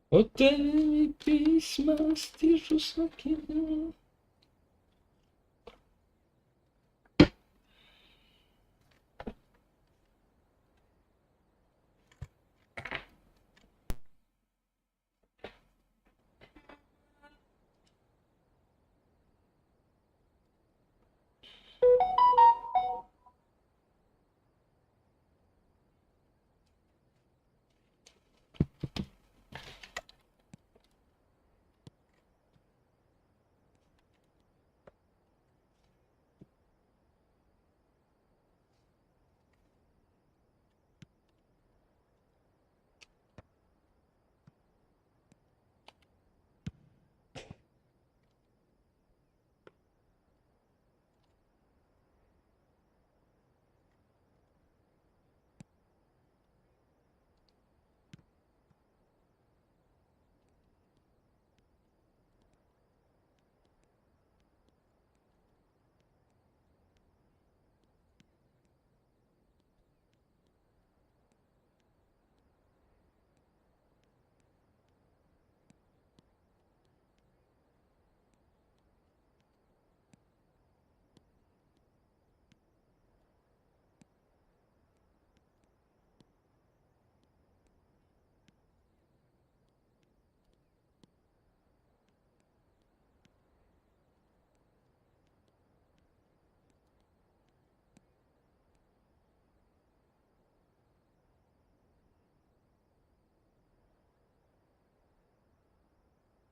Od tebe mi pisma stižu svaki dan.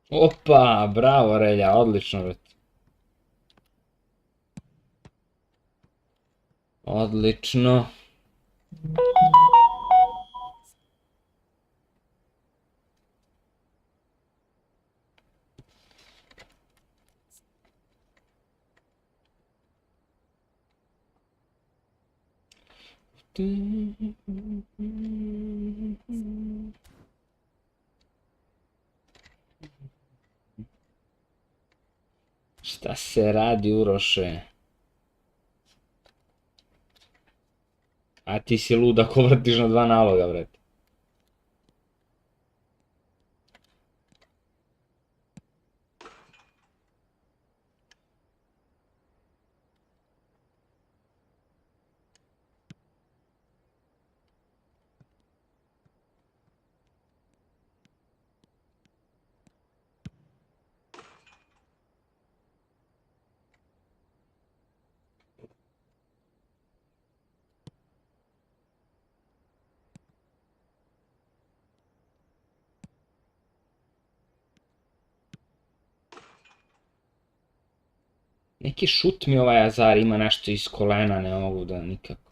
Opa, bravo Relja, odlično brate. Odlično. Šta se radi Uroše? A ti si lud ako vrtiš na dva naloga, brate. Neki šut mi ovaj Azar ima nešto iz kolena, ne mogu da nikako.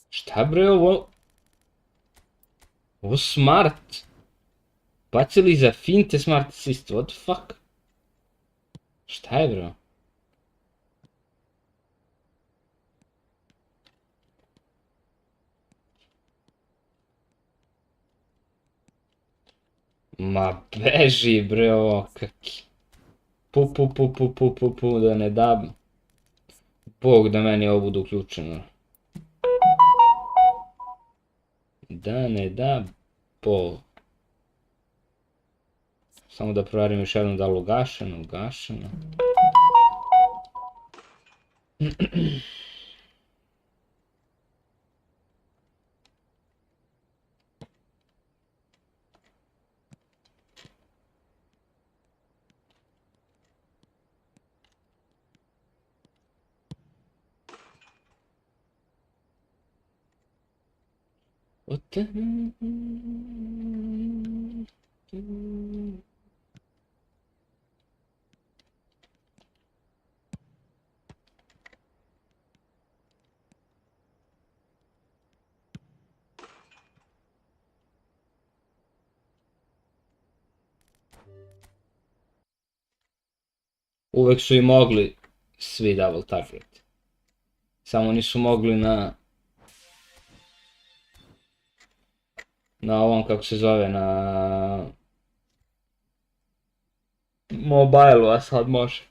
Šta bre ovo? Ovo smart. Bacili za finte smart assist, what the fuck? Šta je bro? Ma beži bre ovo, kaki. Pu, da ne da... Bog da meni ovo bude uključeno. Da ne da... Bog. Samo da proverim još jednom da li ugašeno, ugašeno. Uvek su i mogli svi double target. Samo nisu mogli na ovom, kako se zove, na mobilu, a sad može.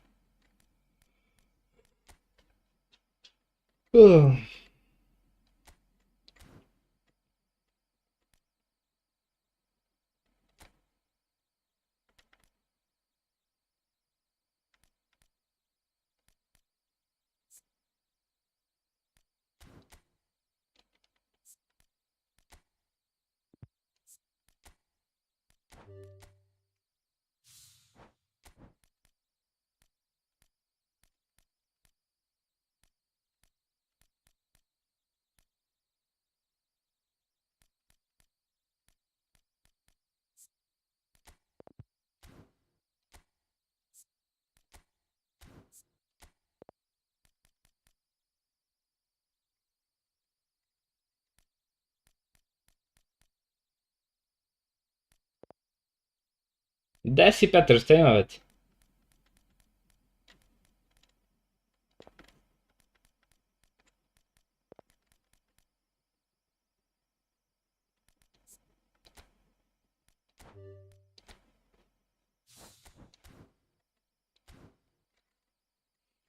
Gde si, Petar, šta ima već?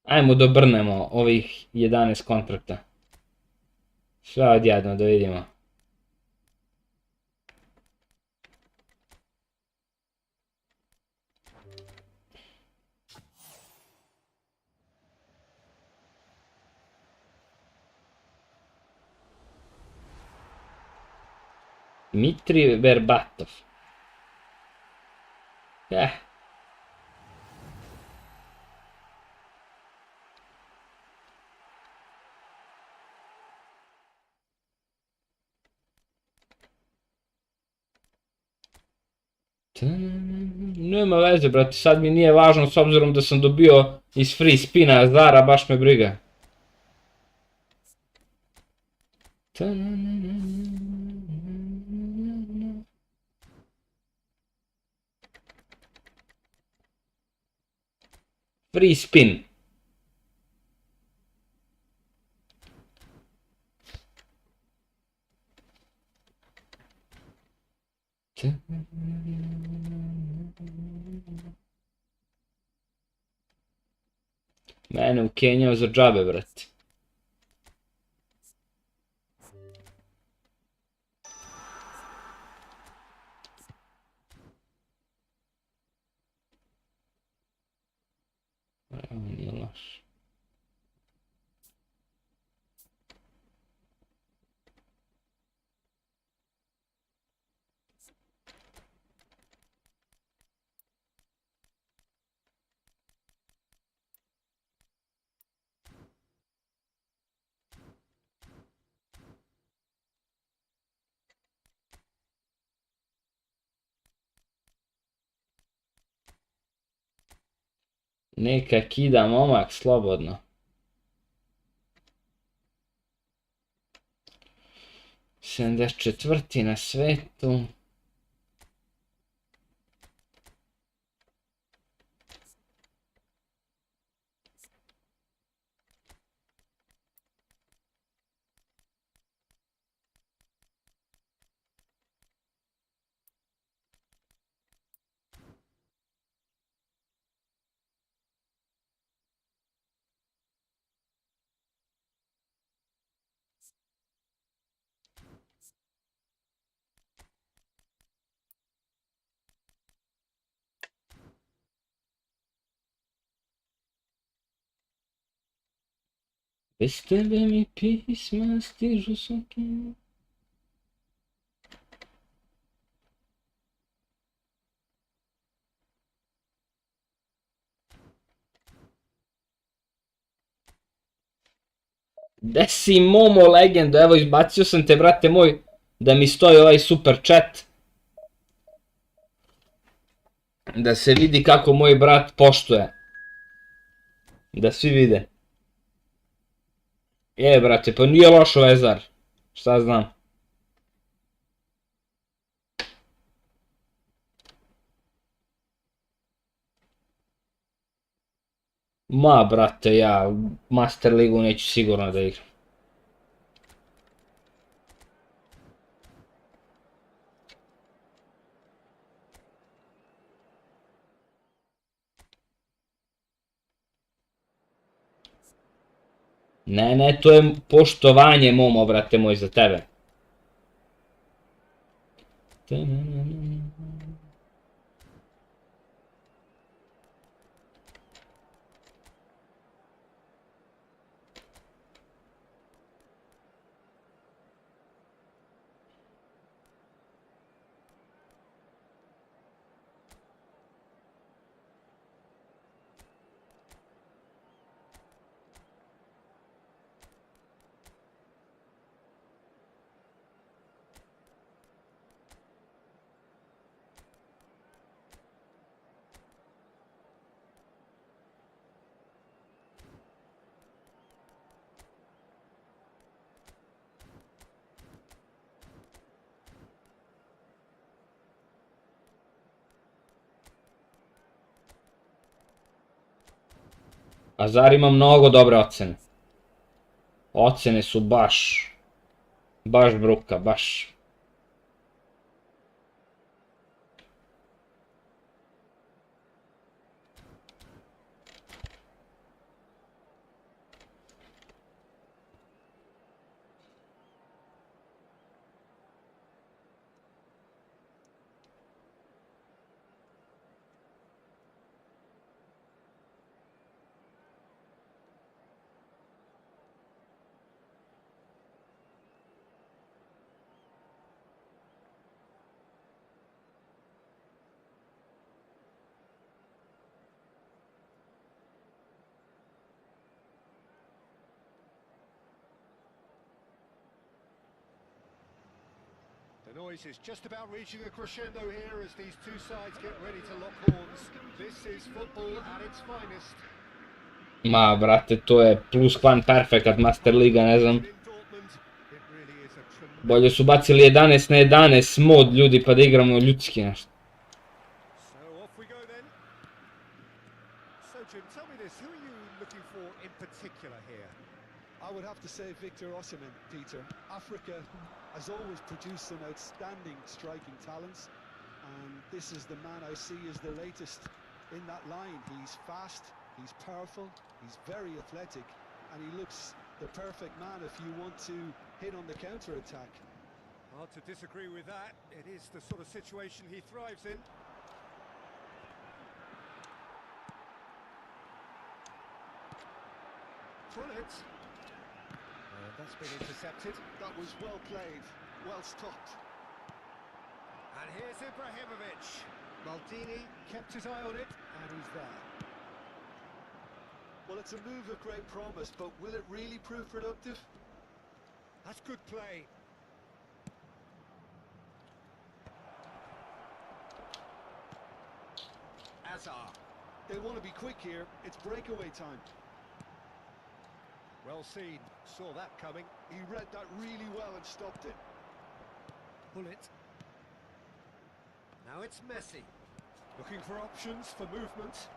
Ajmo da obrnemo ovih 11 kontrakta. Sve odjedno da vidimo. Dmitri Verbatov. Nema veze, brate, sad mi nije važno s obzirom da sam dobio iz free spina Zara, baš me briga. Free spin. Mene ukenjao za džabe, brate. Evo, nije loš. Neka kida momak slobodno. 74. na svetu. Bez tebe mi pisma stižu svaki. Gde si Momo legendo? Evo izbacio sam te, brate moj, da mi stoji ovaj super chat. Da se vidi kako moj brat poštuje. Da svi vide. Brate, pa nije loš vezar. Šta znam. Ma, brate, ja Master ligu neću sigurno da igram. Ne, to je poštovanje, Momo, brate moj, za tebe. Azar ima mnogo dobre ocene. Ocene su baš bruka, baš. The noise is just about reaching a crescendo here as these two sides get ready to lock horns. This is football at its finest. Ma, brate, to je plus kvan perfekat Master Liga, ne znam. Bolje su bacili 11 na 11 mod ljudi pa da igramo ljudski nešto. I would have to say Victor Osimhen, Peter. Africa has always produced some outstanding striking talents, and this is the man I see as the latest in that line. He's fast, he's powerful, he's very athletic, and he looks the perfect man if you want to hit on the counter-attack. Hard to disagree with that. It is the sort of situation he thrives in. Bullet. That's been intercepted. That was well played, well stopped. And here's Ibrahimovic. Maldini kept his eye on it, and he's there. Well, it's a move of great promise, but will it really prove productive? That's good play. Azar. They want to be quick here. It's breakaway time. Well seen. Saw that coming. He read that really well and stopped it. Bullet. Now it's Messi. Looking for options for movement.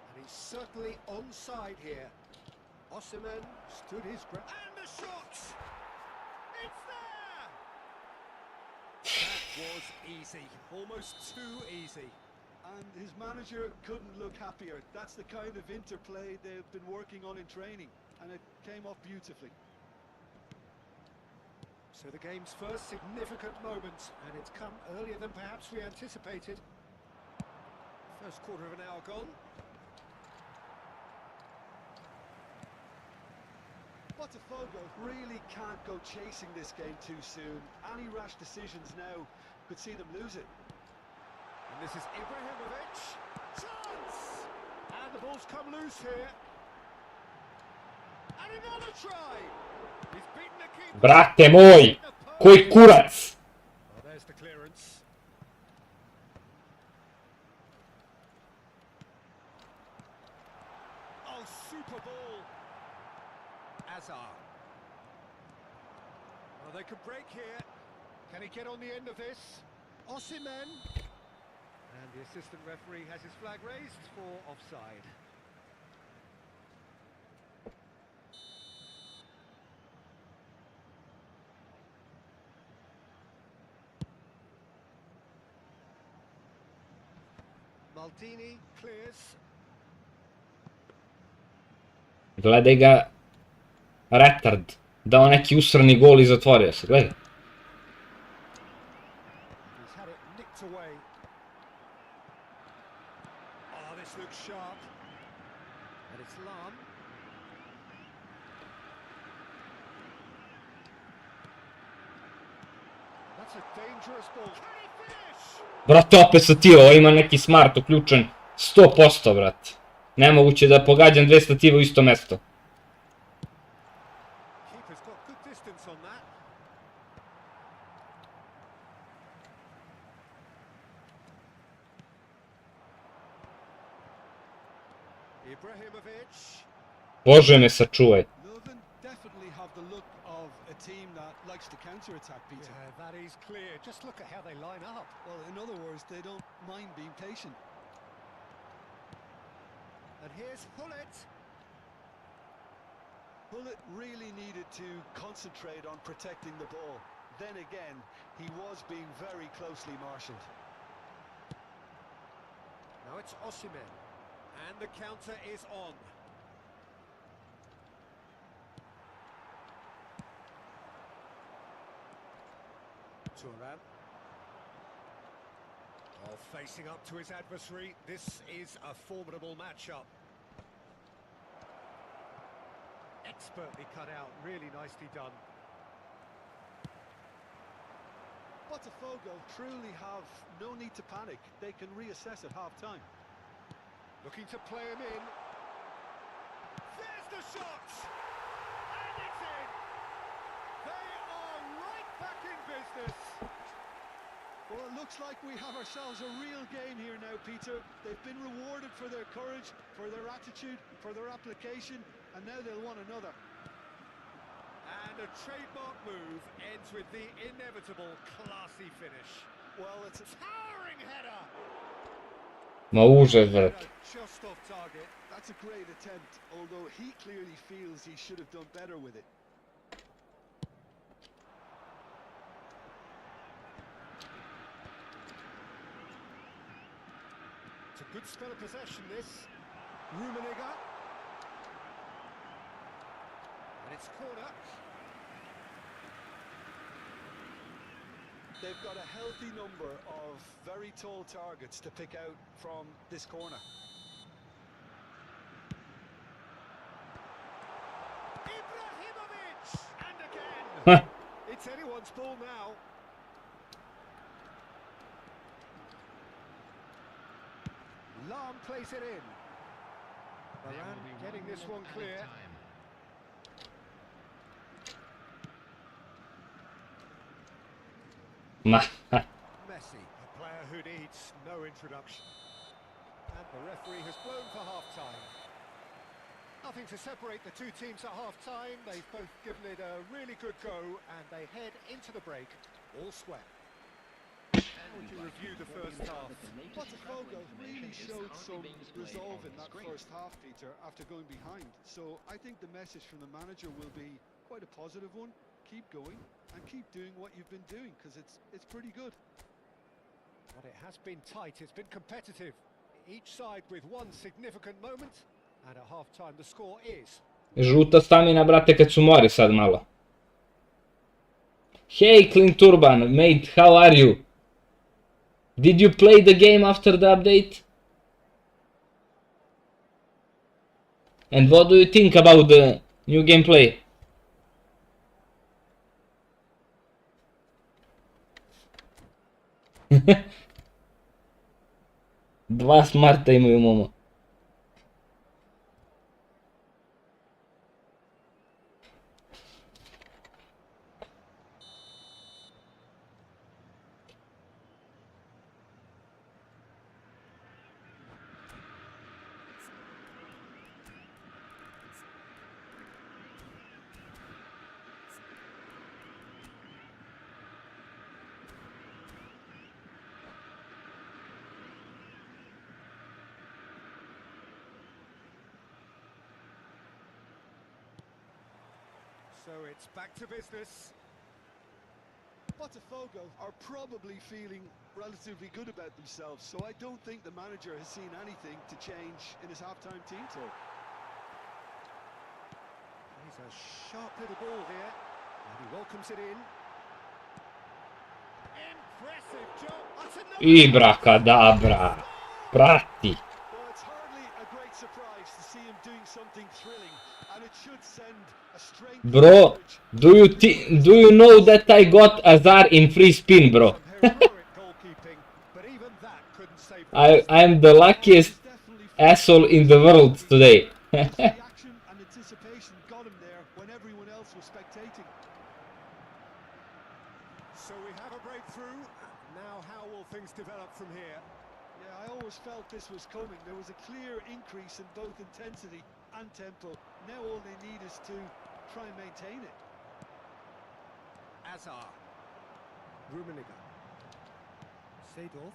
And he's certainly onside here. Osimhen stood his ground. And the shot! It's there! That was easy. Almost too easy. And his manager couldn't look happier. That's the kind of interplay they've been working on in training, and it came off beautifully. So the game's first significant moment, and it's come earlier than perhaps we anticipated. First quarter of an hour gone. Botafogo really can't go chasing this game too soon. Any rash decisions now could see them lose it. And this is Ibrahimovic. Chance! And the ball's come loose here. And another try! He's beaten the keeper. Brate moj! Koji kurac! Well, there's the clearance. Oh, super ball. Azar. Well, they could break here. Can he get on the end of this? Osimhen. And the assistant referee has his flag raised for offside. Maldini clears. Gledaj ga, retard. Dao neki usrani gol i zatvorio se, gledaj. He's had it nicked away. Oh, this looks sharp. And it's Lam. That's a dangerous ball. Can he finish? Brate, opet stativa, ovo ima neki smart uključen 100%, brate. Nemoguće da pogađam dve stative u isto mesto. Keeper's got good distance on that. Ibrahimovic. Bože me sačuvaj. Leuven definitely have the look of a team that likes to counter-attack, Peter. Yeah, that is clear. Just look at how they line up. Well, in other words, they don't mind being patient. And here's Hullet. Bullet really needed to concentrate on protecting the ball. Then again, he was being very closely marshalled. Now it's Osimhen. And the counter is on. Turan. Oh, facing up to his adversary. This is a formidable matchup. Expertly cut out, really nicely done. Botafogo truly have no need to panic. They can reassess at half-time. Looking to play him in. There's the shot! And it's in! They are right back in business! Well, it looks like we have ourselves a real game here now, Peter. They've been rewarded for their courage, for their attitude, for their application, and now they'll want another. And a trademark move ends with the inevitable classy finish. Well, it's a Towering header! Ma užas, brate. Just off target. That's a great attempt, although he clearly feels he should have done better with it. It's a good spell of possession, this. Rummenigge. And it's corner. They've got a healthy number of very tall targets to pick out from this corner. Ibrahimovic! And again! Huh. It's anyone's ball now. Lam plays it in. Varane getting this one clear. Ma, Messi, a player who needs no introduction. And the referee has blown for half-time. Nothing to separate the two teams at half-time. They've both given it a really good go, and they head into the break All square. How would you review the first half? Botafogo really showed some resolve in that first half, Peter, after going behind. So I think the message from the manager will be quite a positive one. Keep going and keep doing what you've been doing, because it's pretty good. But it has been tight, it's been competitive. Each side with one significant moment, and at half-time the score is... Žuta stamina, brate, kad su mori sad malo. Hey, Clint Urban, mate, how are you? Did you play the game after the update? And what do you think about the new gameplay? Dva smarta imaju momo. So it's back to business. Botafogo are probably feeling relatively good about themselves, so I don't think the manager has seen anything to change in his half-time team talk. He's a sharp little ball here, and he welcomes it in. Impressive job. That's another... Ibrakadabra. Prati. Well, it's hardly a great surprise to see him doing something thrilling, and it should send a strength... Bro, do you know that I got Azar in free spin, bro? I'm the luckiest asshole in the world today. Reaction and anticipation got him there when everyone else was spectating. So we have a breakthrough. Now how will things develop from here? Yeah, I always felt this was coming. There was a clear increase in both intensity and tempo. Now all they need is to try and maintain it. Azar. Rummenigge. Seedorf.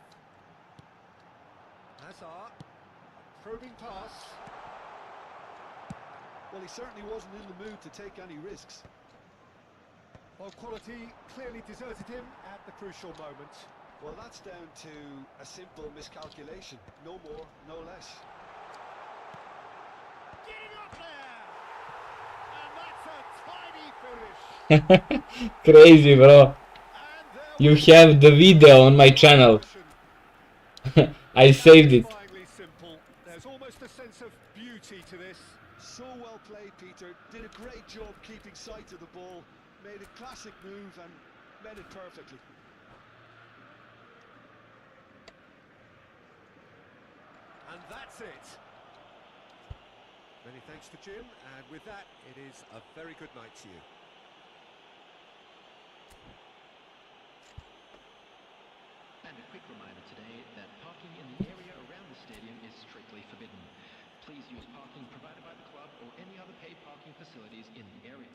Azar. Probing pass. Well, he certainly wasn't in the mood to take any risks. Well, quality clearly deserted him at the crucial moment. Well, that's down to a simple miscalculation. No more, no less. Getting up there! And that's a tidy finish. Crazy, bro. You have the video on my channel. I saved it. Simple. There's almost a sense of beauty to this. So well played, Peter. Did a great job keeping sight of the ball. Made a classic move and met it perfectly. And that's it. Many thanks to Jim, and with that, it is a very good night to you. And a quick reminder today that parking in the area around the stadium is strictly forbidden. Please use parking provided by the club or any other paid parking facilities in the area.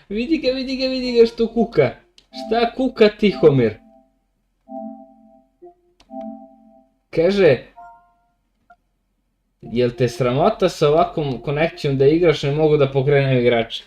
Vidi ga što kuka. Šta kuka Tihomir? Kaže, jel te sramota sa ovakvom konekcijom da igraš, ne mogu da pokrenem igrača?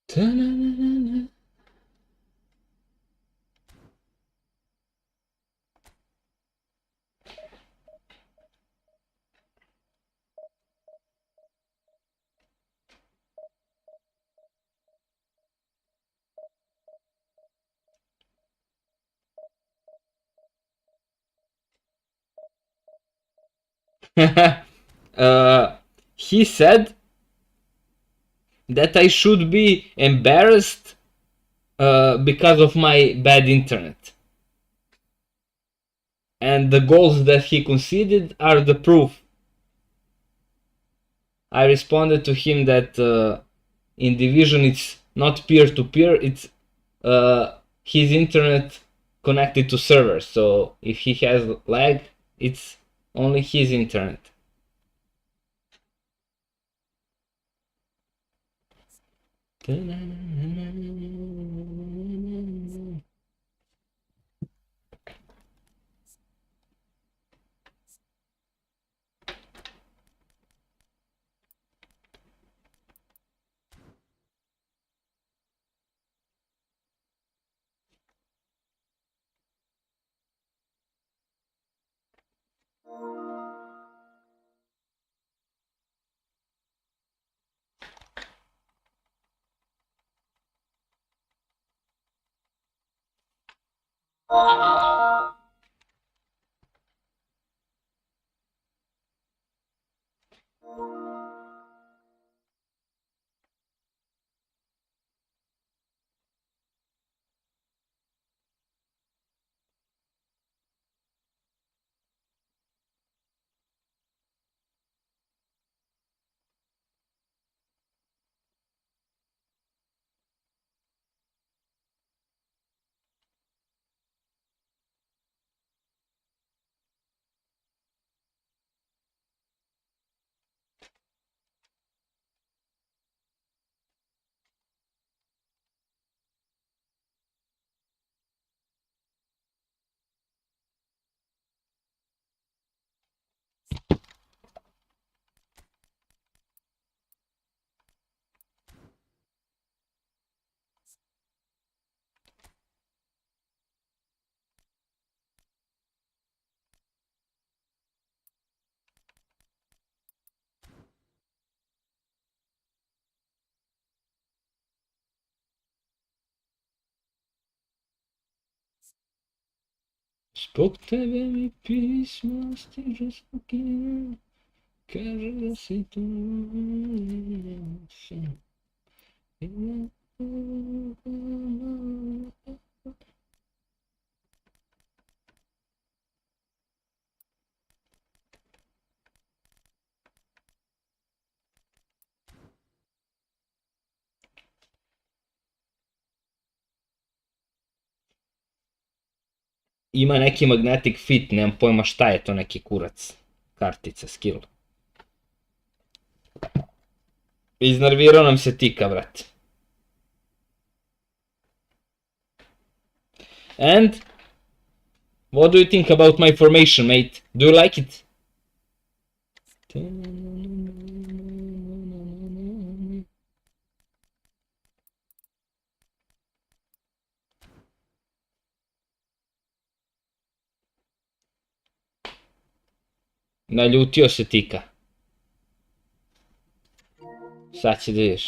Ta-na-na-na-na. He said that I should be embarrassed because of my bad internet. And the goals that he conceded are the proof. I responded to him that in Division it's not peer-to-peer, it's his internet connected to servers. So if he has lag, it's only his internet. Zbog tebe mi pismo stiže svaki dan, kaže da si tu. Ima neki magnetic fit, nemam pojma šta je to, neki kurac. Kartica, skill. Iznervirao nam se tika, brate. And what do you think about my formation, mate? Do you like it? Naljutio se tika. Sad će da vidiš.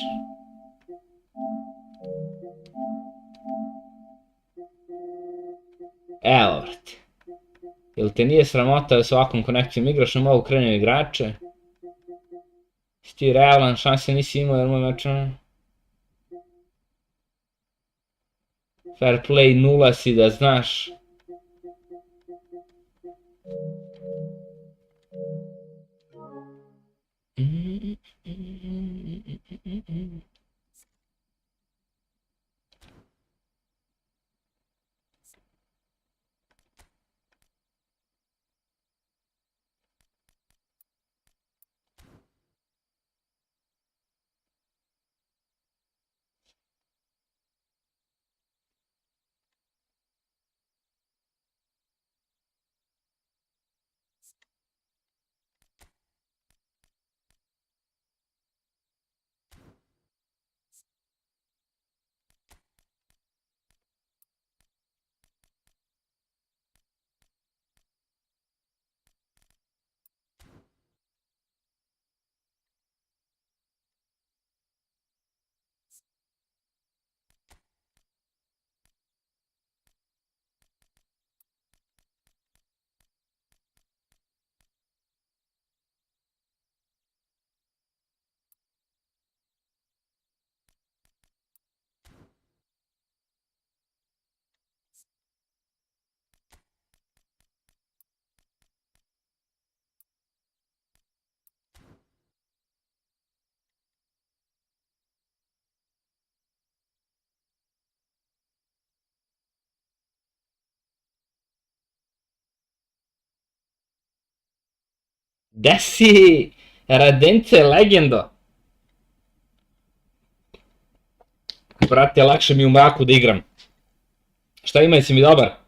Evo, vrati. Jel te nije sramota da s ovakvom konekcijom igraš, ne mogu krenem igrače? Si ti realan, šanse nisi imao, jer moj meč fair play 0 si da znaš. Gde si? Radence, legendo. Brate, lakše mi u mraku da igram. Šta ima, jesi mi dobar?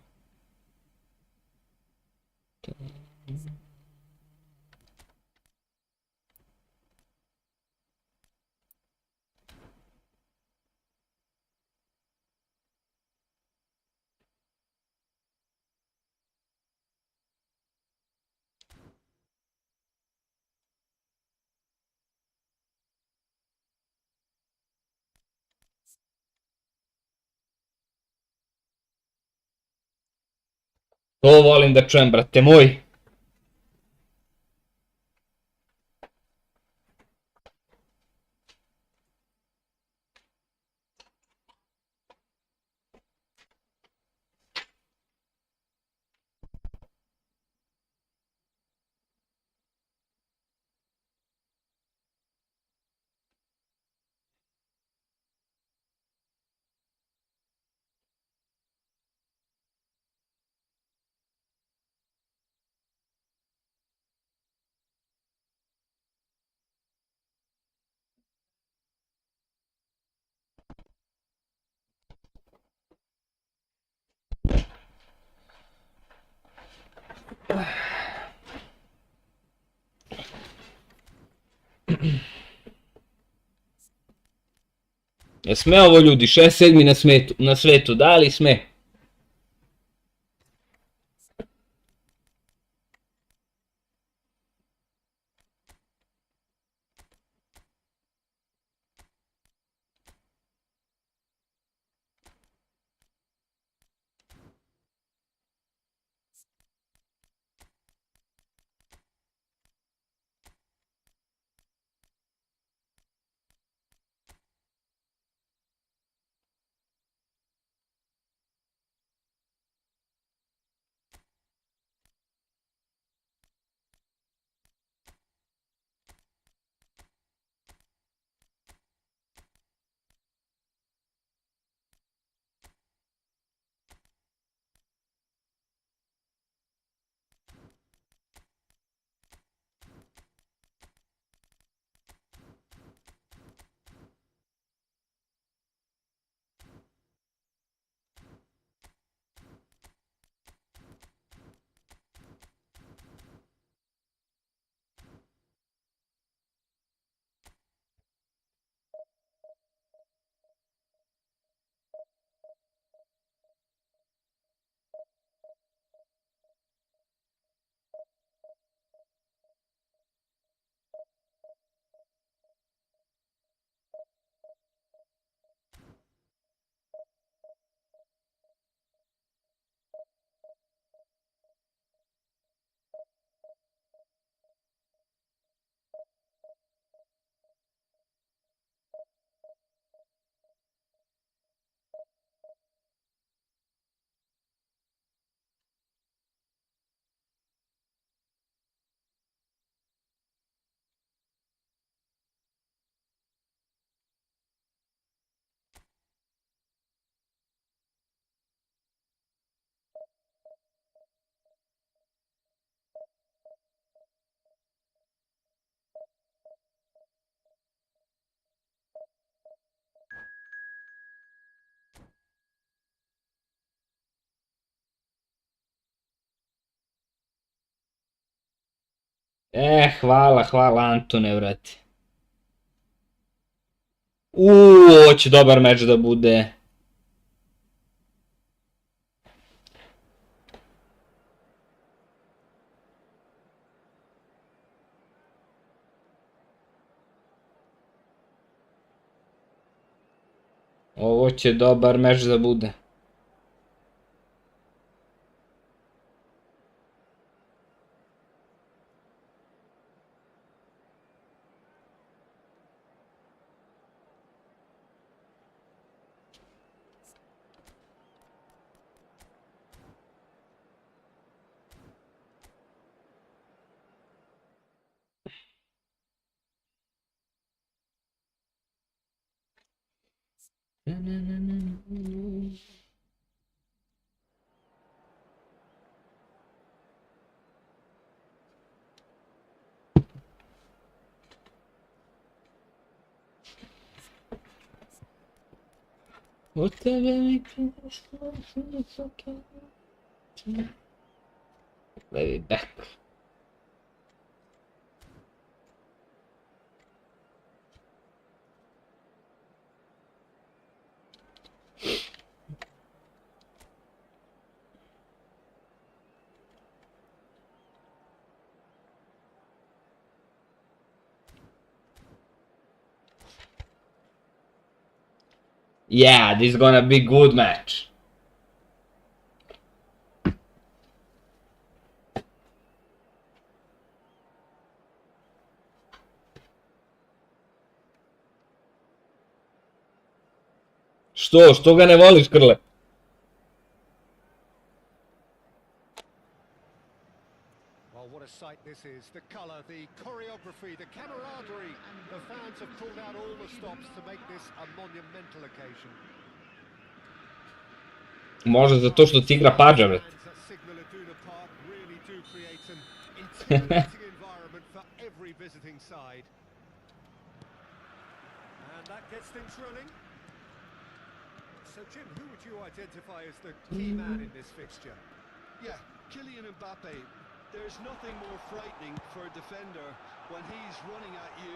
To volim da čujem, brate moj. Je sme ovo ljudi, 6-7 na svetu, da li sme? Hvala Antone, vrati. Ovo će dobar meč da bude. Ovo će dobar meč da bude. U tebe mi pišlo, it's okay. Let it back. Yeah, this is gonna be good match. Što ga ne voliš, Krle? Well, what a sight this is. The colour, the choreography, the camaraderie. The fans have pulled out all the stops to make this a monumental occasion. Možda zato što ti igra Pađa, vrat. Really do create an intimidating environment for every visiting side. And that gets things running. So, Jim, who would you identify as the key man in this fixture? Yeah, Kylian Mbappe. There's nothing more frightening for a defender when he's running at you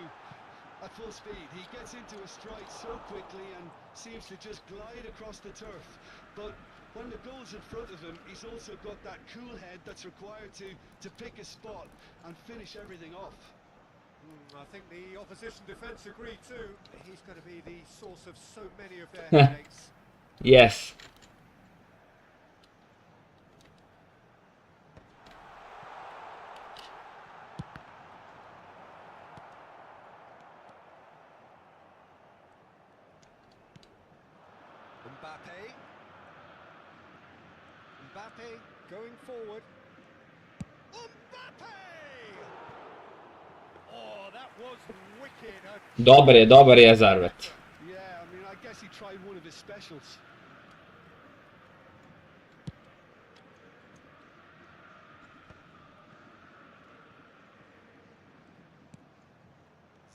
at full speed. He gets into a stride so quickly and seems to just glide across the turf. But when the goal's in front of him, he's also got that cool head that's required to pick a spot and finish everything off. I think the opposition defence agree too. He's going to be the source of so many of their headaches. Yes. Mbappe going forward. Mbappe! Oh, that was wicked. Dobar je Zarvet. Yeah, I mean, I guess he tried one of his specials.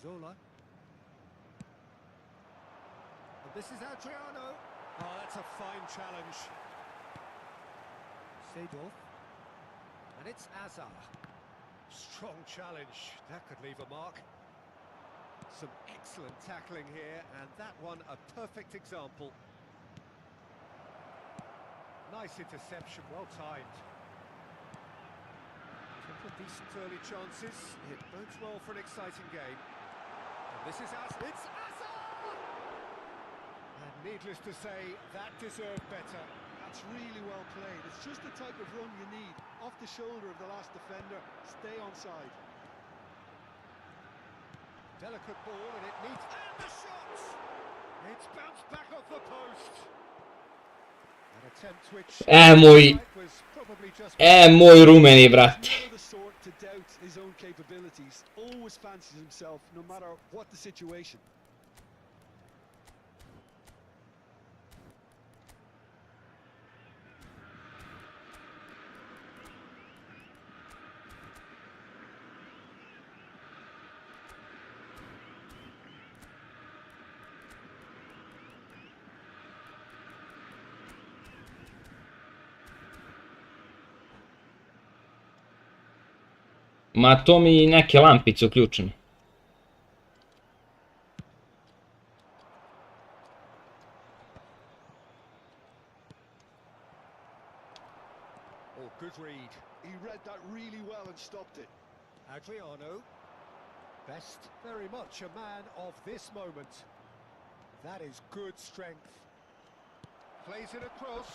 Zola. And this is Adriano. Oh, that's a fine challenge. Seedorf. And it's Azar. Strong challenge. That could leave a mark. Some excellent tackling here, and that one a perfect example. Nice interception, well timed. Couple of decent early chances. It bodes well for an exciting game. And this is Azar. It's Azar! And needless to say, that deserved better. That's really well played. It's just the type of run you need. Off the shoulder of the last defender, stay onside. Delicate ball, and it needs... And the shot! It's bounced back off the post. An attempt which... Moj rumeni, brate. Never the sort to doubt his own capabilities. Always fancies himself, no matter what the situation. Ma to mi neke lampice uključene. Oh, good read. He read that really well and stopped it. Adriano. Best very much a man of this moment. That is good strength. Plays it across.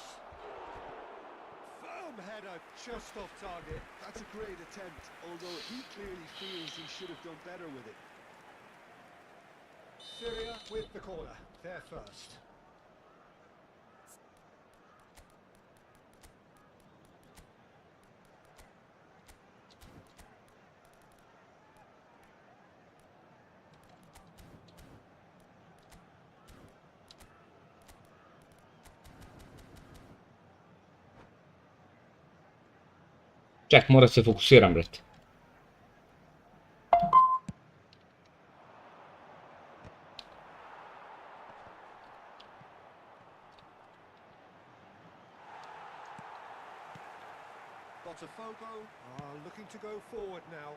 Firm header just off target. That's a great attempt, although he clearly feels he should have done better with it. Syria with the corner. There first. Ček, mora se fokusiram, brate. Botafogo are looking to go forward now.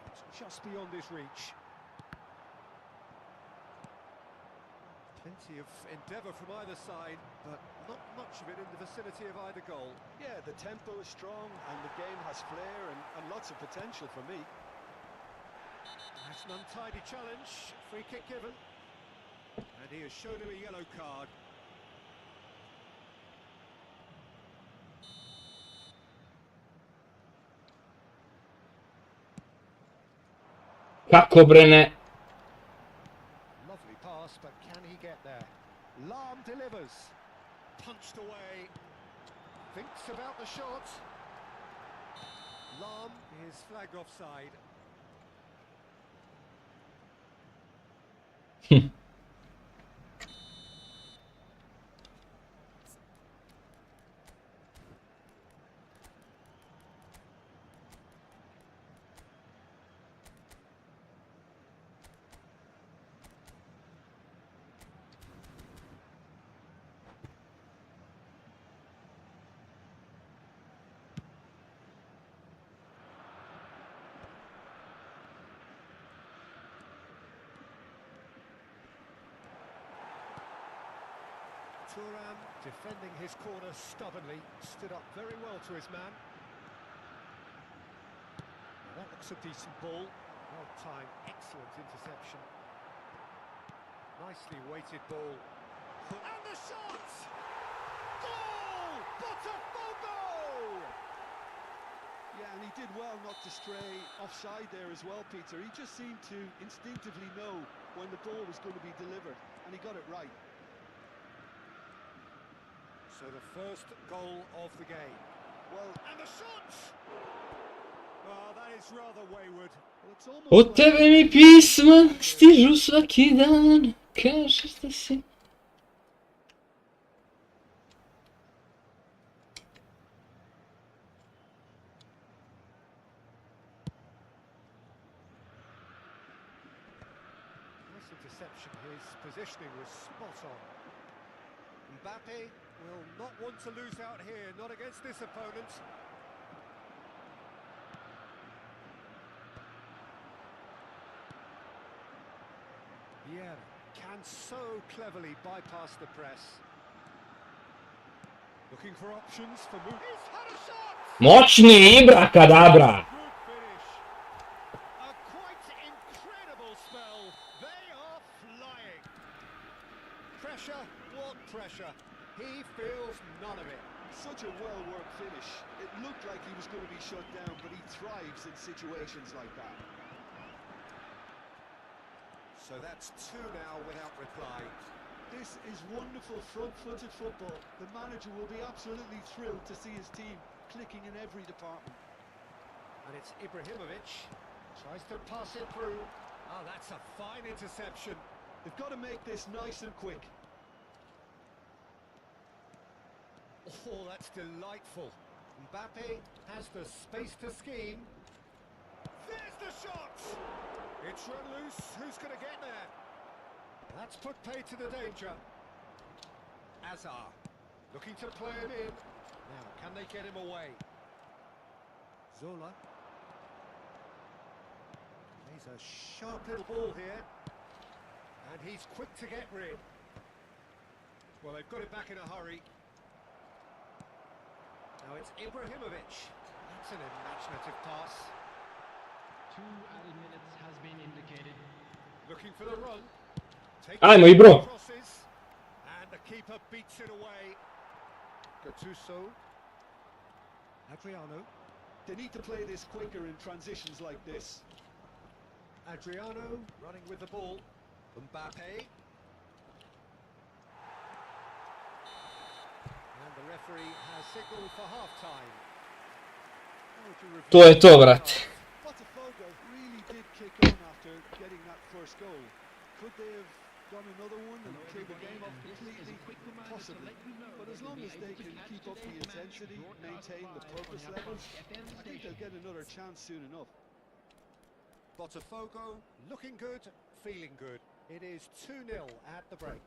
It's just beyond his reach. Plenty of endeavour from either side, but not much of it in the vicinity of either goal. Yeah, the tempo is strong and the game has flair and lots of potential for me. That's an untidy challenge. Free kick given. And he has shown him a yellow card. Kako bre ne? Lovely pass, but can he get there? Lahm delivers. Punched away. Thinks about the shot. Lahm is flagged offside. Thuram, defending his corner stubbornly, stood up very well to his man. Now that looks a decent ball. Well timed, excellent interception. Nicely weighted ball. And the shot! Goal! Botafogo! Yeah, and he did well not to stray offside there as well, Peter. He just seemed to instinctively know when the ball was going to be delivered, and he got it right. So the first goal of the game. Well, And the shot! Well, that is rather wayward. well, it's almost Od like tebe mi pisma stižu svaki dan. Kažeš da si... Nice interception. His positioning was spot on. Mbappe will not want to lose out here, not against this opponent. Yeah, can so cleverly bypass the press. Looking for options for move. He's had a shot! Moćni ibrakadabra! Good finish. A quite incredible spell. They are flying. Pressure, what pressure? He feels none of it. such a well-worked finish. It looked like he was going to be shut down, but he thrives in situations like that. So that's two now without reply. This is wonderful front-footed football. The manager will be absolutely thrilled to see his team clicking in every department. And it's Ibrahimovic. Tries to pass it through. Oh, that's a fine interception. They've got to make this nice and quick. Oh, that's delightful. Mbappe has the space to scheme. There's the shot! It's run loose. Who's going to get there? That's put paid to the danger. Azar looking to play him in. Now, can they get him away? Zola. He's a sharp little ball here. And he's quick to get rid. Well, they've got it back in a hurry. Now it's Ibrahimovic. That's an imaginative pass. 2 added minutes has been indicated. Looking for the run. Aj, mój bro. Crosses. And the keeper beats it away. Gattuso. Adriano. They need to play this quicker in transitions like this. Adriano running with the ball. Mbappe. And the referee has signalled for half-time. To je to, brate. Botafogo really did kick on after getting that first goal. Could they have done another one and cleared the game off completely? Possibly. But as long as they can keep up the intensity, maintain the purpose levels, I think they'll get another chance soon enough. Botafogo looking good, feeling good. It is 2-0 at the break.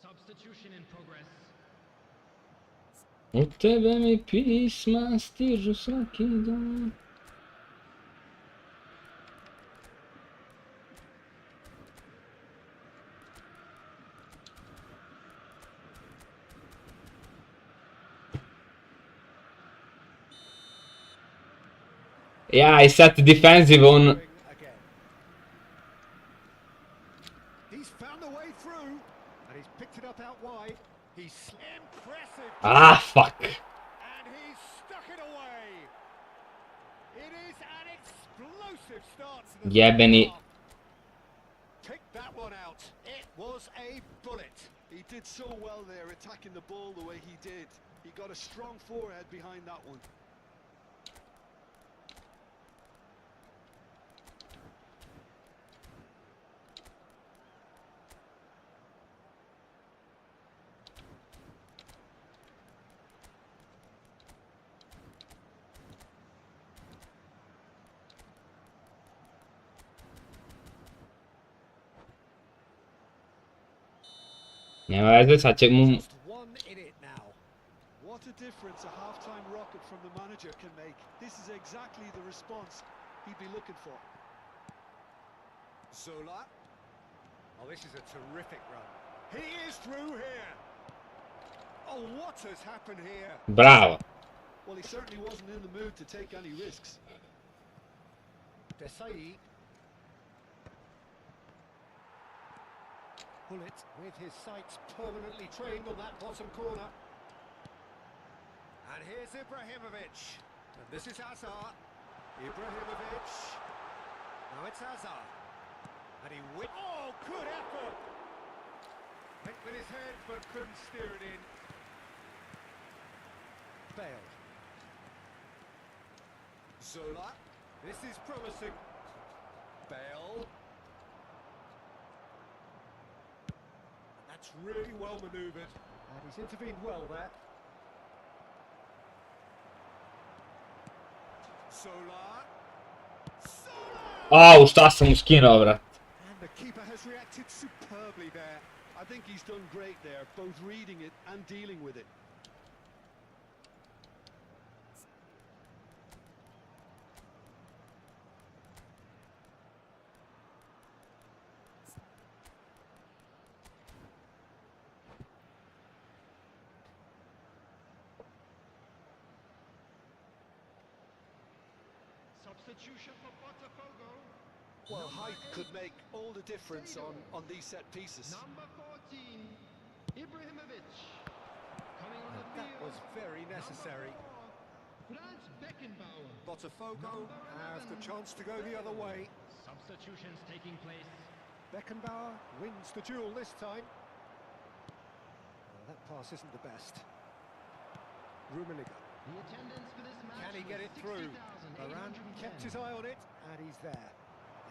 Substitution in progress. Od tebe mi pisma stižu svaki dan. Yeah, I set defensive on. Again. He's found the way through, and he's picked it up out wide. He's impressive. Ah, fuck. And he's stuck it away. It is an explosive start to the Jebeni. half. Pick that one out. It was a bullet. He did so well there, attacking the ball the way he did. He got a strong forehead behind that one. Nema veze, sad će mu... Just one in it now. What a difference a half-time rocket from the manager can make. This is exactly the response he'd be looking for. Zola. Oh, this is a terrific run. He is through here. Oh, what has happened here? Bravo. Well, he certainly wasn't in the mood to take any risks. Desai. Bullet with his sights permanently trained on that bottom corner. And here's Ibrahimovic. And this is Hazard. Ibrahimovic. Now it's Hazard. And he oh, good effort! Hit with his head, but couldn't steer it in. Bale. Zola. This is promising. Bale. That's really well manoeuvred. And he's intervened well there. Zola. Au, šta sam mu skinuo, brat. And the keeper has reacted superbly there. I think he's done great there, both reading it and dealing with it. Substitution for Botafogo. Well, height could make all the difference on these set pieces. Number 14, Ibrahimovic. Coming on the That field. was very necessary. Franz Beckenbauer. Botafogo has the chance to go the other way. Substitutions taking place. Beckenbauer wins the duel this time. That pass isn't the best. Rummenigge. The attendance for this match. Can he get it through? Varane kept his eye on it, and he's there.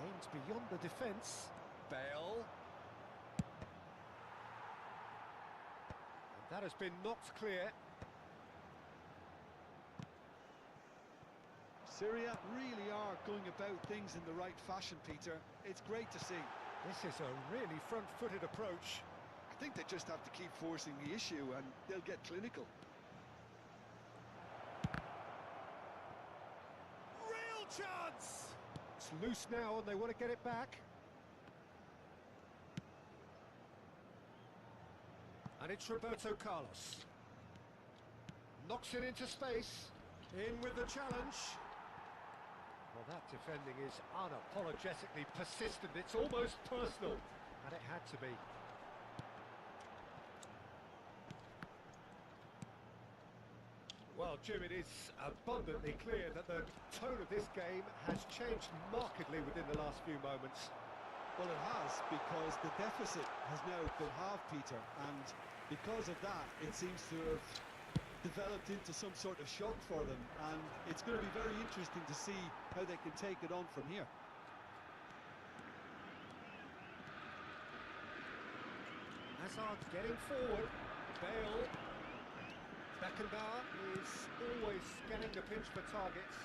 Aims beyond the defence. Bale. And that has been knocked clear. Syria really are going about things in the right fashion, Peter. It's great to see. This is a really front-footed approach. I think they just have to keep forcing the issue and they'll get clinical. Real chance! It's loose now and they want to get it back. And it's Roberto Carlos. Knocks it into space. In with the challenge. Well, that defending is unapologetically persistent. It's almost personal. And it had to be. Well, Jim, it is abundantly clear that the tone of this game has changed markedly within the last few moments. Well, it has, because the deficit has now been halved, Peter, and because of that, it seems to have developed into some sort of shock for them, and it's going to be very interesting to see how they can take it on from here. Hazard's getting forward. Bale. Beckenbauer is always scanning the pitch for targets.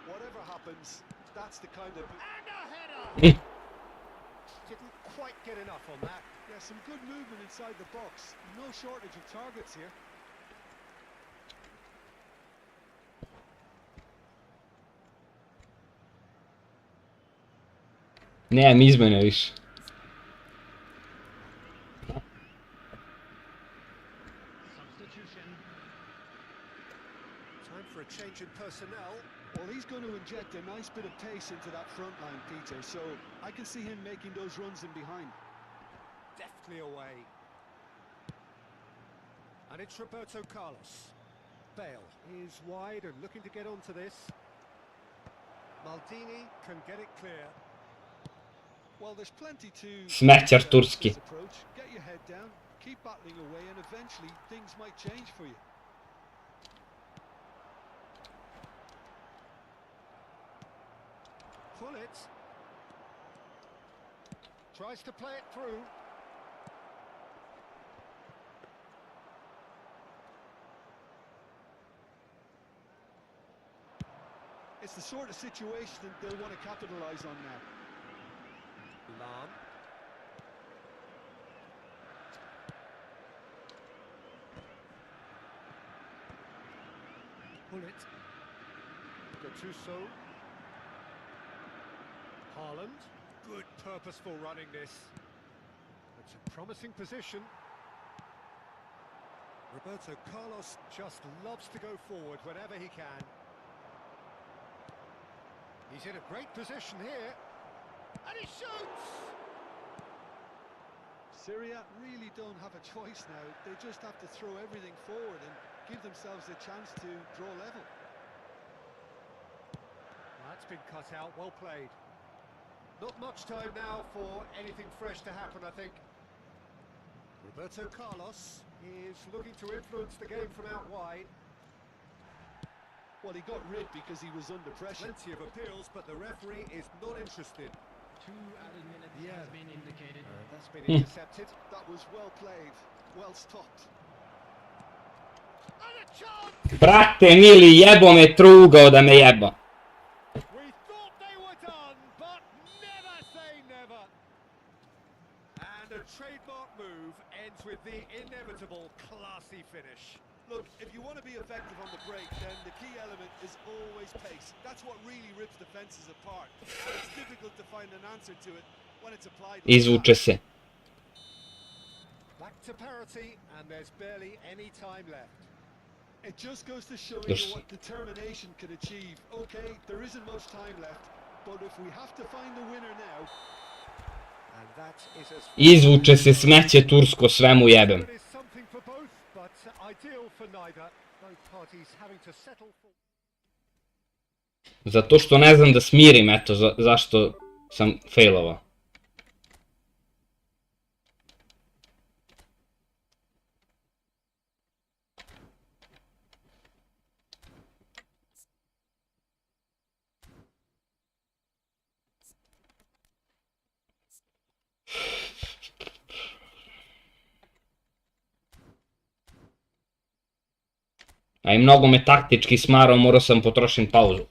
Whatever happens, that's the kind of... And a header! Didn't quite get enough on that. Yeah, some good movement inside the box. No shortage of targets here. Nemam izmene više. Time for a change in personnel. Well, he's going to inject a nice bit of pace into that front line, Peter, so I can see him making those runs in behind. Deftly away. And it's Roberto Carlos. Bale is wide and looking to get onto this. Maldini can get it clear. Well, there's plenty to... Smećar turski. Approach. Get your head down, keep battling away, and eventually things might change for you. Pull it. Tries to play it through. It's the sort of situation that they'll want to capitalise on now. Lan. Pull it. Gattuso. Haaland. Good purposeful running this. It's a promising position. Roberto Carlos just loves to go forward whenever he can. He's in a great position here. And he shoots! Syria really don't have a choice now. They just have to throw everything forward and give themselves a chance to draw level. That's been cut out, well played. Not much time now for anything fresh to happen, I think. Roberto Carlos is looking to influence the game from out wide. Well, he got rid because he was under pressure. Plenty of appeals, but the referee is not interested. 2 added minutes has been indicated. That's been intercepted. That was well played, well stopped. And a chance! Brate mili, jebo me trugao da me jeba. We thought they were done, but never say never. And a trademark move ends with the inevitable classy finish. Look, if you want to be effective on the break, then the key element is always pace. That's what really rips defenses apart. And it's difficult to find an answer to it when it's applied. Izvuče se. Back to parity, and there's barely any time left. It just goes to show Yes. you what determination can achieve. Okay, there isn't much time left, but if we have to find the winner now... And that is as Izvuče se smeće tursko, sve mu jebem. It is something for both, but ideal for neither. Both parties having to settle for... Zato što ne znam da smirim, eto, zašto sam failovao. A i mnogo me taktički smarao, morao sam potrošim pauzu.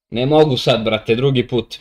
Ne mogu sad, brate, drugi put.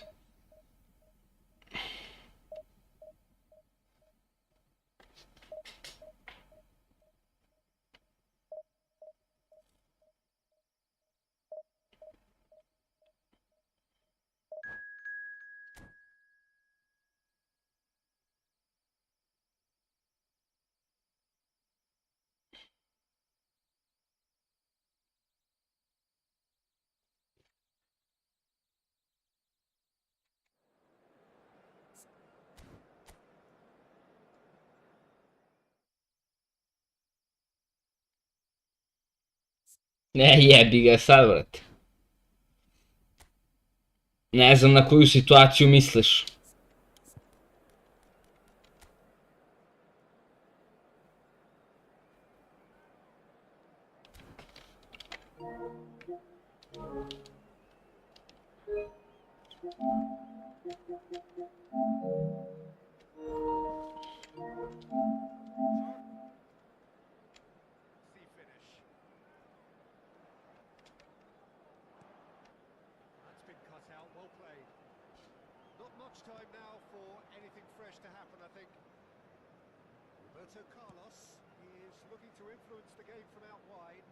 Ne, jebi ga sad, brate. Ne znam na koju situaciju misliš. Time now for anything fresh to happen, I think. Roberto Carlos is looking to influence the game from out wide.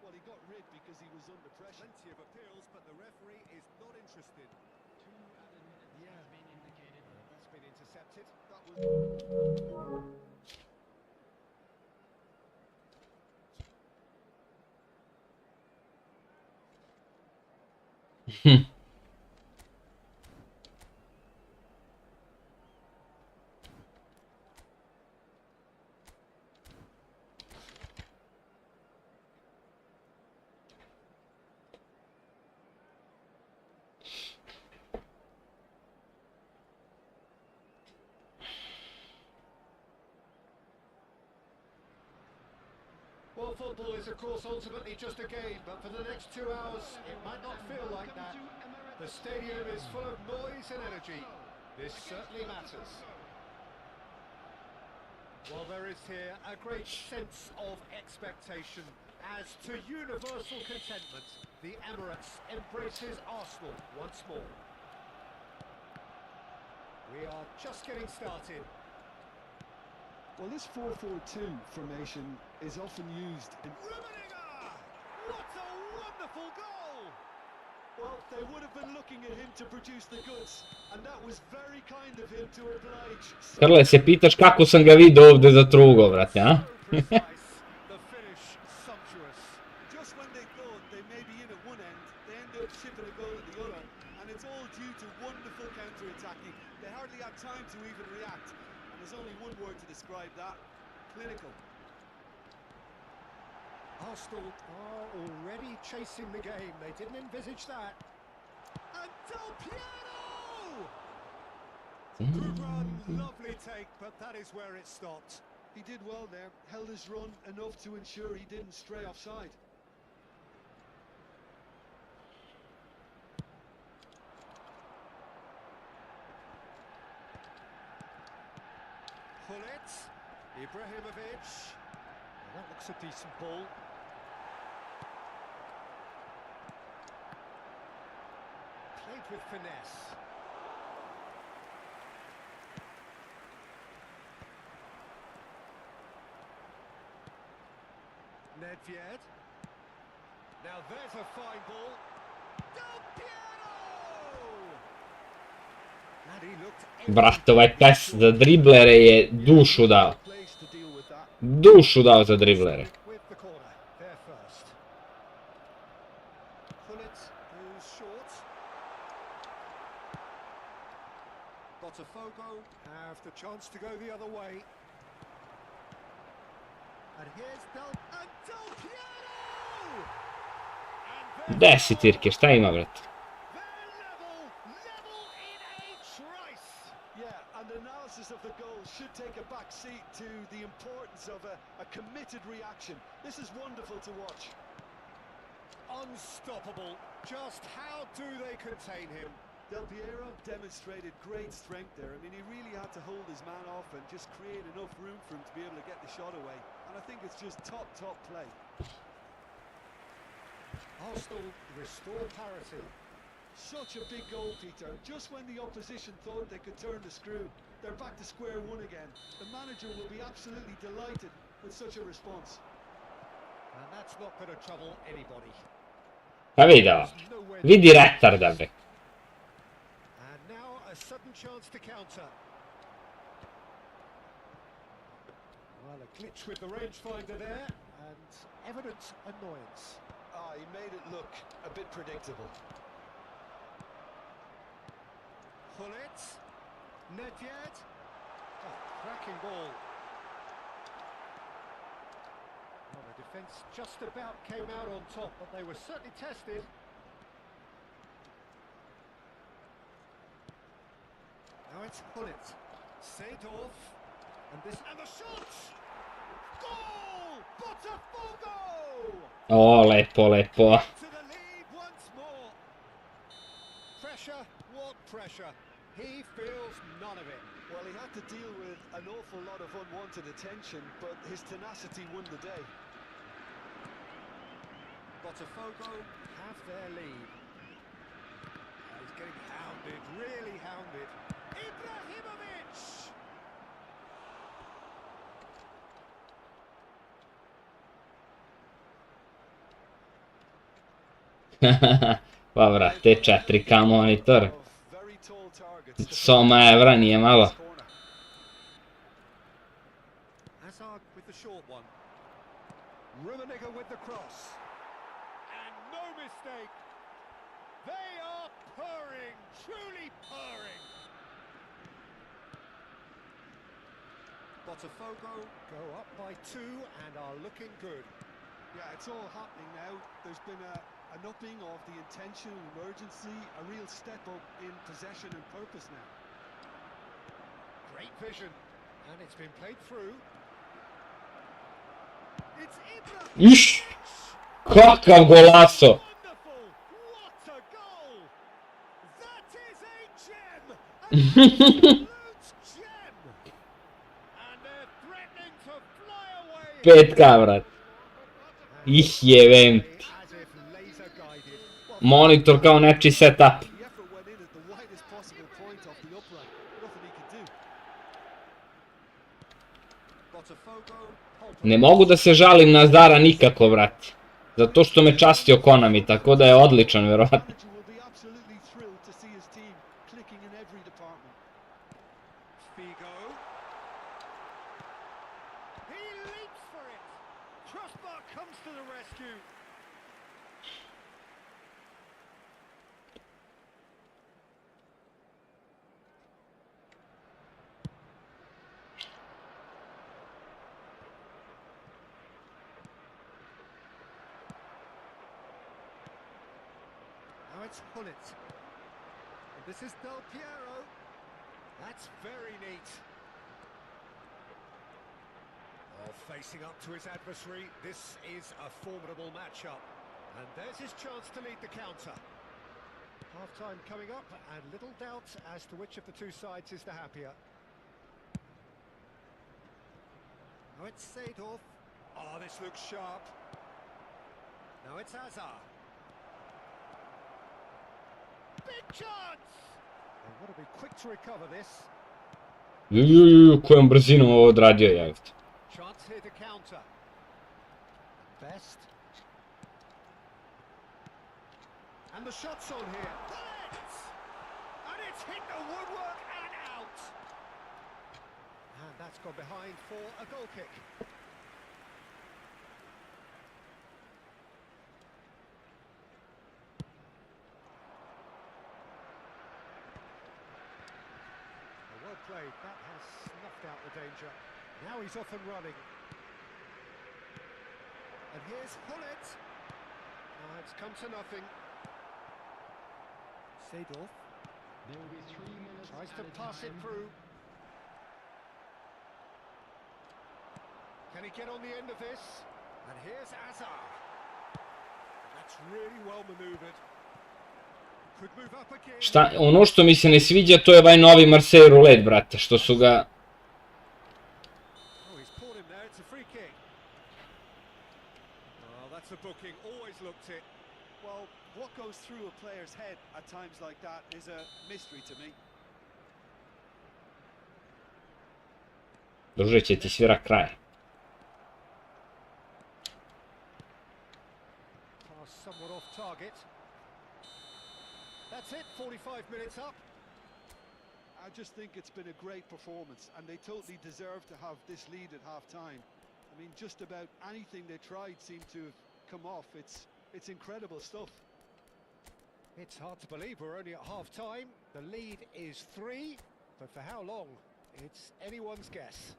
Well, he got rid because he was under pressure. Plenty of appeals, but the referee is not interested. Has been indicated. That's been intercepted. That was... Well, football is, of course, ultimately just a game, but for the next 2 hours, it might not feel like that. The stadium is full of noise and energy. This certainly matters. Well, there is here a great sense of expectation. As to universal contentment, the Emirates embraces Arsenal once more. We are just getting started. Well, this 4-4-2 formation is often used in... What a wonderful goal! Well, they would have been looking at him to produce the goods, and that was very kind of him to oblige. Krle, se pitaš kako sam ga vidio ovdje za trugo, brate, a? The finish sumptuous. Just when they thought they may be in at one end, they end up shipping a goal at the other, and it's all due to wonderful counter-attacking. They hardly had time to even react, and there's only one word to describe that: clinical. Arsenal are already chasing the game. They didn't envisage that. And Del Piero! Good run, lovely take, but that is where it stopped. He did well there, held his run enough to ensure he didn't stray offside. Pull it. Ibrahimovic. Well, that looks a decent ball. Played with finesse. Nedved. Now there's a fine ball. Del Piero! And he looked... Brate, ovaj pes za driblere je dušu dao. Place to deal with that. Dušu dao za driblere. With the corner, there first. Pullet who's short. Botafogo have the chance to go the other way. And here's Del Piero! And Gde si Tirke, šta ima, brate? they're level in a trice. Yeah, and the analysis of the goal should take a back seat to the importance of a committed reaction. This is wonderful to watch. Unstoppable. Just how do they contain him? Del Piero demonstrated great strength there. I mean, he really had to hold his man off and just create enough room for him to be able to get the shot away. And I think it's just top play. Arsenal restore parity. Such a big goal, Peter. Just when the opposition thought they could turn the screw, they're back to square one again. The manager will be absolutely delighted with such a response. And that's not going to trouble anybody. Pa vidi ovo. Vidi retarda, bre. And now a sudden chance to counter. Well, a glitch with the rangefinder there, and evident annoyance. Ah, he made it look a bit predictable. Pullet. Nedved. Oh, cracking ball. Well, the defence just about came out on top, but they were certainly tested. Now it's Pullet. Seedorf. And the shot! Goal! Botafogo! O, lepo. To the lead once more. Pressure, what pressure? He feels none of it. Well, he had to deal with an awful lot of unwanted attention, but his tenacity won the day. Botafogo have their lead. He's getting hounded, really hounded. Ibrahimovic! Pa brate, 4K monitor. 100 evra, nije malo. Hazard with the short one. Rummenigge with the cross. And no mistake. They are purring, truly purring. Botafogo go up by 2 and are looking good. Yeah, it's all happening now. There's been an upping of the intention and emergency, a real step up in possession and purpose now. Great vision, and it's been played through. It's Ibrahimovic! Iš! Kakav golazo! Wonderful! What a goal! That is a gem! An absolute gem! And they're threatening to fly away! 5K, brat. Ih, jebem ti. As if laser guided. Monitor kao nečiji setup. The effort went in at the widest possible point off the upright. Nothing he could do. Botafogo Ne mogu da se žalim na Zdara nikako, brate. Zato što me častio Konami, tako da je odličan, verovatno. Manager will be absolutely thrilled to see his team clicking in every department. Figo. He leaps for it. Crossbar comes to the rescue. Now it's Pullet. And this is Del Piero. That's very neat. Oh, facing up to his adversary, this is a formidable matchup. And there's his chance to lead the counter. Half-time coming up, and little doubt as to which of the two sides is the happier. Now it's Seedorf. Oh, this looks sharp. Now it's Hazard. Big chance! They want to be quick to recover this. Kojom brzinom ovo odradio, javite. Chance here to counter. Best. And the shot's on here. Pullet! And it's hit the woodwork and out. And that's gone behind for a goal kick. played. That has snuffed out the danger. Now he's off and running. And here's Hullet. It's come to nothing. Seedorf. There will be 3 minutes. Tries to pass it through. Can he get on the end of this? And here's Azar. That's really well maneuvered. Could move up again. Ono što mi se ne sviđa, to je ovaj novi Marseille rulet, brate, što su ga... Oh, he's caught him there. It's a free kick. Oh, that's a booking. Always looked it. Well, what goes through a player's head at times like that is a mystery to me. Druže, će ti svira kraj. Pass somewhat off target. That's it, 45 minutes up. I just think it's been a great performance, and they totally deserve to have this lead at half-time. I mean, just about anything they tried seemed to have come off. It's incredible stuff. It's hard to believe we're only at half-time. The lead is 3, but for how long? It's anyone's guess.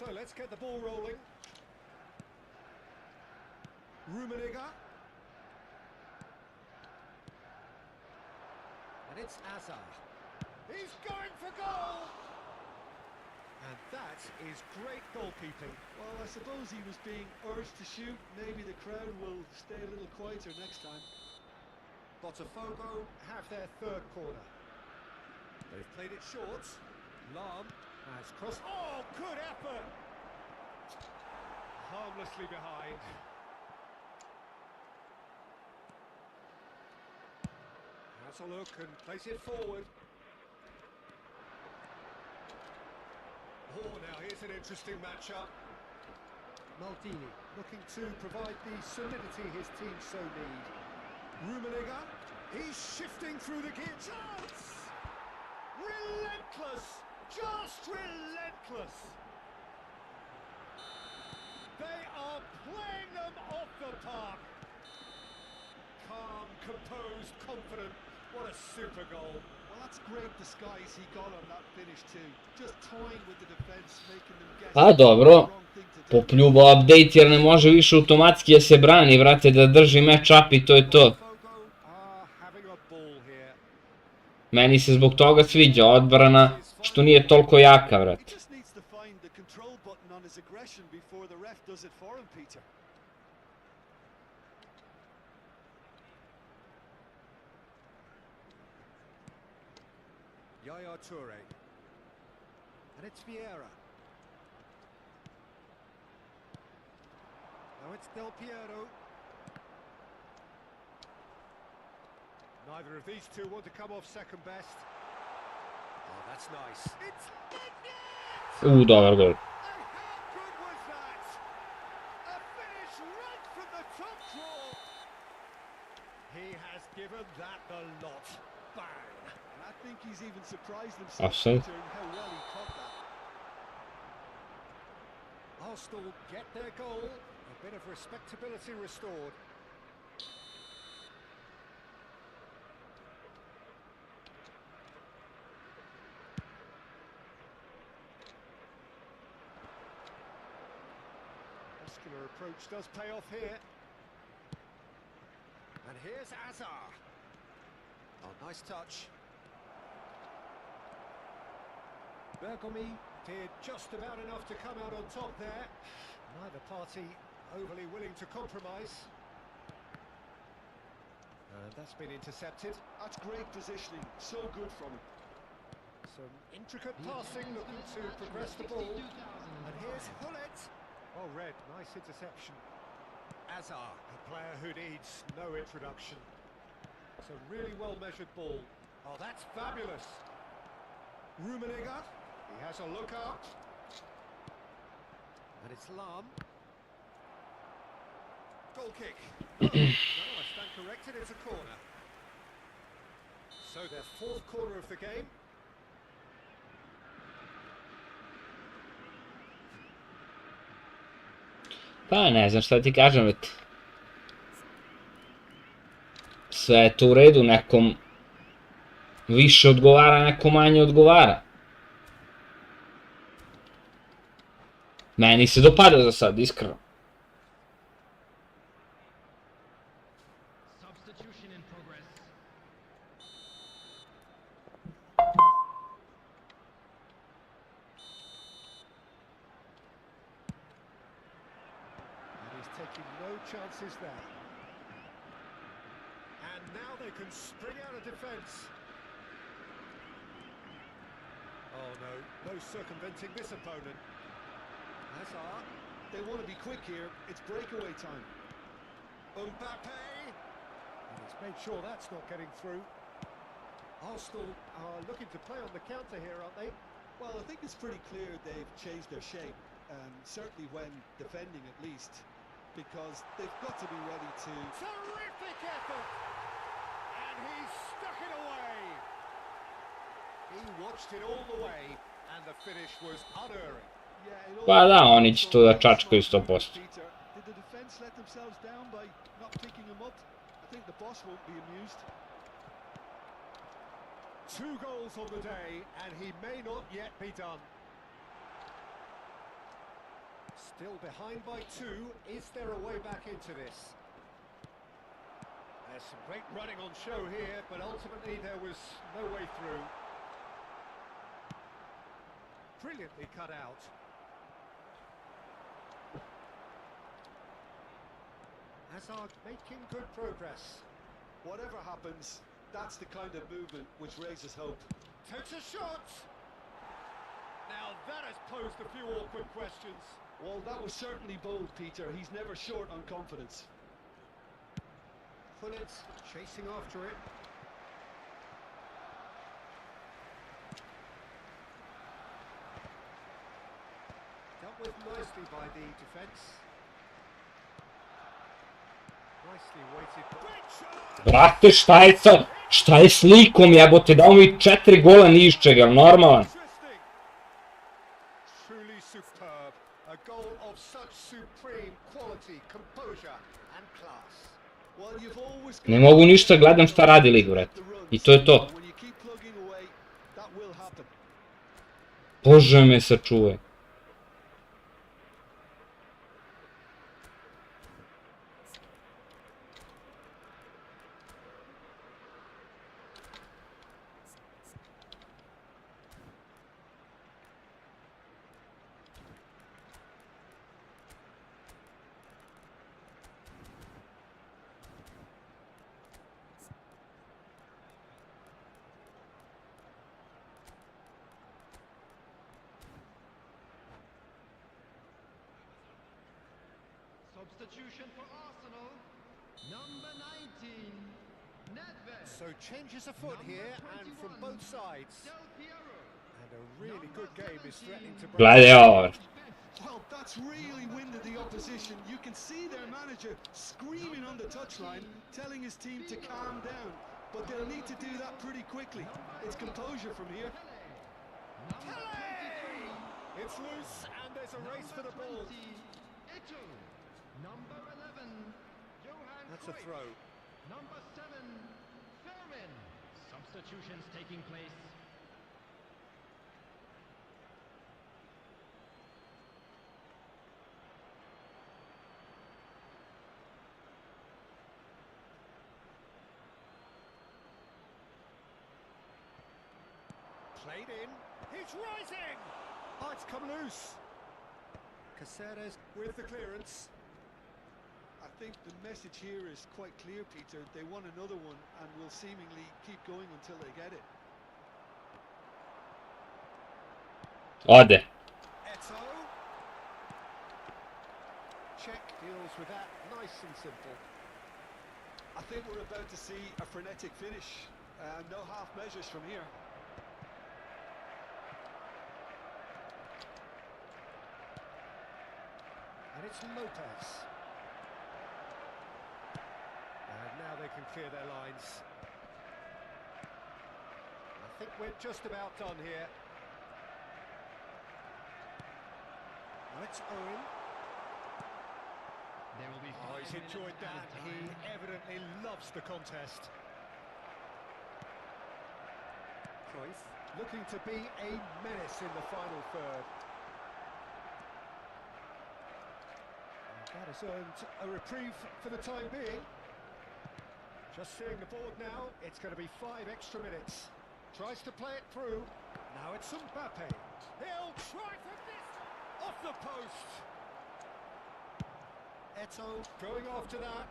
So let's get the ball rolling. Rummenigge. And it's Azar. He's going for goal! And that is great goalkeeping. Well, I suppose he was being urged to shoot. Maybe the crowd will stay a little quieter next time. Botafogo have their third corner. They've played it short. Lam has crossed. Oh, good effort! Harmlessly behind. Has a look and plays it forward. Oh, now here's an interesting matchup. Maldini looking to provide the solidity his team so need. Rummenigge, he's shifting through the gear. Chance! Relentless! Just relentless! They are playing them off the park. Calm, composed, confident. What a super goal. Well, that's great disguise he got on that finish too. Just toying with the defense, making them guess. A dobro, popljubao update jer ne može više automatski da se brani, vrate, da drži match up i to je to. Meni se zbog toga sviđa odbrana, što nije toliko jaka, vrate. Yaya Toure. And it's Vieira. Now it's Del Piero. Neither of these two want to come off second best. Oh, that's nice. It's Dobar gol. how good was that? A finish right from the top draw. He has given that the lot. Bang. I think he's even surprised himself Offside. how well he caught that. Arsenal get their goal. A bit of respectability restored. Muscular approach does pay off here. And here's Azar. Oh, nice touch. Bergomi did just about enough to come out on top there. Neither party overly willing to compromise. And that's been intercepted. That's great positioning, so good from him. Some intricate passing, looking to progress the ball. And here's Hullet. Oh, Red, nice interception. Azar, a player who needs no introduction. It's a really well-measured ball. Oh, that's fabulous. Rummenigge, he has a look out. And it's Lam. Goal kick. No, I stand corrected, it's a corner. So their fourth corner of the game. Pa ne znam šta ti kažem, već. Sve je to u redu, nekom više odgovara, nekom manje odgovara. Meni se dopada za sad, iskreno. Substitution in progress. And he's taking no chances there. And now they can spring out of defence. Oh no, no circumventing this opponent. Hazard. They want to be quick here. It's breakaway time. Mbappe. And he's made sure that's not getting through. Arsenal are looking to play on the counter here, aren't they? Well, I think it's pretty clear they've changed their shape, certainly when defending at least, because they've got to be ready to... Terrific effort! And he's stuck it away! He watched it all the way, and the finish was unerring. Pa da, oni će to da čačkaju 100%. Did the defense let themselves down by not picking him up? I think the boss won't be amused. 2 goals on the day, and he may not yet be done. Still behind by 2. Is there a way back into this? There's some great running on show here, but ultimately there was no way through. Brilliantly cut out. Hazard making good progress. Whatever happens, that's the kind of movement which raises hope. Takes a shot! Now that has posed a few awkward questions. Well, that was certainly bold, Peter. He's never short on confidence. Pullets chasing after it. Dealt with nicely by the defence. Nicely weighted. Great shot! Brate, šta je s likom, jebote, dao mi 4 gola ni iz čega, normalan. Interesting. Truly superb. A goal of such supreme quality, composure and class. Well, you've always Ne mogu ništa, gledam šta radi lig, brate. I to je to. When you keep plugging away, that will happen. Bože me sačuvaj. Substitution for Arsenal. Number 19, Nedved. So changes afoot here and from both sides. Del Piero. And a really good game is threatening to break. Gledaj ovo. Well, that's really winded the opposition. You can see their manager screaming on the touchline, telling his team to calm down. But they'll need to do that pretty quickly. It's composure from here. It's loose and there's a race for the ball. Ito. Number 11, Johan That's a Cruyff. throw. Number 7, Fermin. Substitutions taking place. Played in. He's rising! Oh, it's come loose. Caceres with the clearance. I think the message here is quite clear, Peter. They want another one and will seemingly keep going until they get it. Ode. Eto. Czech deals with that nice and simple. I think we're about to see a frenetic finish. No half measures from here. And it's Lopez. And now they can clear their lines. I think we're just about done here. Now it's Owen. Oh, he's enjoyed that. He evidently loves the contest. Cruyff looking to be a menace in the final third. And that has earned a reprieve for the time being. Just seeing the board now, it's going to be 5 extra minutes. Tries to play it through. Now it's Mbappe. He'll try for this. Off the post. Eto going after that.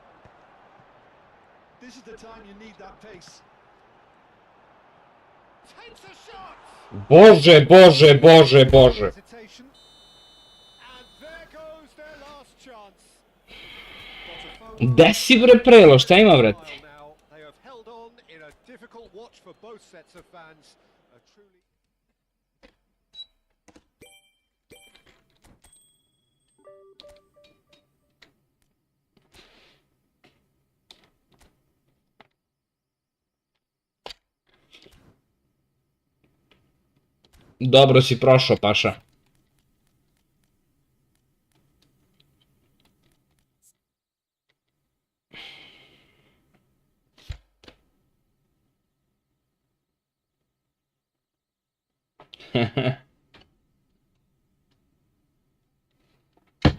This is the time you need that pace. Takes a shot. Bože, Bože, Bože, Bože. Hesitation. And there goes their last chance. Gde si bre prelo, šta ima brate? Now they have held on in a difficult watch for both sets of fans. A truly Dobro si prošao, Paša.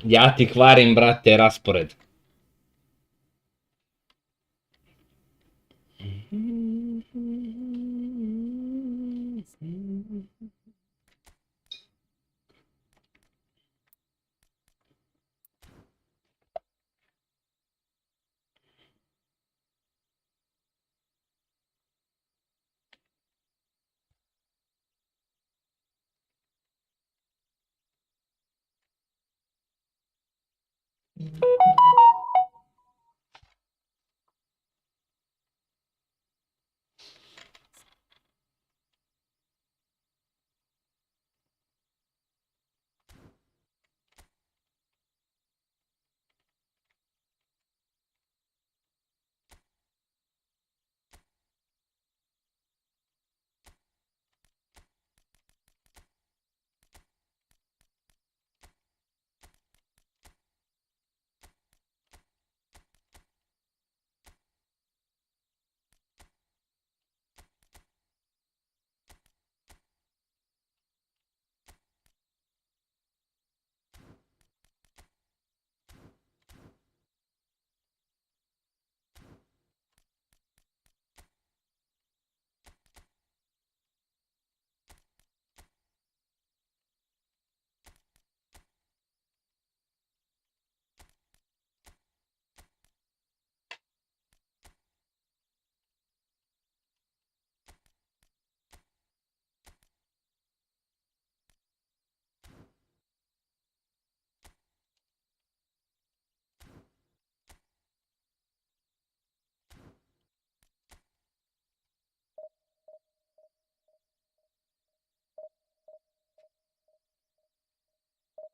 Ja ti kvarim, brate, raspored.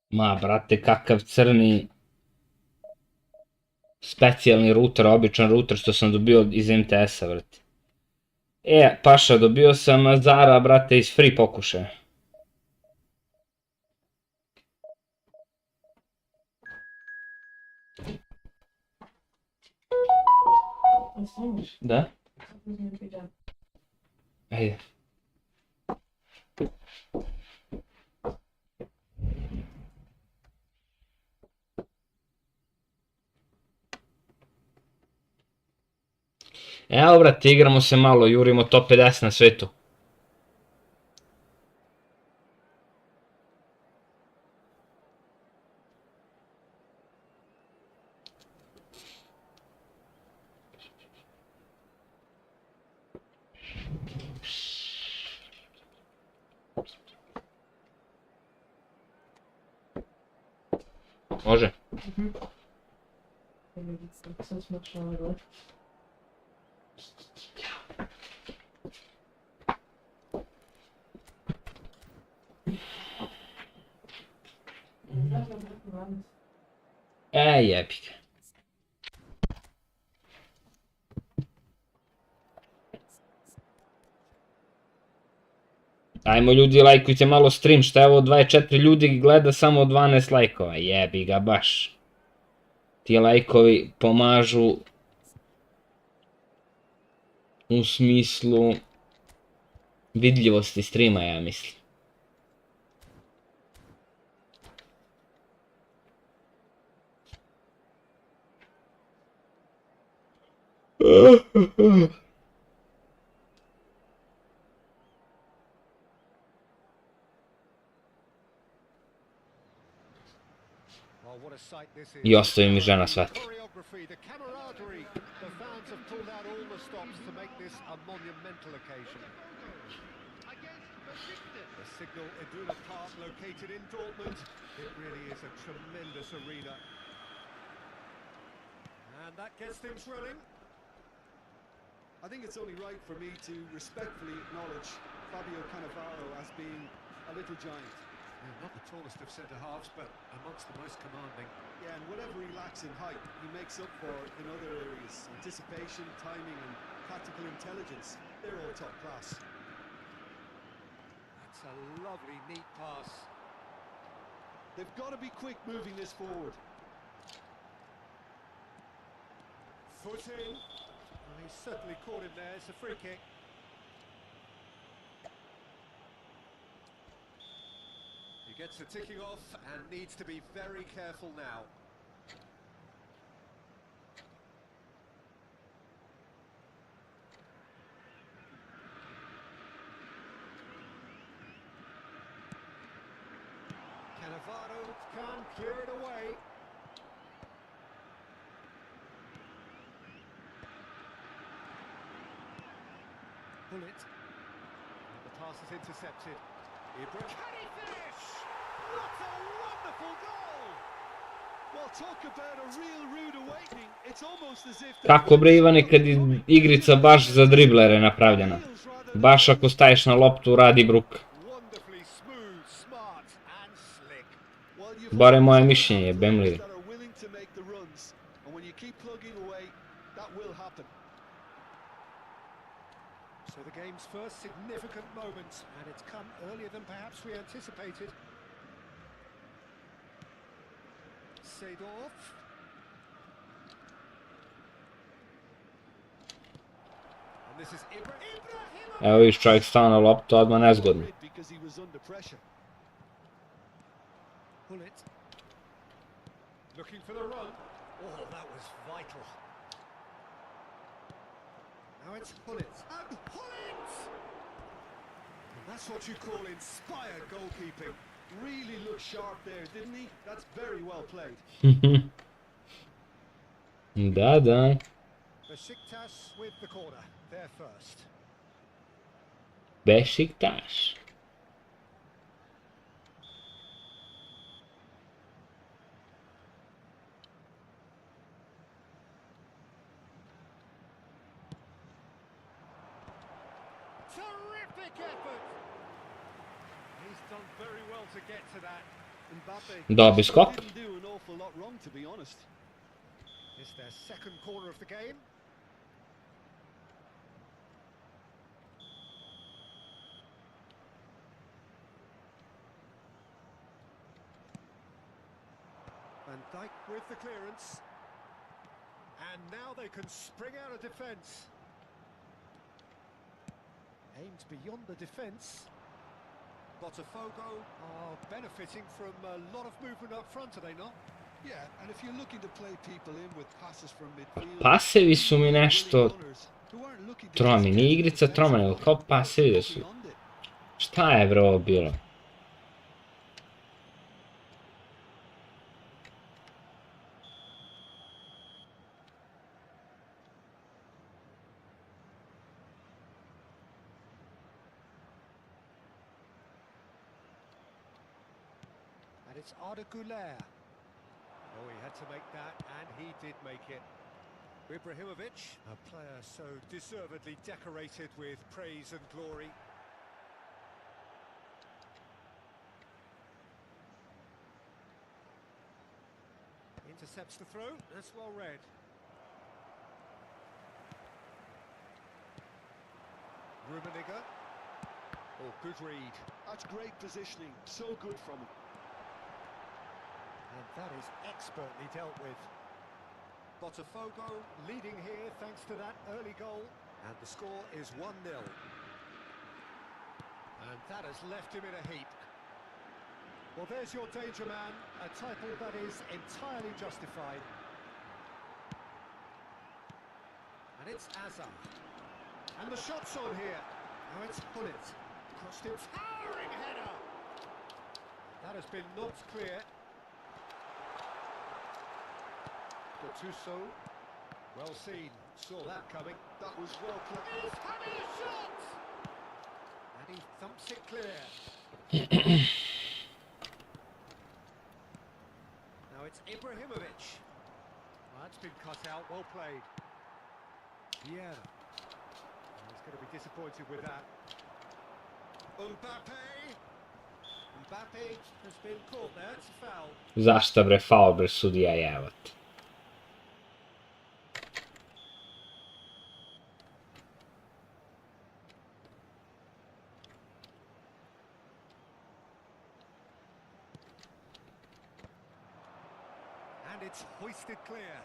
Ma, brate, kakav crni specijalni router, običan router što sam dobio iz MTS-a, brate. Paša, dobio sam Zara, brate, iz free pokušaja. Da? Ajde. Evo, brate, igramo se malo, jurimo top 50 na svetu. Može? Jebi ga. Ajmo ljudi, lajkujte malo stream, šta je ovo 24 ljudi gleda samo 12 lajkova, jebi ga baš. ti lajkovi pomažu u smislu vidljivosti streama, ja mislim. Oh, what a sight this is. I ostavi mi žena shvati. Choreography, the camaraderie. The fans have pulled out all the stops to make this a monumental occasion. The Signal Iduna Park, located in Dortmund. It really is a tremendous arena. And that gets things running. I think it's only right for me to respectfully acknowledge Fabio Cannavaro as being a little giant. Yeah, not the tallest of centre-halves, but amongst the most commanding. Yeah, and whatever he lacks in height, he makes up for in other areas. Anticipation, timing and tactical intelligence, they're all top class. That's a lovely, neat pass. They've got to be quick moving this forward. Foot in. Well, he's certainly caught him there. It's a free kick. He gets the ticking off and needs to be very careful now. Cannavaro can clear it away. Bullet. And the pass is intercepted. Ibra, can he finish? What a wonderful goal! Well, talk about a real rude awakening. It's almost as if Kako bre Ivane kad je igrica baš za driblere napravljena. Baš ako staješ na loptu radi bruk. Wonderfully smooth, smart and slick. Bare moje mišljenje, bemljivi. that are willing to make the runs, and when you keep plugging away, that will happen. So the game's first significant moment, and it's come earlier than perhaps we anticipated. Seedorf. And this is Ibrahimovic. Evo viš čovjek stao na loptu, odmah nezgodno. Because he was under pressure. Bullet. Looking for the run. Oh, that was vital. Now it's Hullet. And Hullet! And that's what you call inspired goalkeeping. Really looked sharp there, didn't he? That's very well played. Da, da. Besiktas with the corner. They're first. Beşiktaş. Terrific effort! He's done very well to get to that. Mbappe Dobi skok. didn't do an awful lot wrong, to be honest. It's their second corner of the game. Van Dijk with the clearance. And now they can spring out of defence. Aimed beyond the defence. Botafogo are benefiting from a lot of movement up front, are they not? Yeah, and if you're looking to play people in with passes from midfield, Pasevi su mi nešto who aren't looking to tromi, just nije get igrica troma, nego kao pasevi da su. beyond it. Šta je bro ovo bilo? And it's Arda Güler. Oh, he had to make that, and he did make it. Ibrahimovic, a player so deservedly decorated with praise and glory. Intercepts the throw, that's well read. Rummenigge. Oh, good read. That's great positioning, so good from him. And that is expertly dealt with. Botafogo leading here thanks to that early goal. And the score is 1-0. And that has left him in a heap. Well, there's your danger man, a title that is entirely justified. And it's Azar. And the shot's on here. Now it's Hullet. Crossed it. Towering header! That has been knocked clear. Gattuso. Well seen. Saw that coming. That was well played. He's having a shot! And he thumps it clear. Now it's Ibrahimovic. Well, that's been cut out. Well played. Vieira. He's going to be disappointed with that. Mbappe has been caught there. It's a foul. Zašto bre faul bre sudija jevat. And it's hoisted clear.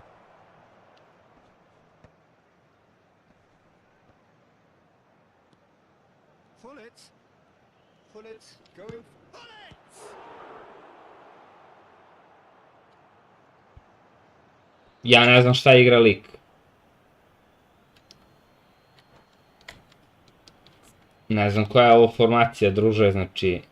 Hullet going. Hullet! Ja ne znam šta igra lik. Ne znam koja je ovo formacija, druže, znači...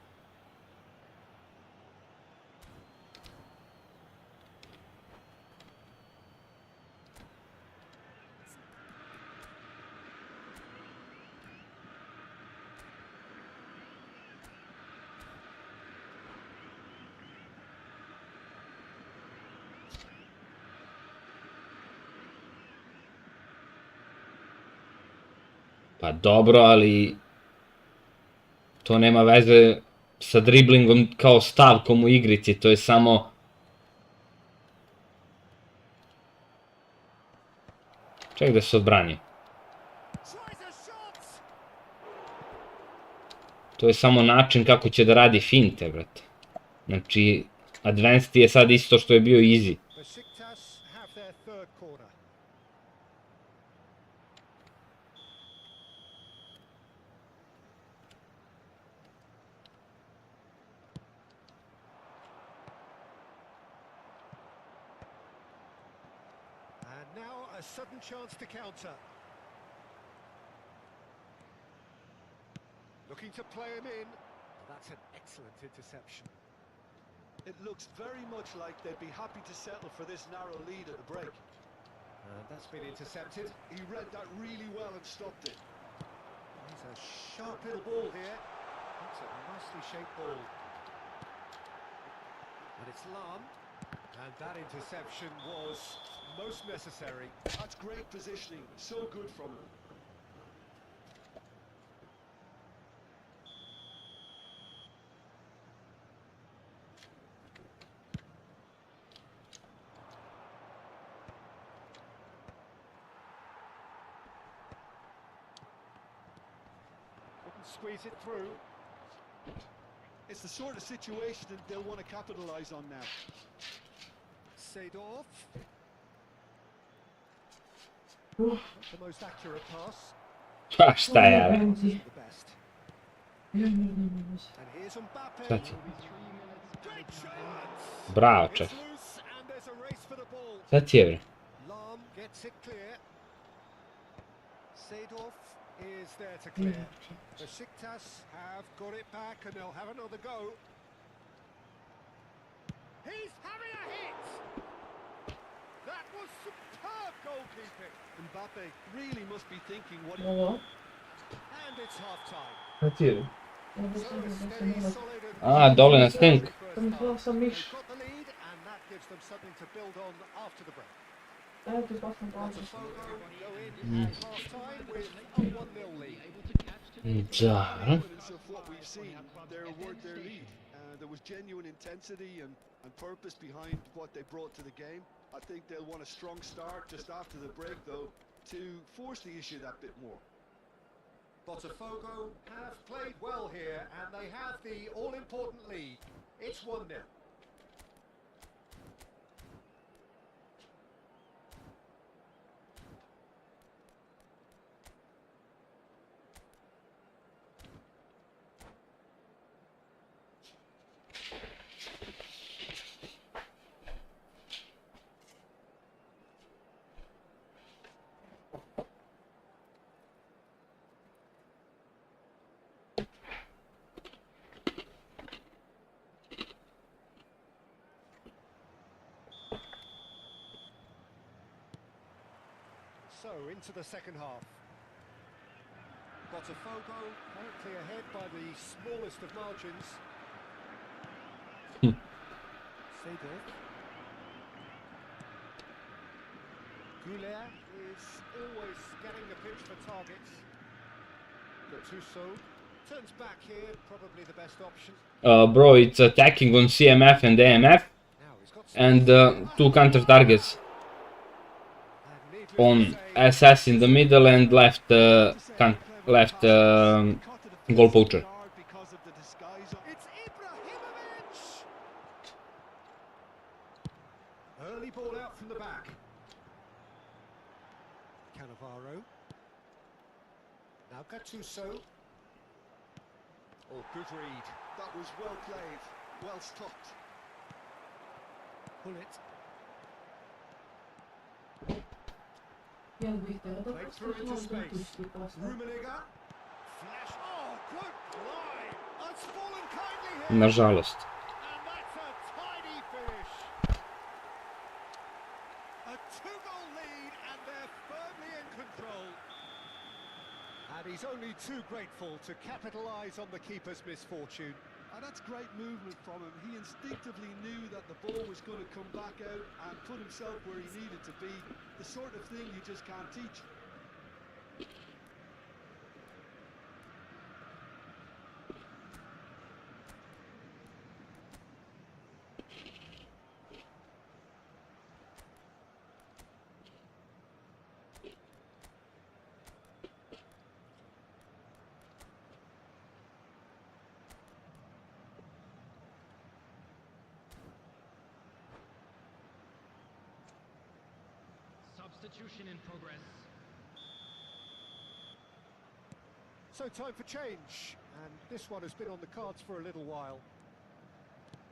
Pa dobro, ali... To nema veze sa driblingom kao stavkom u igrici, to je samo... Ček da se odbrani. To je samo način kako će da radi finte, brate. Znači, advanced je sad isto što je bio easy. A sudden chance to counter. Looking to play him in. That's an excellent interception. It looks very much like they'd be happy to settle for this narrow lead at the break. And that's been intercepted. He read that really well and stopped it. He's a sharp little ball here. That's a nicely shaped ball. And it's Lam. And that interception was most necessary. That's great positioning, so good from him. Couldn't squeeze it through. It's the sort of situation that they'll want to capitalise on now. Seedorf. Not the most accurate pass. Pa šta je, ale? The best. And here's Mbappe. Šta ti? Great chance. Bravo, It's čef. loose and there's a race for the ball. Šta ti je, bre? Lam gets it clear. Seedorf is there to clear. Besiktas have got it back and they'll have another go. He's having a hit! That was superb goalkeeping. Mbappe really must be thinking what he... And it's half-time. Šta ti je, bre? So a steady, solid and... Dole na stink. They've got the lead and that gives them something to build on after the break. Botafogo go in at half-time with a 1-0 lead. Da, Evidence of what we've seen, they're worth their lead. There was genuine intensity and purpose behind what they brought to the game. I think they'll want a strong start just after the break, though, to force the issue that bit more. Botafogo have played well here and they have the all-important lead. It's 1-0. So, into the second half. Botafogo currently ahead by the smallest of margins. Seedorf. Goulet is always scanning the pitch for targets. Gattuso turns back here, probably the best option. Bro, it's attacking on CMF and AMF, Now he's got and space. 2 counter targets And needless on to say, SS in the middle and left left goal poacher. Because of the disguise on. it's Ibrahimovic! Early ball out from the back. Cannavaro. Now Gattuso. Oh, good read. That was well played, well stopped. Pull it. Played through into space. Rummenigge. Flash. Oh, good line. It's fallen kindly here. Nažalost. And that's a tidy finish. A 2-goal lead, and they're firmly in control. And he's only too grateful to capitalise on the keeper's misfortune. And that's great movement from him. He instinctively knew that the ball was going to come back out and put himself where he needed to be. The sort of thing you just can't teach. Substitution in progress. So time for change, and this one has been on the cards for a little while.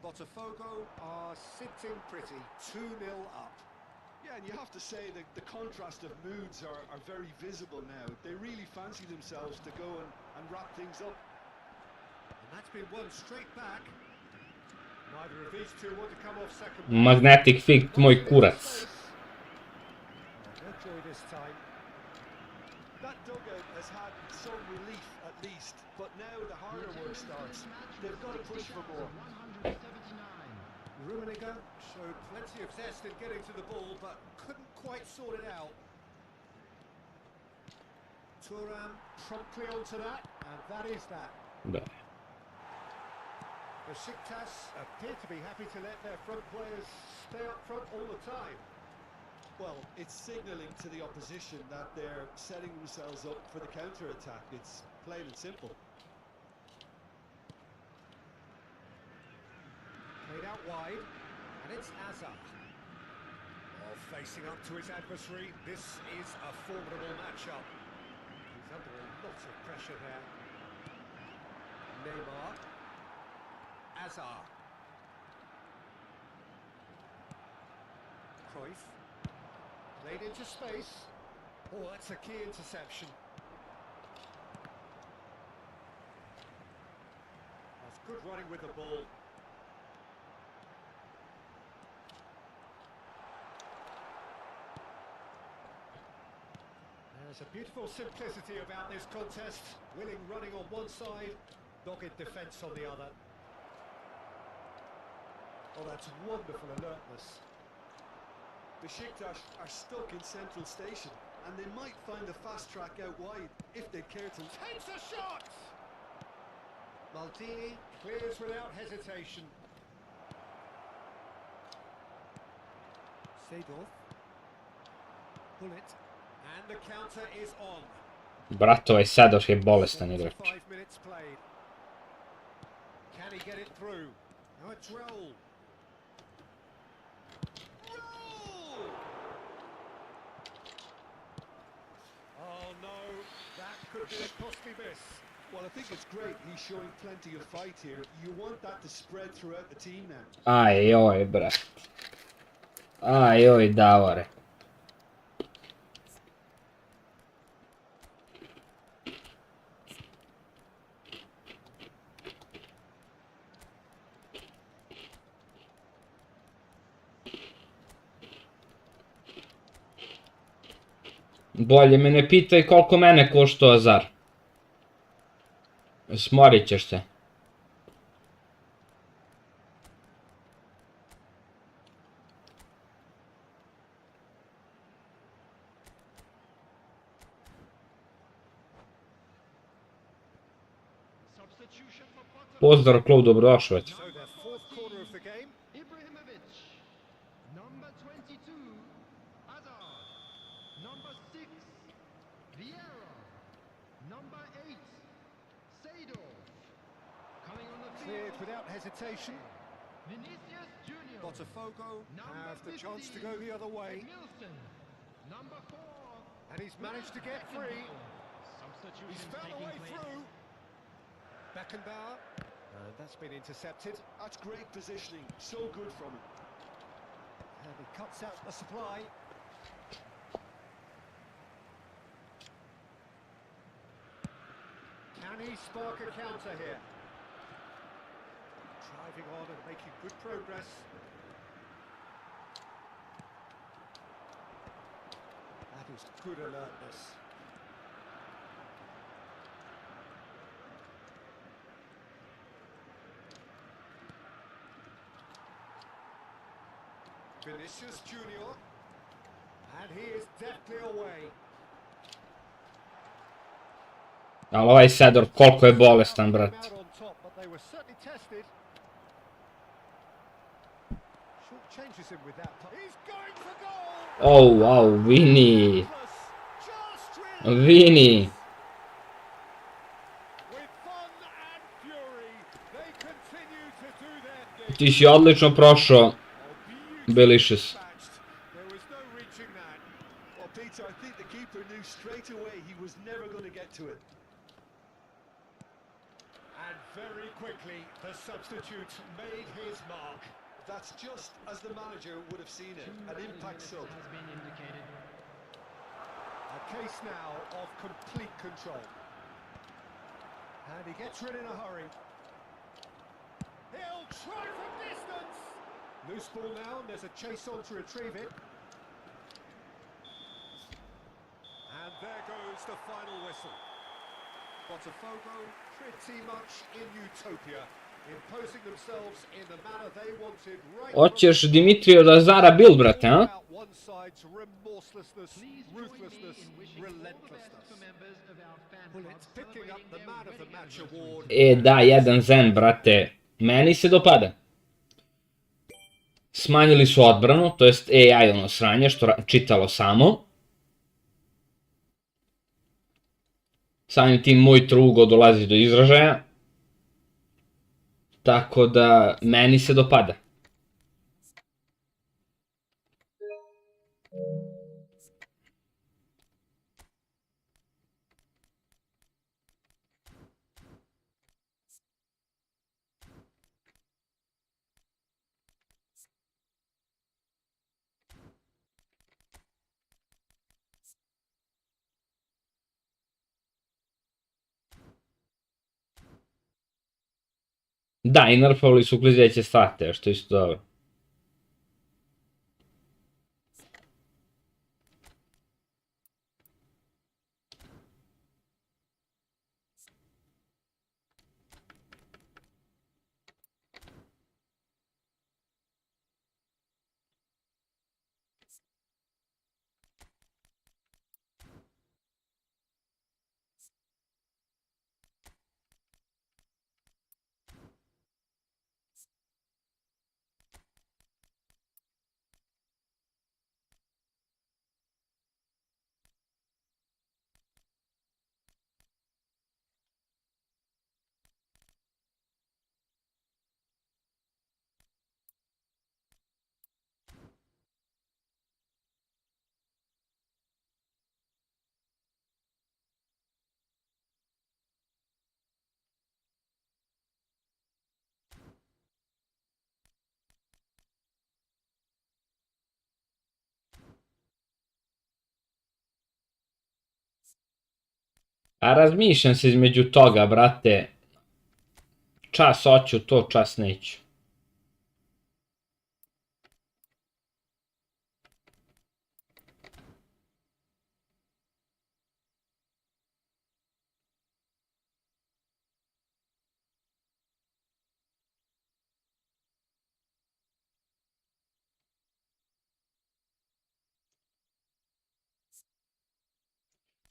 Botafogo are sitting pretty, 2-0 up. Yeah, and you have to say that the contrast of moods are very visible now. They really fancy themselves to go and wrap things up. And that's been won straight back. Neither of these two want to come off second. Magnetic Fict, moj kurac. No joy this time. That dugout has had some relief at least, but now the harder work starts. They've got to push for more. 179. Rummenigge showed plenty of zest in getting to the ball, but couldn't quite sort it out. Thuram promptly onto that, and that is that. Da. Besiktas appear to be happy to let their front players stay up front all the time. Well, it's signalling to the opposition that they're setting themselves up for the counter-attack. It's plain and simple. Played out wide, and it's Hazard. Oh, facing up to his adversary, this is a formidable matchup. He's under a lot of pressure there. Neymar. Hazard. Cruyff. Played into space. Oh, that's a key interception. That's good running with the ball. There's a beautiful simplicity about this contest. Willing running on one side, dogged defence on the other. Oh, that's wonderful alertness. Besiktas are stuck in central station, and they might find a fast track out wide if they care to. Takes a shot! Maldini clears without hesitation. Seedorf. Pull it. And the counter is on. Brato, ovaj Sedoš je bolestan igrač. 5 minutes played. Can he get it through? Now it's roll. Roll! Oh no, that could be a costly miss. Well, I think it's great. He's showing plenty of fight here. You want that to spread throughout the team now. Aj joj, brat. Aj joj, Davore. Bolje me ne pitaj koliko mene koštao Azar. Smorit ćeš se. Pozdrav Klub, dobrodošao. So their fourth corner of the game. Ibrahimovic. Number 22, Hazard. Number 6, Vieira. Number 8, Seedorf. Coming on the Cleared field, without hesitation. Vinicius Junior. Botafogo Number have the chance to go the other way. Milton. Number 4. And he's managed to get free. Substitution He's found a way through. Beckenbauer. And that's been intercepted. That's great positioning, so good from him. And he cuts out the supply. Can he spark a counter here? Driving on and making good progress. That is good alertness. Vinicius Junior. And he is deftly away. Ali ovaj Seedorf koliko je bolestan, brat. Out on top, but they were certainly tested. Short changes him with that. He's going for goal. Oh, wow, Vini. Just really Vini. with fun and fury, they continue to do their thing. Ti si odlično prošao, Oh, beautifully Belicious. dispatched. There was no reaching that. Well, Peter, I think the keeper knew straight away he was never going to get to it. And very quickly, the substitute made his mark. That's just as the manager would have seen it, an impact sub. has been indicated. A case now of complete control. And he gets rid in a hurry. He'll try from distance. Loose ball now, and there's a chase on to retrieve it. And there goes the final whistle. Botafogo pretty much in utopia, imposing themselves in the manner they wanted right Hoćeš Dimitrije od Azara bil, brate, a? about one side's remorselessness, ruthlessness, relentlessness. Well, it's picking up the man of the match award. E, da, jedan zen, brate. Meni se dopada. Smanjili su odbranu, to jest AI ono sranje što čitalo samo. Samim tim moj trugo dolazi do izražaja. Tako da, meni se dopada. Da, i nerfovali su klizeće sate, što je isto dobro. A razmišljam se između toga, brate. Čas hoću to, čas neću.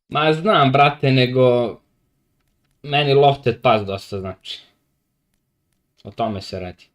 Ma znam, brate, nego meni lofted pas dosta znači. O tome se radi.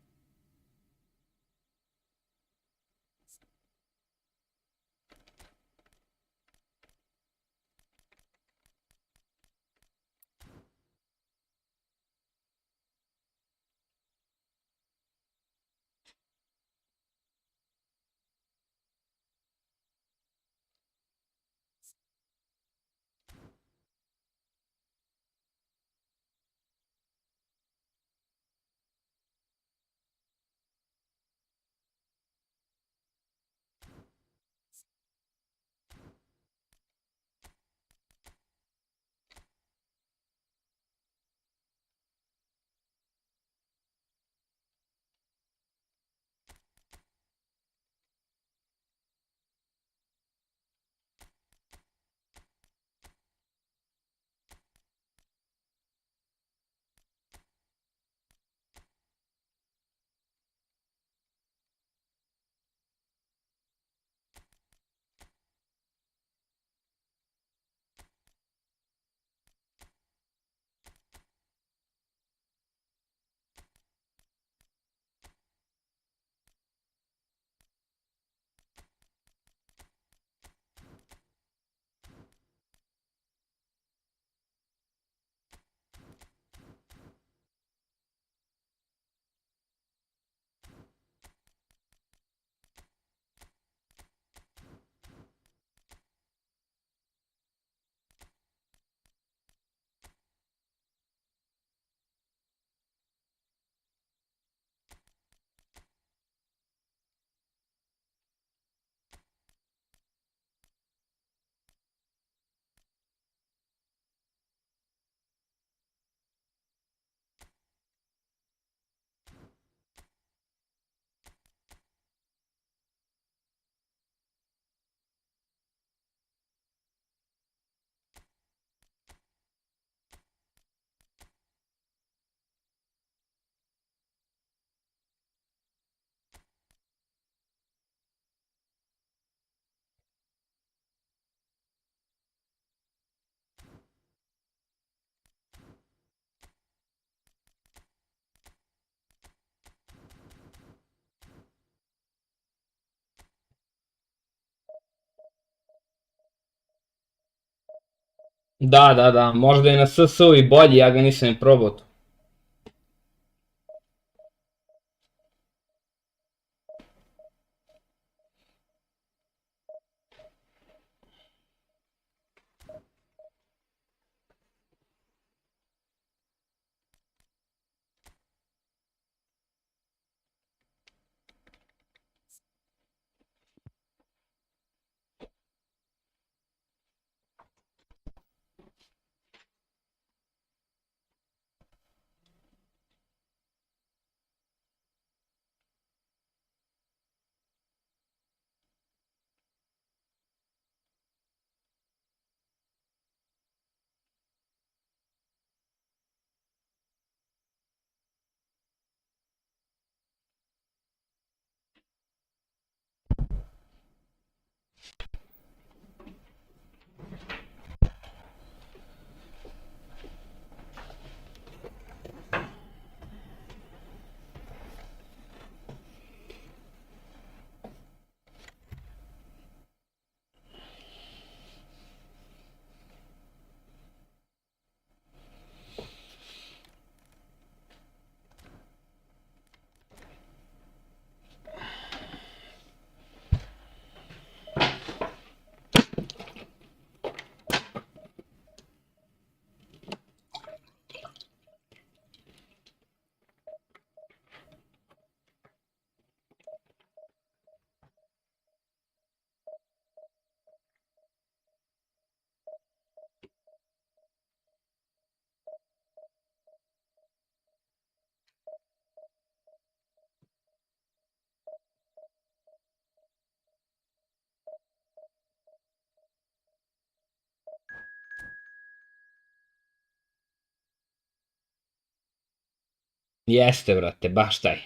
Da, možda je na SS-u i bolji, ja ga nisam ni probao. Jeste, brate, baš taj.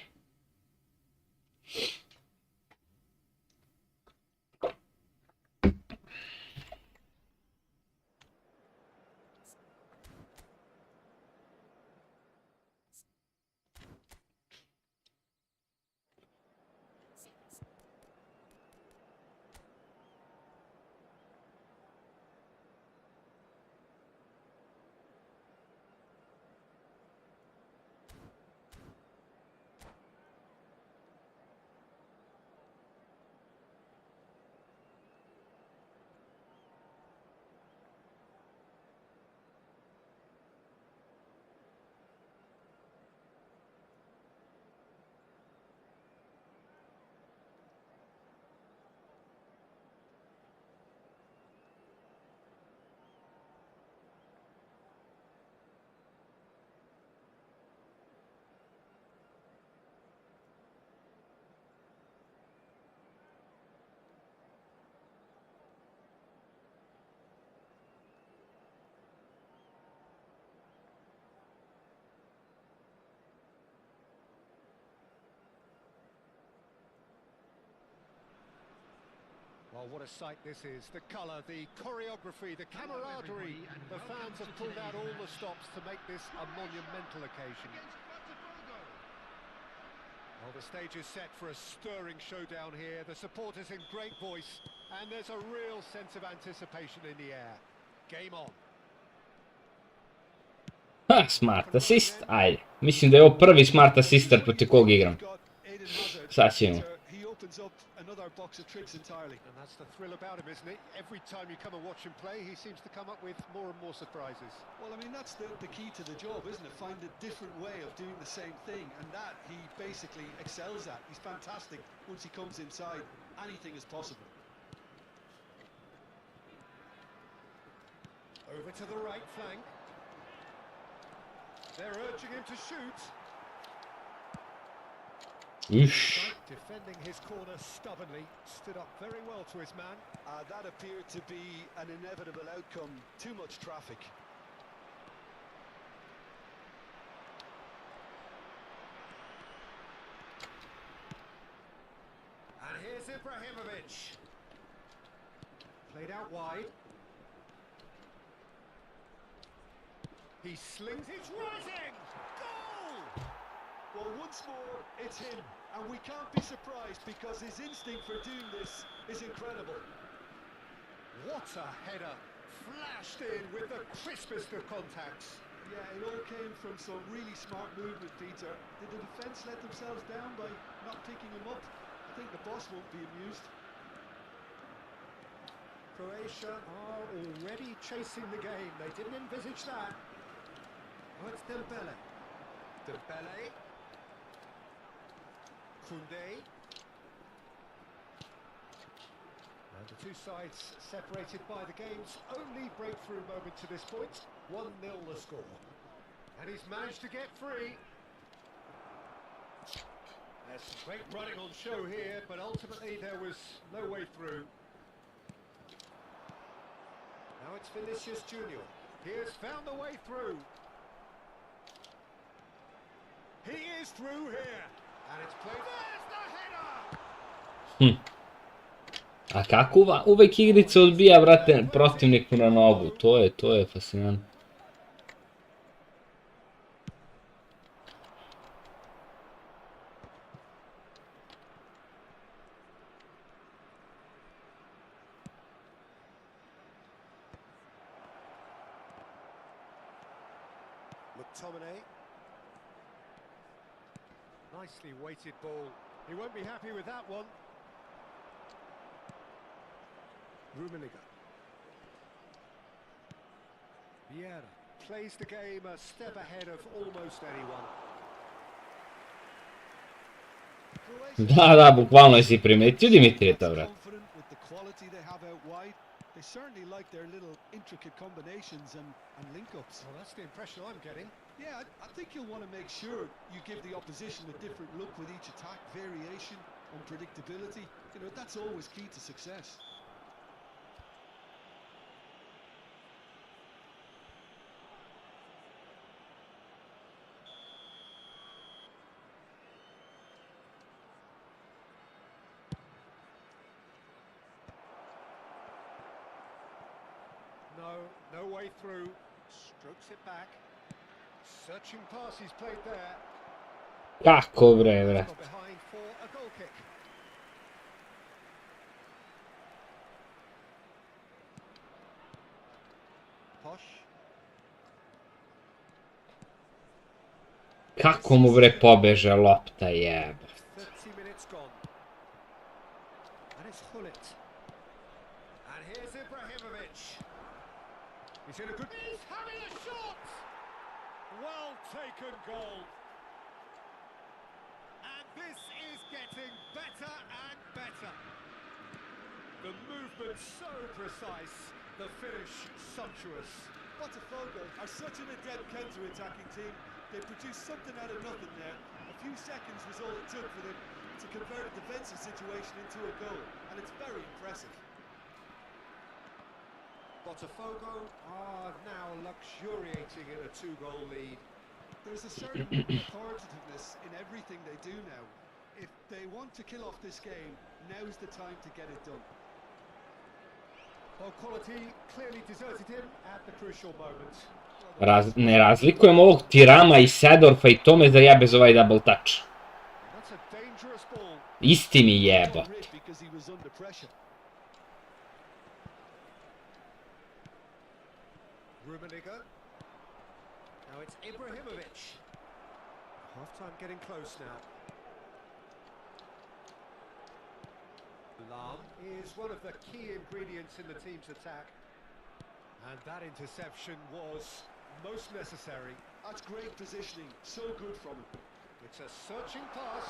Oh, what a sight this is. The colour, the choreography, the camaraderie. The fans have pulled out all the stops to make this a monumental occasion. Well, the stage is set for a stirring showdown here. The supporters in great voice, and there's a real sense of anticipation in the air. Game on. Smart assist, ajde. Mislim da je ovo prvi smart assister protiv kog igram. Sad ćemo. Opens up another box of tricks entirely. And that's the thrill about him, isn't it? Every time you come and watch him play, he seems to come up with more and more surprises. Well, I mean, that's the key to the job, isn't it? Find a different way of doing the same thing, and that he basically excels at. He's fantastic. Once he comes inside, anything is possible. Over to the right flank. They're urging him to shoot. Defending his corner stubbornly, stood up very well to his man. That appeared to be an inevitable outcome. Too much traffic. And here's Ibrahimovic. Played out wide. He slings, it's rising! Goal! Well, once more, it's him. And we can't be surprised because his instinct for doing this is incredible. What a header! Flashed in with the crispest of contacts. Yeah, it all came from some really smart movement, Peter. Did the defence let themselves down by not picking him up? I think the boss won't be amused. Croatia are already chasing the game. They didn't envisage that. Oh, it's Dembele. Dembele. Koundé. And the two sides separated by the game's only breakthrough moment to this point. 1-0 the score. And he's managed to get free. There's some great running on show here, but ultimately there was no way through. Now it's Vinicius Junior. He has found the way through. He is through here. And it's played. There's the header! A kako uvek igrica odbija, brate, protivniku na nogu. To je fascinantno. McTominay. Nicely weighted ball. He won't be happy with that one. Rummenigge. Vieira plays the game a step ahead of almost anyone. Da, bukvalno si primetio Dimitrija, brate. With the quality they have out wide, they certainly like their little intricate combinations and link-ups. Well, that's the impression I'm getting. Yeah, I think you'll want to make sure you give the opposition a different look with each attack, variation, unpredictability. You know, that's always key to success. No way through. Strokes it back. Searching pass he's played there. Kako bre, brate. Behind for a goal kick. Posh. Kako mu bre pobeže lopta, jeba. 30 minutes gone. And it's Hullet. And here's Ibrahimovic. He's in a good... He's having a shot! Well taken goal. And this is getting better and better. The movement so precise, the finish sumptuous. Botafogo are such an adept counter-attacking team. They produced something out of nothing there. A few seconds was all it took for them to convert a defensive situation into a goal, and it's very impressive. Botafogo are now luxuriating in a 2-goal lead. There's a certain authoritativeness in everything they do now. If they want to kill off this game, now's the time to get it done. Well, quality clearly deserted him at the crucial moment. Ne razlikujem ovog Tirama i Sedorfa i to me zajebe za ovaj double touch. That's a dangerous ball. Isti mi Got jebote. rid because he was under pressure. Rummenigge. Now it's Ibrahimovic. Half-time getting close now. Lam is one of the key ingredients in the team's attack. And that interception was most necessary. That's great positioning. So good from him. It's a searching pass.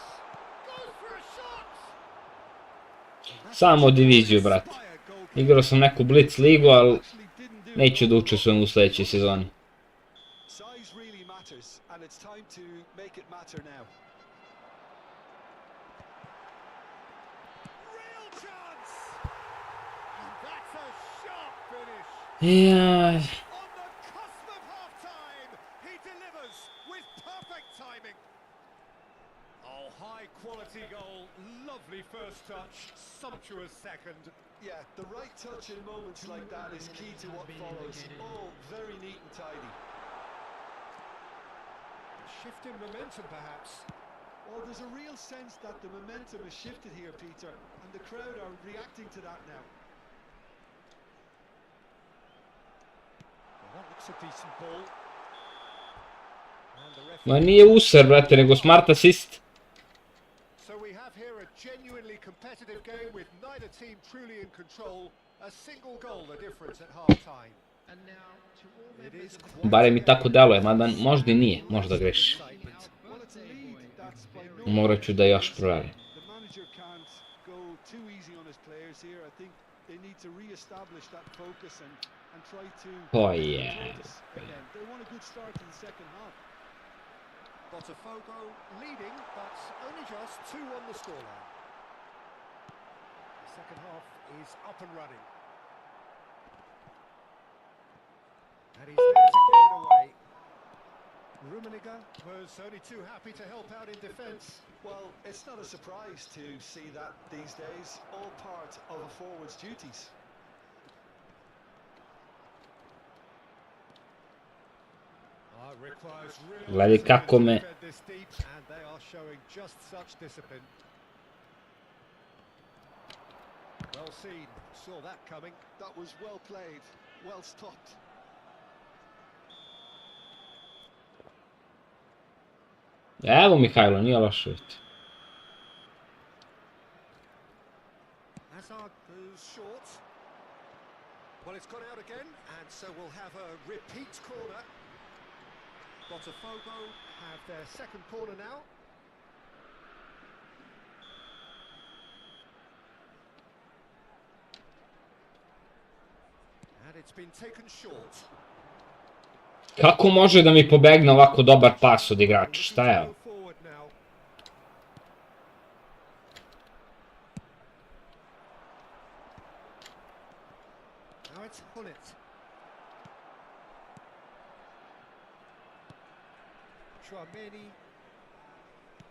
Goes for a shot! Samo diviziju, brate. Igrao sam neku Blitz ligu, ali neću da učestvujem u sljedećoj sezoni. Size really matters, and it's time to make it matter now. Real chance! And that's a sharp finish. Jaj. On the cusp of half-time, he delivers with perfect timing. Oh, high-quality goal, lovely first touch, sumptuous second. Yeah, the right touch in moments like that is key to what follows. Oh, very neat and tidy. A shift in momentum, perhaps. Well, there's a real sense that the momentum has shifted here, Peter, and the crowd are reacting to that now. Well, that looks a decent ball. And the Ma referee... nije user, brate, nego smart assist. So we have here a genuinely competitive game with neither team truly in control. A single goal the difference at half-time. And now to all It members is of the quite Barem mi tako deluje, mada možda i nije, možda grešim. Well, it's a lead that's by no Morat ću da još proverim. The manager can't go too easy on his players here. I think they need to re-establish that focus and try to Oh, make them yeah. focus again. They want a good start to the second half. Botafogo leading, but only just 2 on the scoreline. The second half is up and running. And he's there to get it away. Rummenigge was only too happy to help out in defence. Well, it's not a surprise to see that these days, all part of a forward's duties. Requires real Gledaj kako me... defend this deep, and they are showing just such discipline. Well seen, saw that coming. That was well played, well stopped. Evo Mihajlo, nije loše vidite. Hazard goes short. Well, it's gone out again, and so we'll have a repeat corner. Botafogo have their second corner now. And it's been taken short. Kako može da mi pobegne ovako dobar pas od igrača, šta je ovo? Go forward now. Now it's Hullet. Chouameni.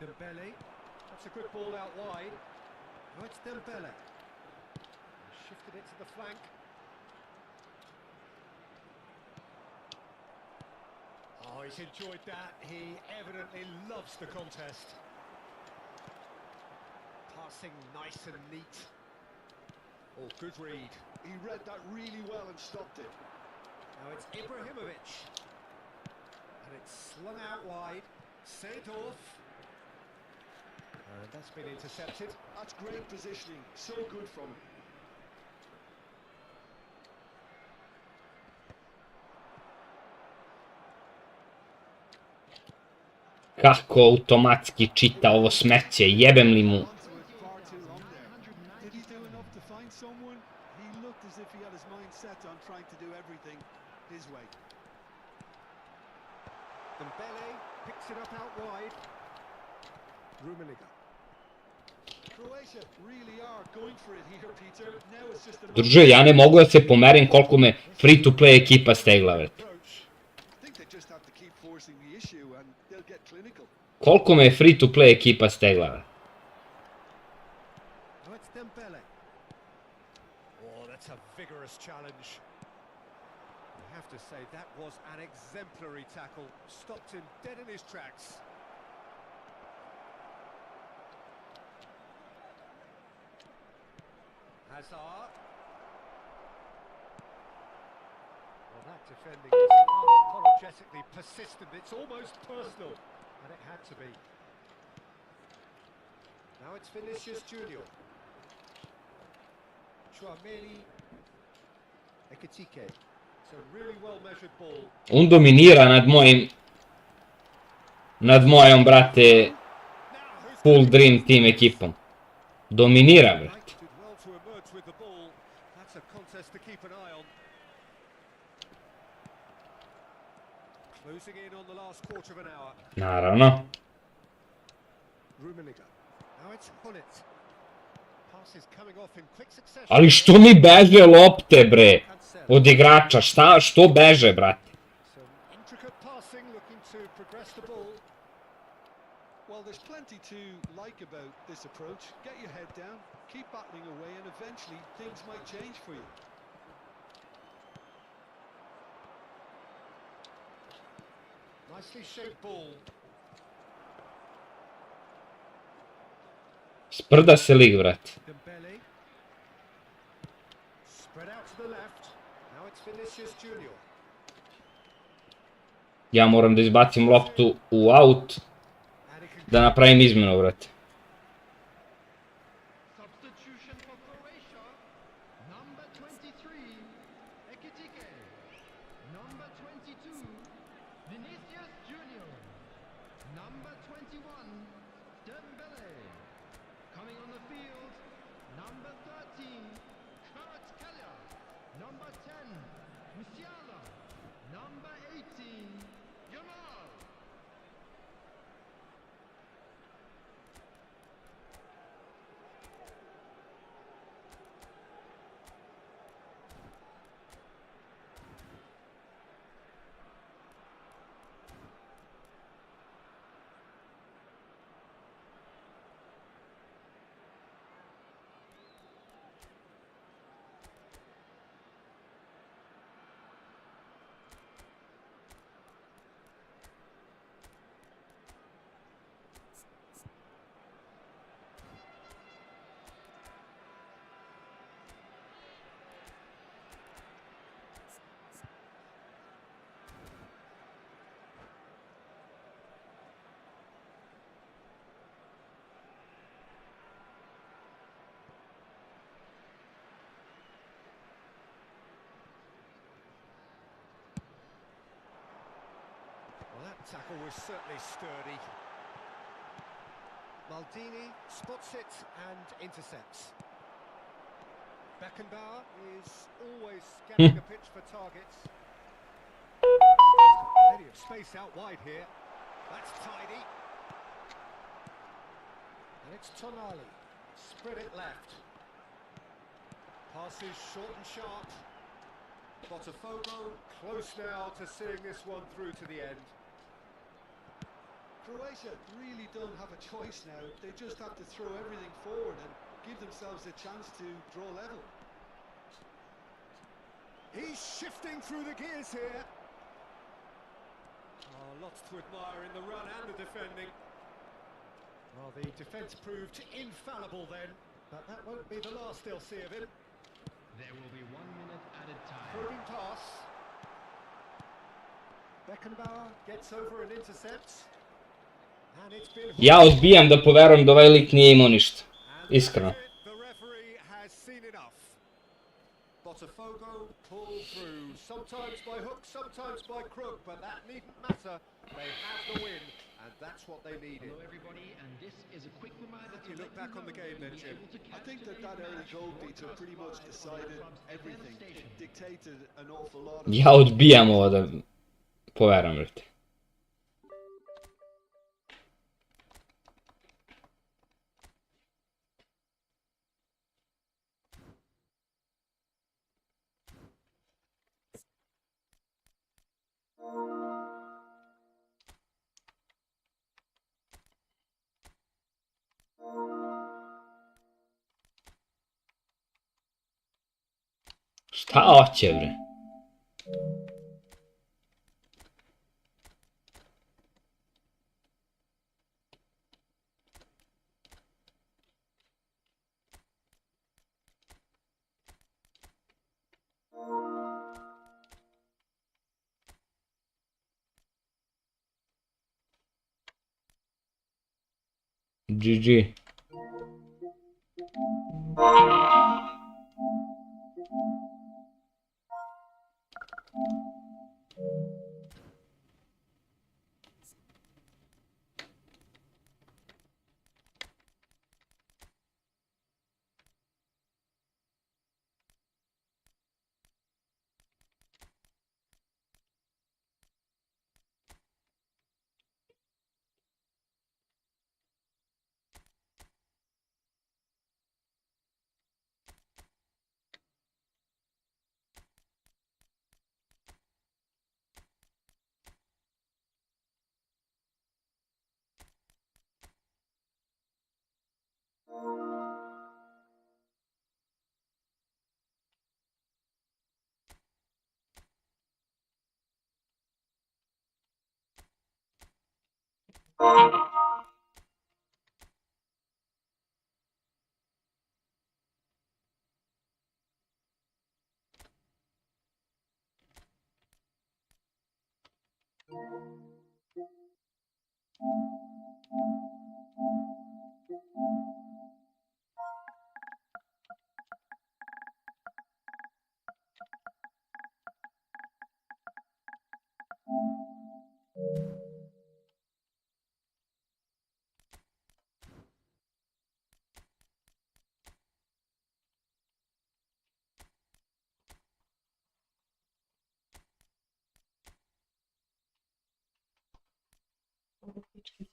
Dembele. That's a good ball out wide. Now it's Dembele. Shifted it to the flank. Oh, he's enjoyed that. He evidently loves the contest. Passing nice and neat. Oh, good read. He read that really well and stopped it. Now it's Ibrahimovic. And it's slung out wide. Seedorf. And that's been intercepted. That's great positioning, so good from him. Kako automatski čita ovo smeće, jebem li mu. Onto it far too long there. Did he do enough to find someone? He looked as if he had his mind set on trying to do everything his way. Dembele picks it up out wide. Rummenigge. Croatia really are going for it here, Peter. Now it's just a Druže, ja ne mogu da se pomerim koliko me free-to-play ekipa stegla, već. Approach. I think they just have to keep forcing the issue and they'll get clinical. Koliko me je free-to-play ekipa stegla, već. Now it's Dembele. Oh, that's a vigorous challenge. I have to say, that was an exemplary tackle. Stopped him dead in his tracks. Hazard. Well, that defending is unapologetically persistent. It's almost personal, and it had to be. Now it's Vinicius Junior. Chouameni. Ekitike. It's a really well-measured ball. On dominira nad mojom, brate, full dream team ekipom. Dominira, brate. Did well to emerge with the ball. That's a contest to keep an eye on. Closing in on the last quarter of an hour. Naravno. Rummenigge. Now it's Hullet. Passes coming off in quick succession. Ali što mi beže lopte, bre? Od igrača, što beže, brate? Some intricate passing, looking to progress the ball. Well, there's plenty to like about this approach. Get your head down, keep battling away, and eventually things might change for you. Nicely shaped ball. Sprda se lig, brate. Dembele. Spread out to the left. Now it's Vinicius Junior. Ja moram da izbacim loptu u out, And he can da napravim izmenu, brate. Substitution for Croatia. Number 23, Ekitike. Number 22, Vinicius Junior. Number 21, Dembele. Coming on the field, number 13, Kvaratskhelia. Number 10, Musiala. Number 18, Yamal. Well, that tackle was certainly sturdy. Maldini spots it and intercepts. Beckenbauer is always scanning the pitch for targets. Plenty of space out wide here. That's tidy. And it's Tonali. Spread it left. Passes short and sharp. Botafogo close now to seeing this one through to the end. Croatia really don't have a choice now. They just have to throw everything forward and give themselves a chance to draw level. He's shifting through the gears here. Oh, lots to admire in the run and the defending. Well, the defence proved infallible then, but that won't be the last they'll see of him. There will be 1 minute added time. Probing pass. Beckenbauer gets over and intercepts. And it's been... Ja odbijam da poverujem da ovaj lik nije imao ništa. Iskreno. The referee has seen enough. Botafogo pull through, sometimes by hook, sometimes by crook, but that needn't matter. They have the win, and that's what they needed. Hello everybody, and this is a quick reminder to You look back on the game then, Jim. I think that early goal, Peter, pretty much decided everything. It dictated an awful lot of... Ja odbijam ovo da poverujem, brate. Pa oće bre. GG.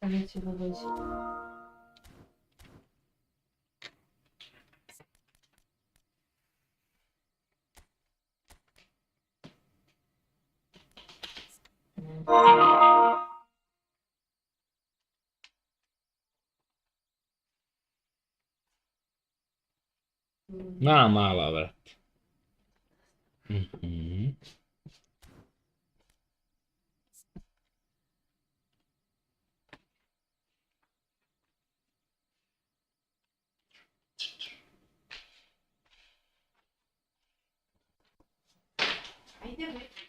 Sad neće da dođe. Na mala brate. Mhm. Ajde, već.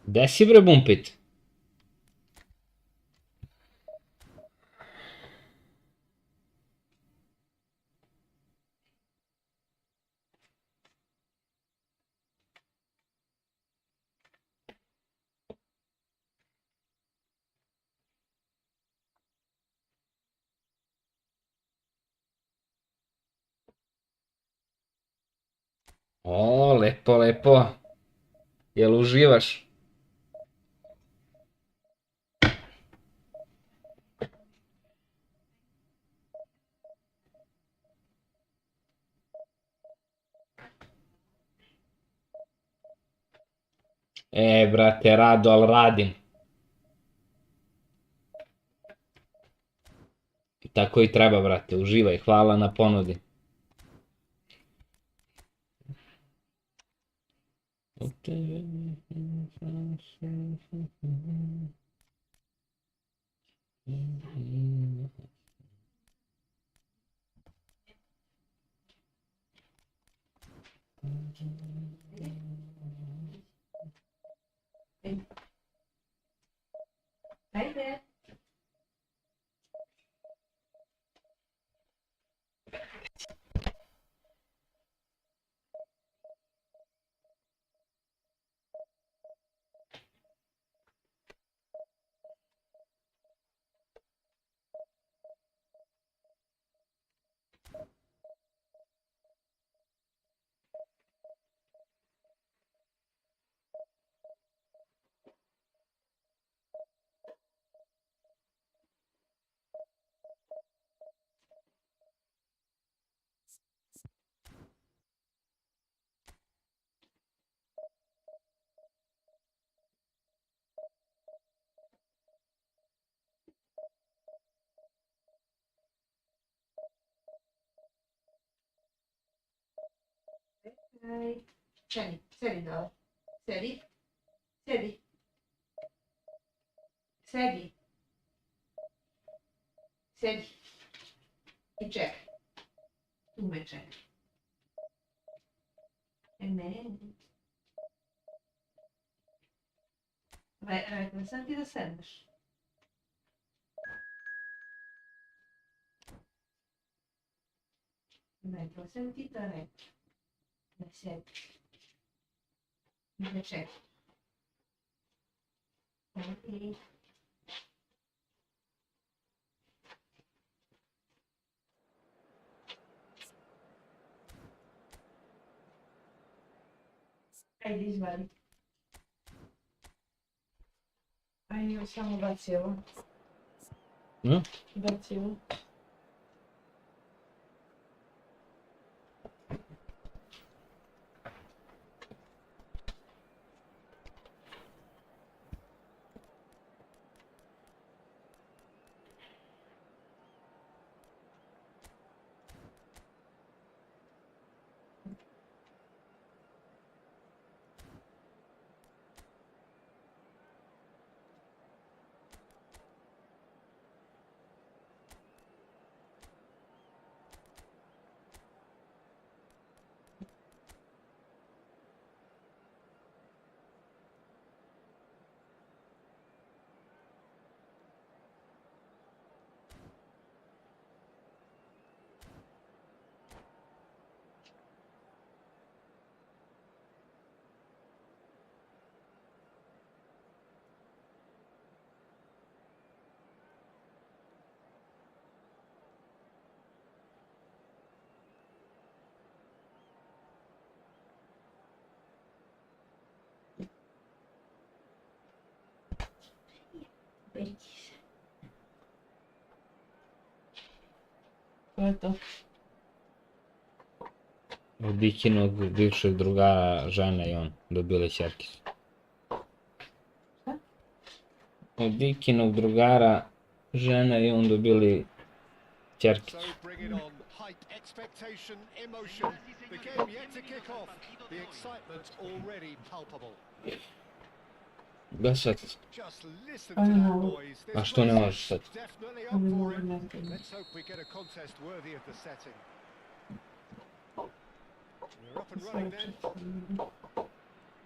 Gde si bre Bumpit? O, lepo, lepo. Jel uživaš? Brate, rado, al radim. I tako i treba, brate, uživaj, hvala na ponudi. Ajde. Aj. Sedi, sedi dole. Sedi. Sedi. Sedi. Sedi. I čekaj. Tu me čekaj. Ne. Rekla sam ti da sedneš. Rekla sam ti da rekla. Da sediš. I da čekaj. Ok. Ajde, izvali. Ajde, samo bacilo. Bacilo. Vredi se. To je to. Od Dikinog bivšeg drugara žene i on dobili ćerkicu. Šta? Od Dikinog drugara žena i on dobili ćerkicu. So bring it on. Hype, expectation, emotion. The game yet to kick off. The excitement already palpable. Da sad, Just listen to that noise. a This što ne place možeš sad? is definitely up for it. Let's hope we get a contest worthy of the setting. We're up and running then.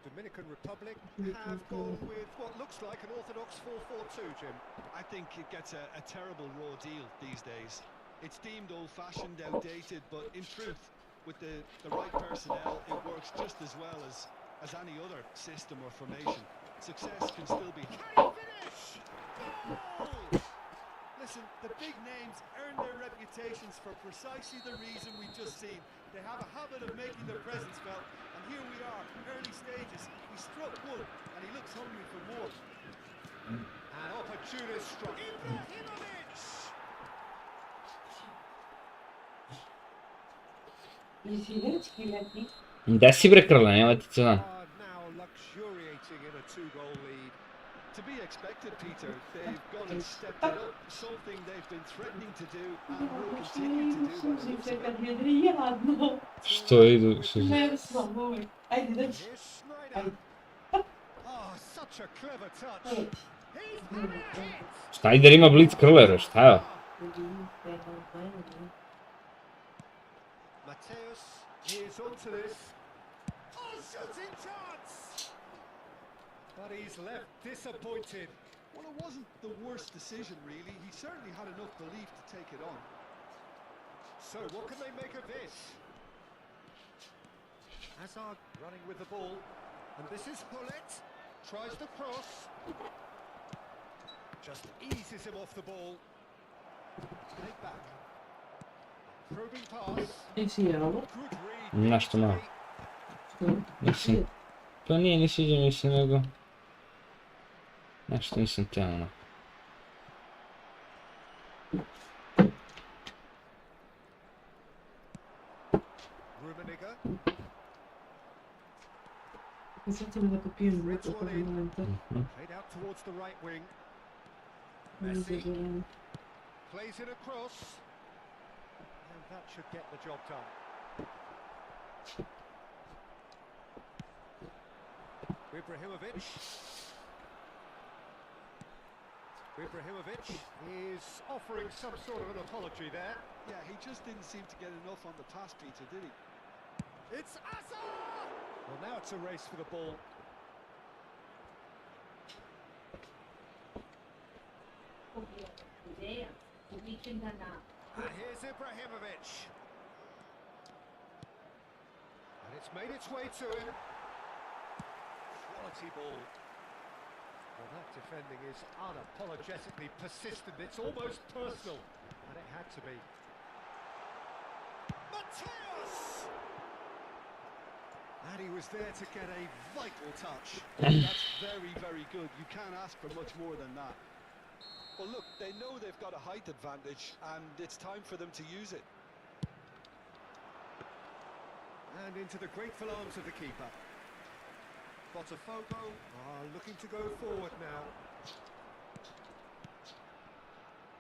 Dominican Republic have gone with what looks like an orthodox 4-4-2, Jim. I think it gets a terrible raw deal these days. It's deemed old-fashioned, outdated, but in truth, with the right personnel, it works just as well as any other system or formation. Success can still be... Can he finish? Goal! Listen, the big names earn their reputations for precisely the reason we just seen. They have a habit of making their presence felt, and here we are, early stages. He struck one, and he looks hungry for more. An opportunist strike. Ibrahimovic! Izidečki leti. Da si bre Krle, nema ti co dan. Are now luxuriating in a two-goal lead. To be expected, Peter. They've gone and stepped it up, something they've been threatening to do and will continue to do by the looks of it. Kad jedri jadno. Što idu suze? Ne znam uvijek. Ajde, daći. Here's Snyder. Oh, such a clever touch. He's had it! Schneider ima blic Krlera, šta je? Mateus is onto this. Oh, shooting chance! But he's left disappointed. Well, it wasn't the worst decision, really. He certainly had enough belief to take it on. So what can they make of this? Hazard running with the ball. And this is Hullet. Tries the cross. Just eases him off the ball. Take back. Probing pass. Nisi jelo. Good read. Nešto malo. Mislim, to nije ni sviđa mi se nego... Nešto nisam teo onako. Rummenigge. Sad ćemo da popijem ruku kod momenta. Played out towards the right wing. Messi plays it across. And that should get the job done. Ibrahimovic. Ibrahimovic is offering some sort of an apology there. Yeah, he just didn't seem to get enough on the pass, Peter, did he? It's Asa! Well, now it's a race for the ball. And here's Ibrahimovic. And it's made its way to him. Quality ball. Well, that defending is unapologetically persistent. It's almost personal. And it had to be. Mateus! And he was there to get a vital touch. That's very, very good. You can't ask for much more than that. Well, look, they know they've got a height advantage, and it's time for them to use it. And into the grateful arms of the keeper. Botafogo are looking to go forward now.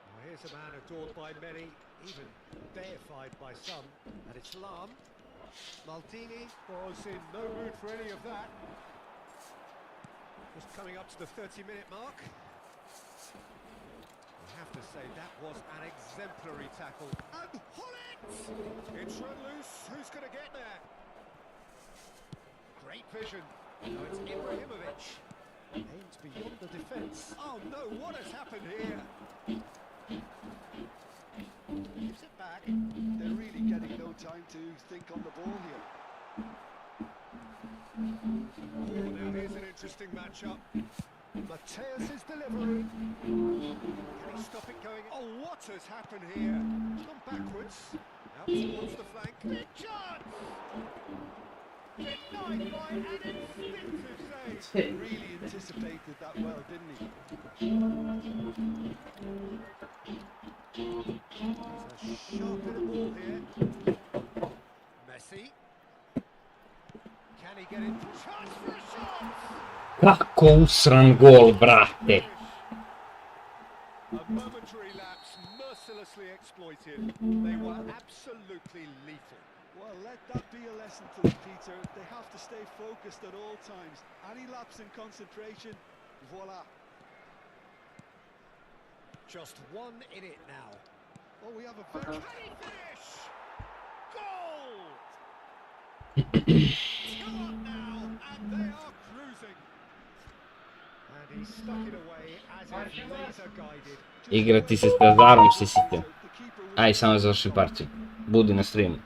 Well, here's a man adored by many, even deified by some, and it's Lam. Maldini was in no mood for any of that. Just coming up to the 30-minute mark. I have to say that was an exemplary tackle. And Hullet! It's run loose. Who's going to get there? Great vision. Now it's Ibrahimovic. Aims beyond the defence. Oh no, what has happened here? Gives it back. They're really getting no time to think on the ball here. Oh, now here's an interesting matchup. Mateus' delivery. Can he stop it going? Oh, what has happened here? It's gone backwards. Out towards the flank. Big chance! Denied by an instinctive save. Really anticipated that well, didn't he? He's a sharp bit of ball here. Messi. Can he get in? Chance for a shot! Kako usran gol, brate. A momentary lapse mercilessly exploited. They were absolutely lethal. Well, let that be a lesson to them, Peter. They have to stay focused at all times. Any lapse in concentration, voila. Just one in it now. Oh, we have a very... Can he finish? Goal! Two up now, and they are cruising. And he stuck it away as if laser guided. Igrati se s Tazarom se sitio. Aj, samo završi partiju. Budi na streamu.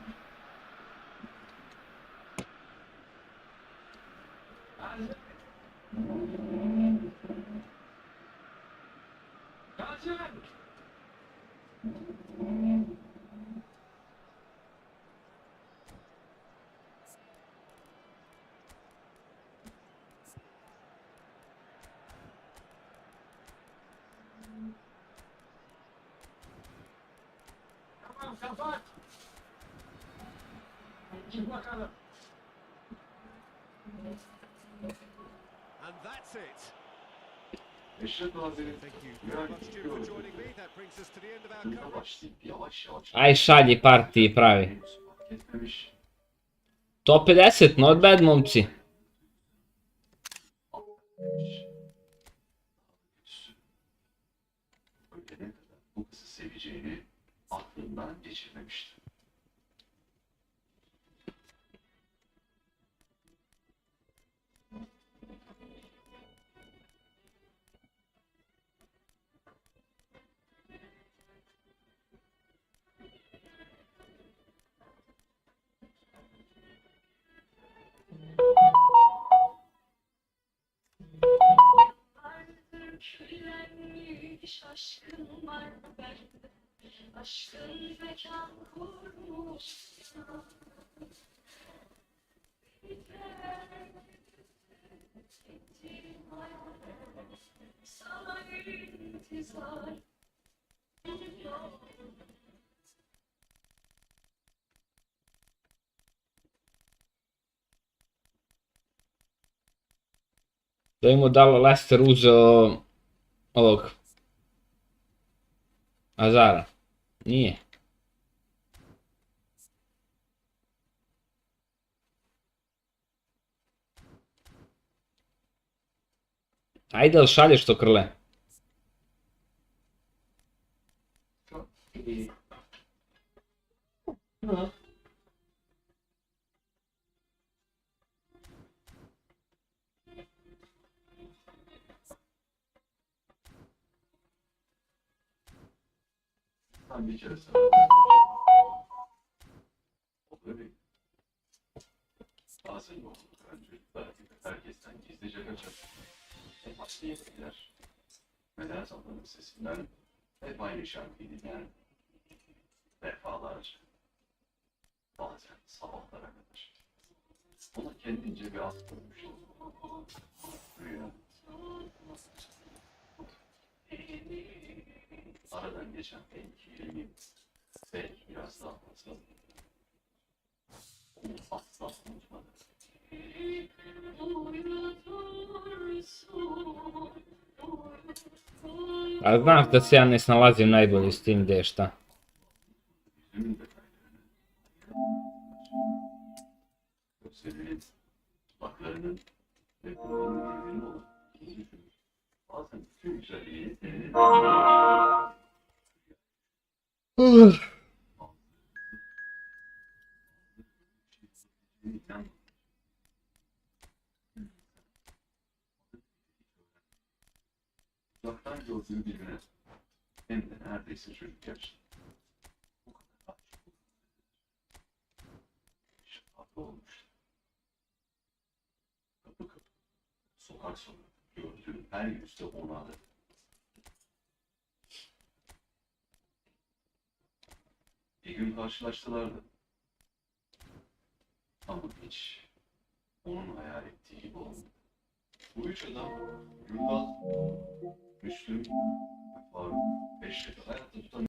And that's it. Thank you very much, Jim, for joining me. That brings us to the end of our coverage. Aj, šalji partiji pravi. Top 50, not bad, momci. Aşkın var bende, aşkın mekan kurmuş. Sana intizar. Da im dalo Leicester uzeo ovog Azara. Nije. Ajde, ali šalješ to krle. Ben bir kere sana o böyle bazen olur. Ben çocuklar herkesten gizlice kaçar. Hep atlaya gider. Neden sanırım sesinden hep aynı şarkıyı dinler. Defalarca. Bazen sabahlara kadar. Ona kendince bir ad koymuştum. Rüya. Aradan geçen belki 20 yıl. Belki biraz daha fazla. Onu asla unutmadım. A znaš da se ja ne snalazim najbolje s tim gdje je šta. Yüzümün detaylarını, gözlerinin, dudaklarının ve burnunun birbirine olan iyi düşünür. Bazen bütün güzelliğini tenine uzaktan gördüğü birine hem de neredeyse çocuk yaşta. O kadar aşık şeffaflı olmuştu. Kapı kapı, sokak sokak gördüğü her yüzde onu aradı. Bir gün karşılaştılar da. Ama hiç onun hayal ettiği gibi olmadı. Bu üç adam, Ünal, Müslüm ve Faruk, Eşref'i hayatta tutan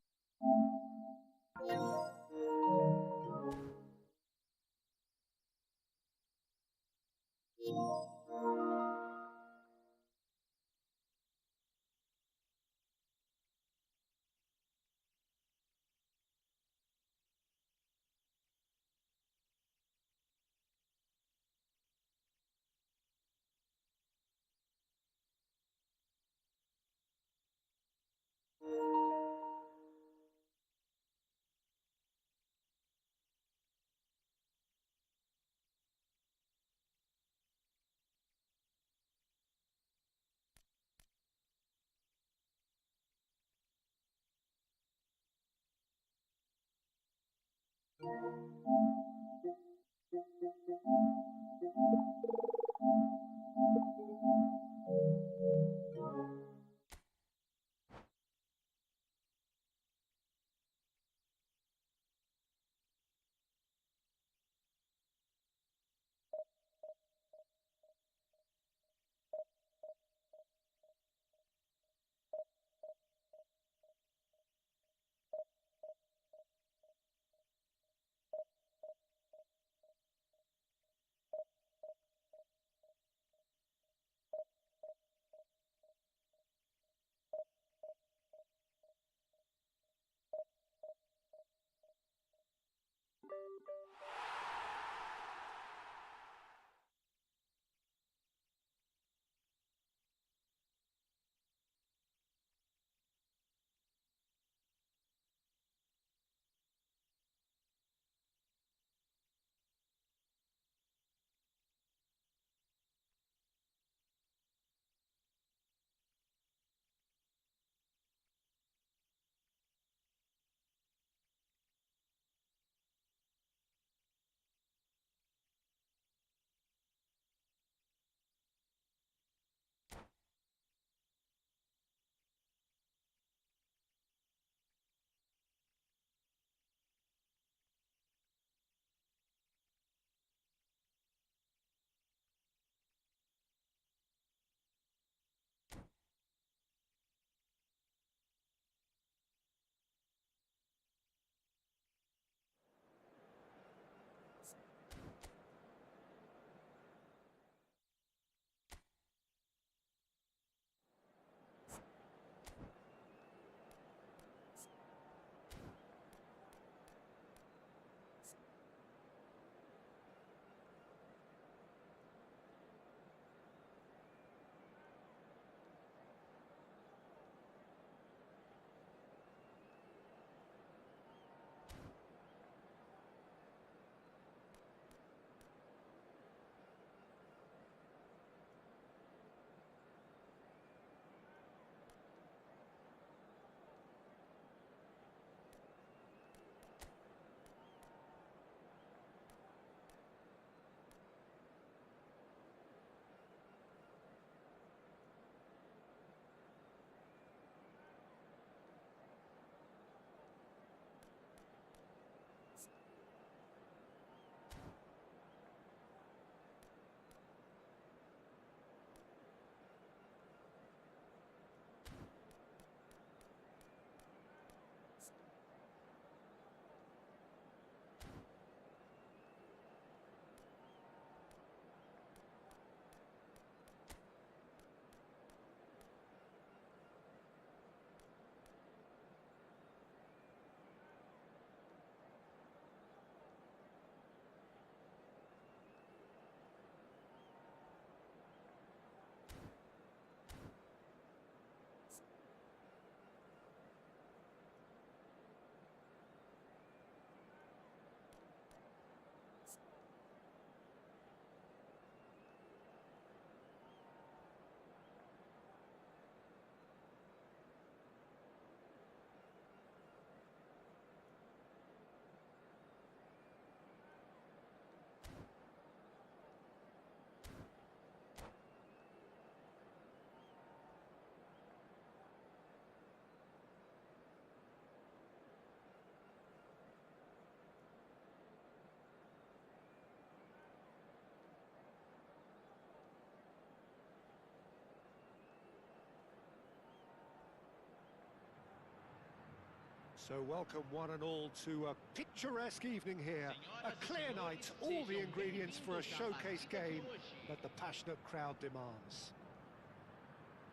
So welcome one and all to a picturesque evening here. A clear night, all the ingredients for a showcase game that the passionate crowd demands.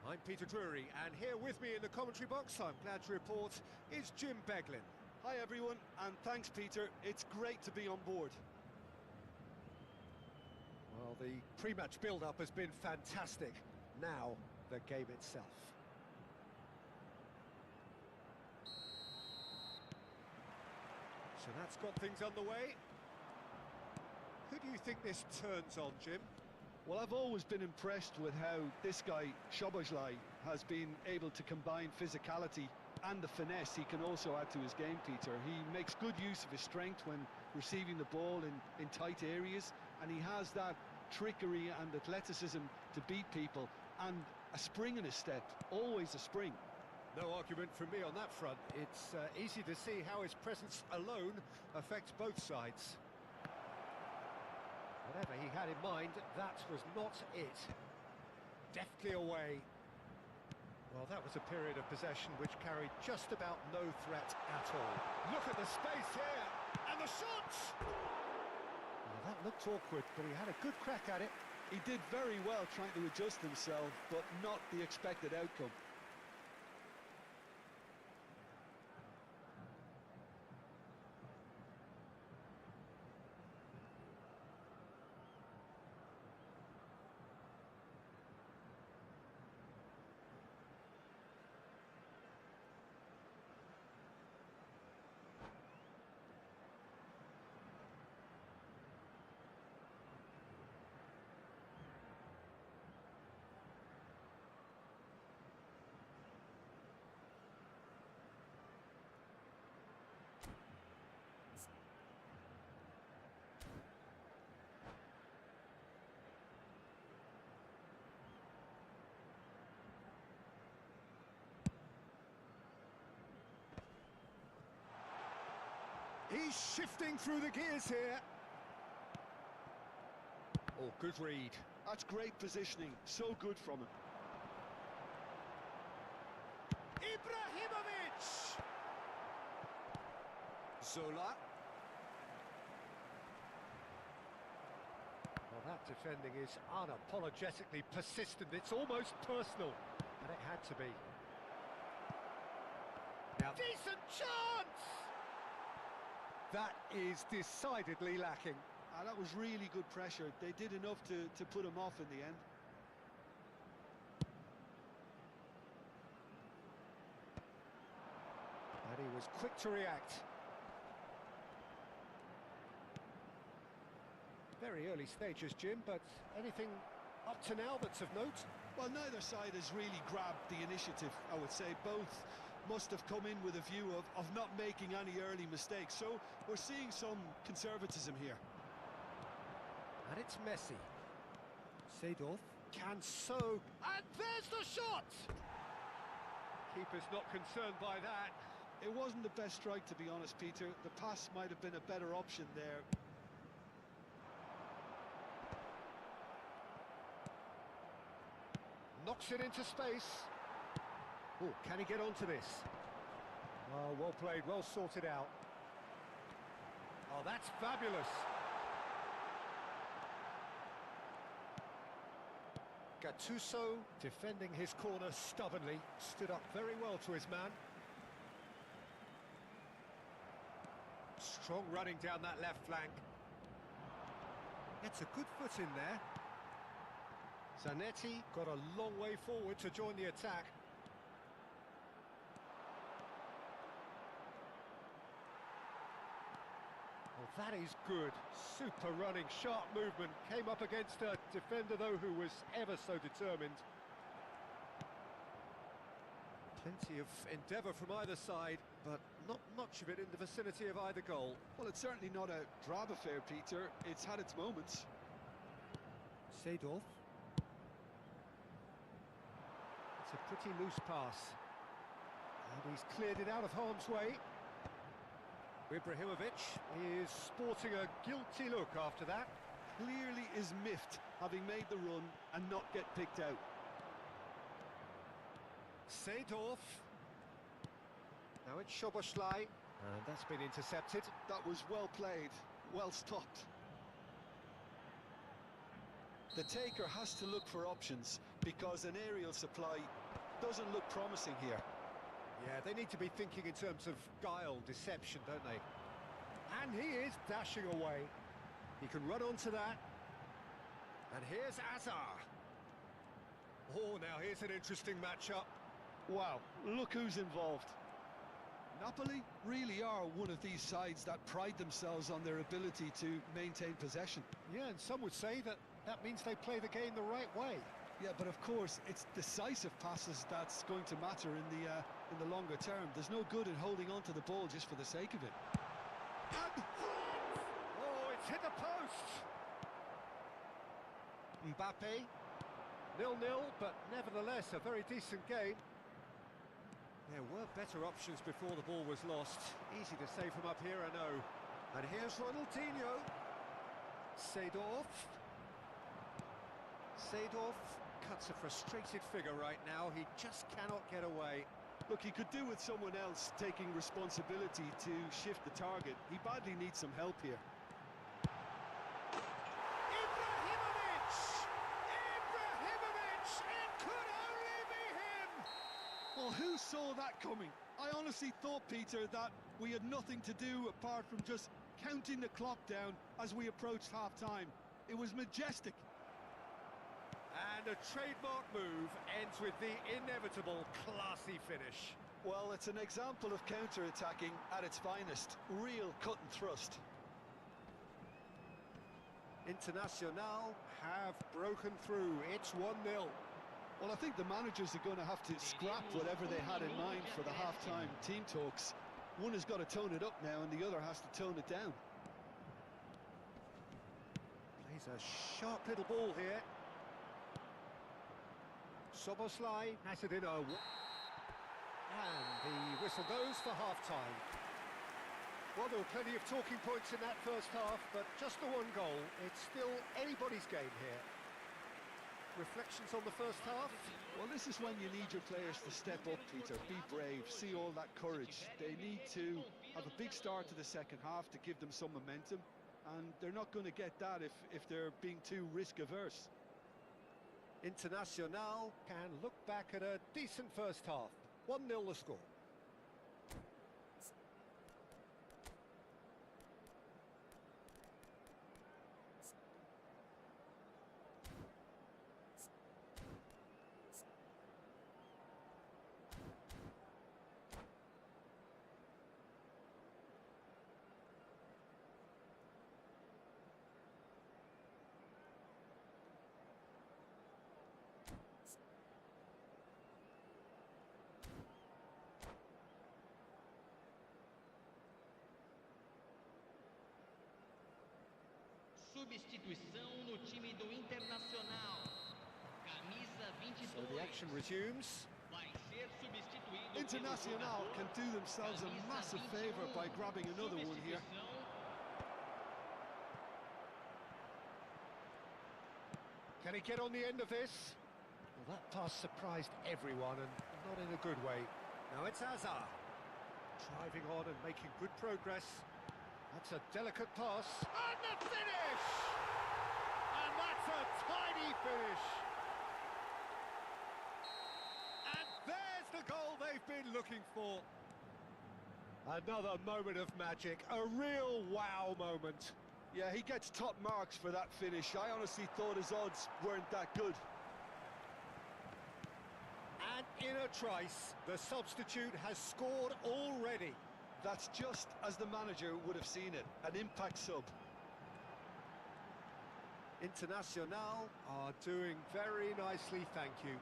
I'm Peter Drury, and here with me in the commentary box, I'm glad to report, is Jim Beglin. Hi everyone, and thanks Peter, it's great to be on board. Well, the pre-match build-up has been fantastic. Now, the game itself. So that's got things underway. Who do you think this turns on, Jim? Well, I've always been impressed with how this guy, Szoboszlai, has been able to combine physicality and the finesse he can also add to his game, Peter. He makes good use of his strength when receiving the ball in tight areas, and he has that trickery and athleticism to beat people, and a spring in his step, always a spring. No argument from me on that front. It's easy to see how his presence alone affects both sides. Whatever he had in mind, that was not it. Deftly away. Well, that was a period of possession which carried just about no threat at all. Look at the space here, and the shots! Well, that looked awkward, but he had a good crack at it. He did very well trying to adjust himself, but not the expected outcome. He's shifting through the gears here. Oh, good read. That's great positioning, so good from him. Ibrahimovic! Zola. Well, that defending is unapologetically persistent. It's almost personal, and it had to be. Now, decent chance! That is decidedly lacking. That was really good pressure. They did enough to put him off in the end. And he was quick to react. Very early stages, Jim, but anything up to now that's of note? Well, neither side has really grabbed the initiative, I would say. Both must have come in with a view of not making any early mistakes. So we're seeing some conservatism here. And it's Messi. Seedorf can so... And there's the shot! Keeper's not concerned by that. It wasn't the best strike, to be honest, Peter. The pass might have been a better option there. Knocks it into space. Oh, can he get onto this? Oh, well played, well sorted out. Oh, that's fabulous. Gattuso, defending his corner stubbornly, stood up very well to his man. Strong running down that left flank. Gets a good foot in there. Zanetti got a long way forward to join the attack. Well, that is good. Super running, sharp movement. Came up against a defender, though, who was ever so determined. Plenty of endeavour from either side, but not much of it in the vicinity of either goal. Well, it's certainly not a drab affair, Peter. It's had its moments. Seedorf. It's a pretty loose pass. And he's cleared it out of harm's way. Ibrahimovic is sporting a guilty look after that. Clearly is miffed, having made the run and not get picked out. Seedorf. Now it's Szoboszlai, and that's been intercepted. That was well played, well stopped. The taker has to look for options because an aerial supply doesn't look promising here. Yeah, they need to be thinking in terms of guile, deception, don't they? And he is dashing away. He can run onto that. And here's Azar. Oh, now here's an interesting matchup. Wow, look who's involved. Napoli really are one of these sides that pride themselves on their ability to maintain possession. Yeah, and some would say that means they play the game the right way. Yeah, but of course, it's decisive passes that's going to matter in the longer term. There's no good in holding on to the ball just for the sake of it. And oh, it's hit the post. Mbappe, 0-0, but nevertheless a very decent game. There were better options before the ball was lost. Easy to say from up here, I know. And here's Ronaldinho. Seedorf. Seedorf cuts a frustrated figure right now. He just cannot get away. Look, he could do with someone else taking responsibility to shift the target. He badly needs some help here. Ibrahimovic! Ibrahimovic! It could only be him! Well, who saw that coming? I honestly thought, Peter, that we had nothing to do apart from just counting the clock down as we approached half-time. It was majestic. And a trademark move ends with the inevitable classy finish. Well, it's an example of counter-attacking at its finest. Real cut and thrust. Internacional have broken through. It's 1-0. Well, I think the managers are going to have to scrap whatever they had in mind for the half-time team talks. One has got to tone it up now and the other has to tone it down. Plays a sharp little ball here. Szoboszlai has it in a... And the whistle goes for half-time. Well, there were plenty of talking points in that first half, but just the one goal. It's still anybody's game here. Reflections on the first half? Well, this is when you need your players to step up, Peter. Be brave, see all that courage. They need to have a big start to the second half to give them some momentum, and they're not going to get that if they're being too risk-averse. Internacional can look back at a decent first half. 1-0 the score. Substituição no time do Internacional. Camisa 22. So the action resumes. Vai ser substituído. Internacional can do themselves a massive favour by grabbing another one here. Can he get on the end of this? Well, that pass surprised everyone, and not in a good way. Now it's Azar. Driving on and making good progress. That's a delicate pass. And the finish! And that's a tiny finish! And there's the goal they've been looking for. Another moment of magic, a real wow moment. Yeah, he gets top marks for that finish. I honestly thought his odds weren't that good. And in a trice, the substitute has scored already. That's just as the manager would have seen it, an impact sub. Internacional are doing very nicely, thank you.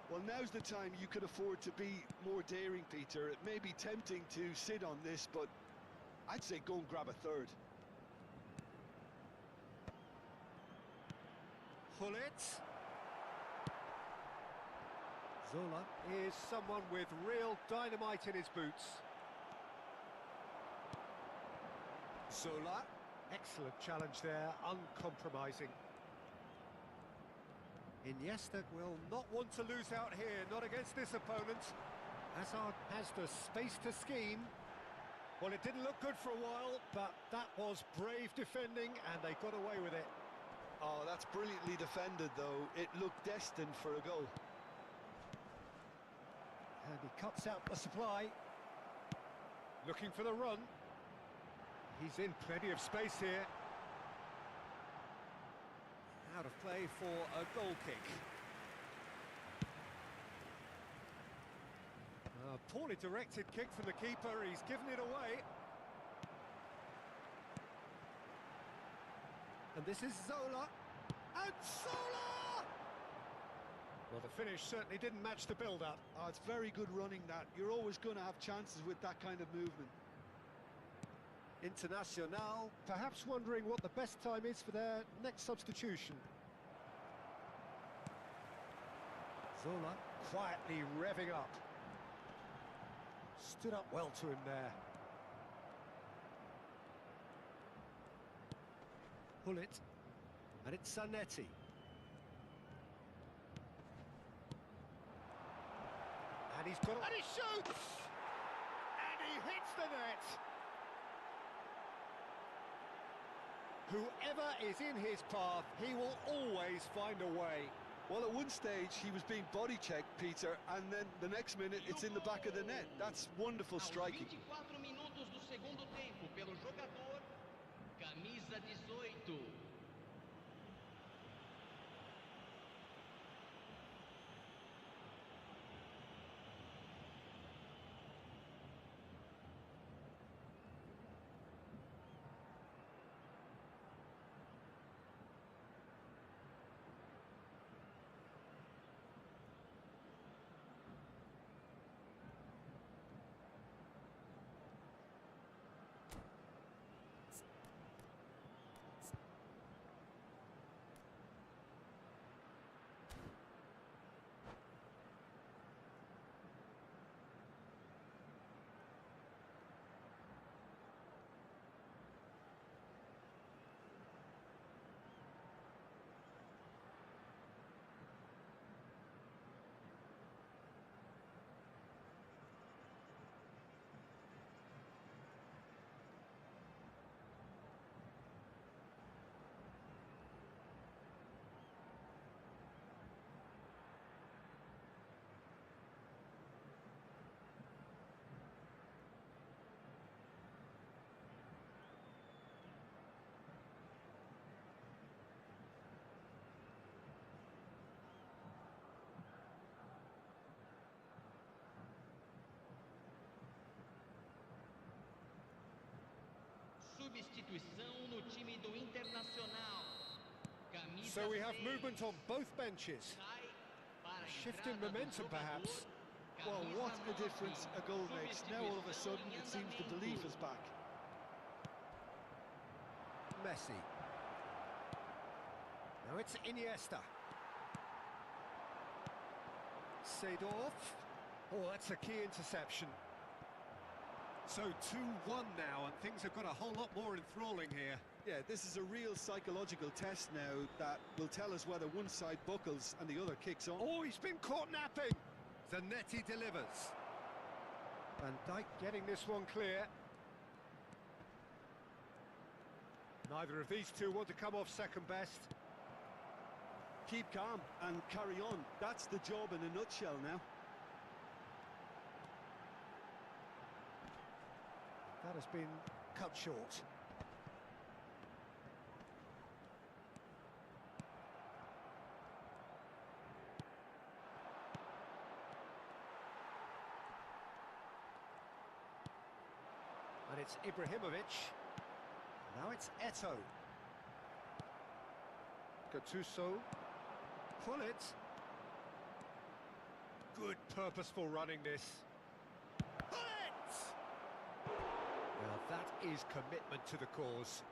Well, now's the time you could afford to be more daring, Peter. It may be tempting to sit on this, but I'd say go and grab a third. Hullet. Zola is someone with real dynamite in his boots. Zola, excellent challenge there, uncompromising. Iniesta will not want to lose out here, not against this opponent. Hazard has the space to scheme. Well, it didn't look good for a while, but that was brave defending, and they got away with it. Oh, that's brilliantly defended, though. It looked destined for a goal. And he cuts out the supply. Looking for the run. He's in plenty of space here. Out of play for a goal kick. A poorly directed kick from the keeper, he's given it away. And this is Zola. And Zola! Well, the finish certainly didn't match the build-up. Oh, it's very good running, that. You're always going to have chances with that kind of movement. Internacional, perhaps wondering what the best time is for their next substitution. Zola quietly revving up. Stood up well to him there. Pull it, and it's Zanetti. And he's got it, and he shoots! And he hits the net! Whoever is in his path, he will always find a way. Well, at one stage, he was being body-checked, Peter, and then the next minute, it's in the back of the net. That's wonderful striking. Aos 24 minutos do segundo tempo, pelo jogador, camisa 18. Substituição no time do Internacional. Camisa So we have 6. movement on both benches. Sai para a Shift in entrada do momentum, jogador, perhaps. Well, camisa what a 9. difference a goal makes. Now, all of a sudden, it seems the belief is back. Messi. Now it's Iniesta. Seedorf. Oh, that's a key interception. So 2-1 now, and things have got a whole lot more enthralling here. Yeah, this is a real psychological test now that will tell us whether one side buckles and the other kicks on. Oh, he's been caught napping! Zanetti delivers. Van Dijk getting this one clear. Neither of these two want to come off second best. Keep calm and carry on. That's the job in a nutshell now. That has been cut short. And it's Ibrahimovic. Now it's Eto'o. Gattuso. Pull it. Good purposeful running this. Pull it! Now that is commitment to the cause.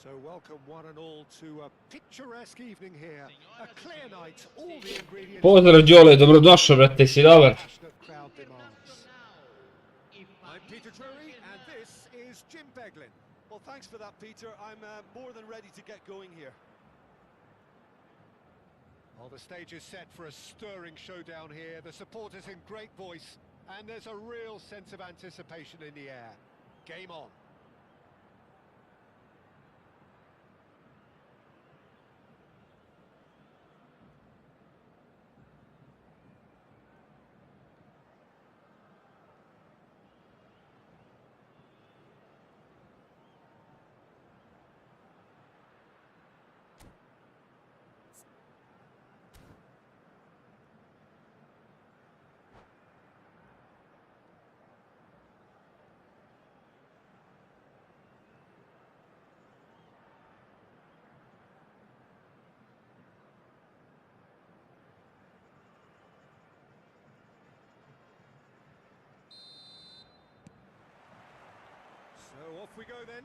So welcome one and all to a picturesque evening here. A clear night, all the ingredients. Pozdrav Đole, dobrodošao brate, si dobar? Passionate crowd demands. I'm Peter Drury and this is Jim Beglin. Well, thanks for that, Peter. I'm more than ready to get going here. Well, the stage is set for a stirring showdown here. The supporters in great voice, and there's a real sense of anticipation in the air. Game on. So off we go then.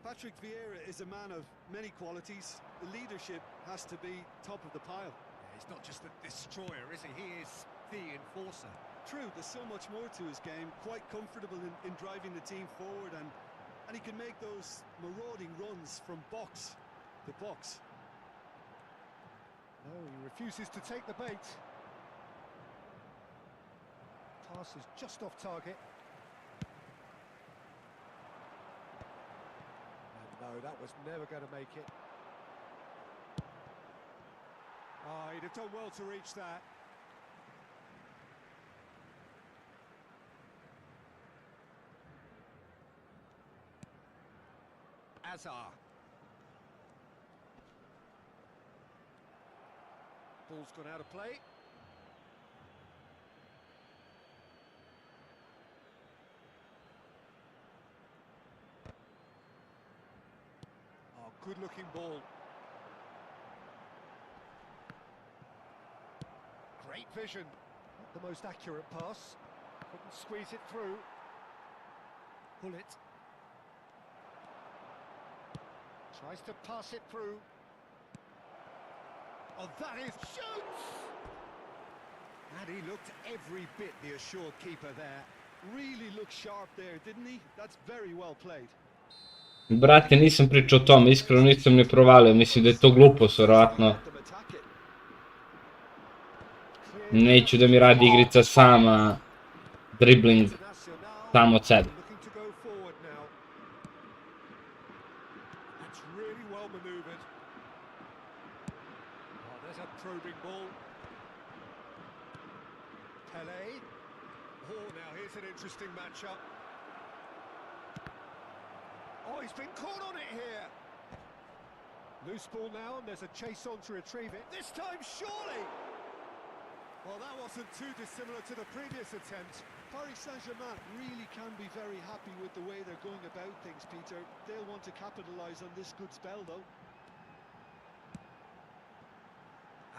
Patrick Vieira is a man of many qualities. The leadership has to be top of the pile. Yeah, he's not just a destroyer, is he? He is the enforcer. True, there's so much more to his game. Quite comfortable in driving the team forward, and he can make those marauding runs from box to box. No, he refuses to take the bait. Pass is just off target. And no, that was never going to make it. Oh, he'd have done well to reach that. Azar. Ball's gone out of play. Oh, good-looking ball. Great vision. Not the most accurate pass. Couldn't squeeze it through. Pull it. Tries to pass it through. Oh, that is... Shoots! And he looked every bit the assured keeper there. Really looked sharp there, didn't he? That's very well played. Brate, nisam pričao o tome, iskreno nisam ni provalio, mislim da je to glupost, vjerovatno. Neću da mi radi igrica sama, dribbling, sam od sebe. Looking to go forward now. That's really well manoeuvred. Oh, there's a probing ball. Pele. Oh, now here's an interesting matchup. Oh, he's been caught on it here. Loose ball now, and there's a chase on to retrieve it. This time, surely! Well, that wasn't too dissimilar to the previous attempt. Paris Saint-Germain really can be very happy with the way they're going about things, Peter. They'll want to capitalise on this good spell, though.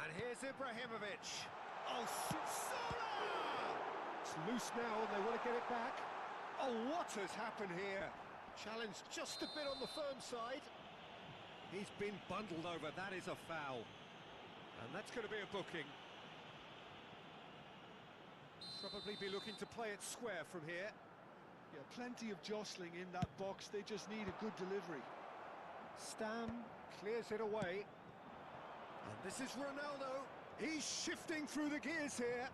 And here's Ibrahimovic. Oh, Salah! It's loose now, and they want to get it back. Oh, what has happened here? Challenge just a bit on the firm side. He's been bundled over. That is a foul. And that's going to be a booking. Probably be looking to play it square from here. Yeah, plenty of jostling in that box. They just need a good delivery. Stam clears it away. And this is Ronaldo. He's shifting through the gears here.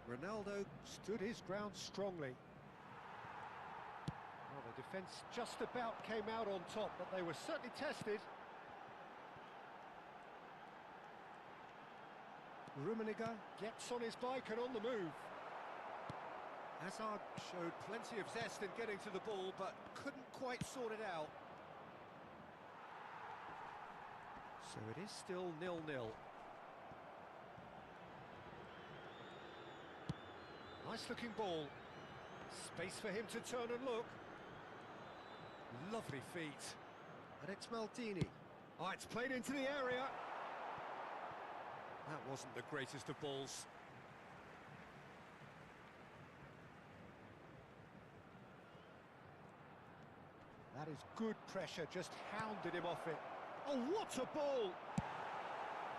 Ronaldo stood his ground strongly. Well, the defence just about came out on top, but they were certainly tested. Rummenigge gets on his bike and on the move. Hazard showed plenty of zest in getting to the ball, but couldn't quite sort it out. So it is still 0-0. Nice looking ball. Space for him to turn and look. Lovely feet. And it's Maldini. Oh, it's played into the area. That wasn't the greatest of balls. That is good pressure, just hounded him off it. Oh, what a ball!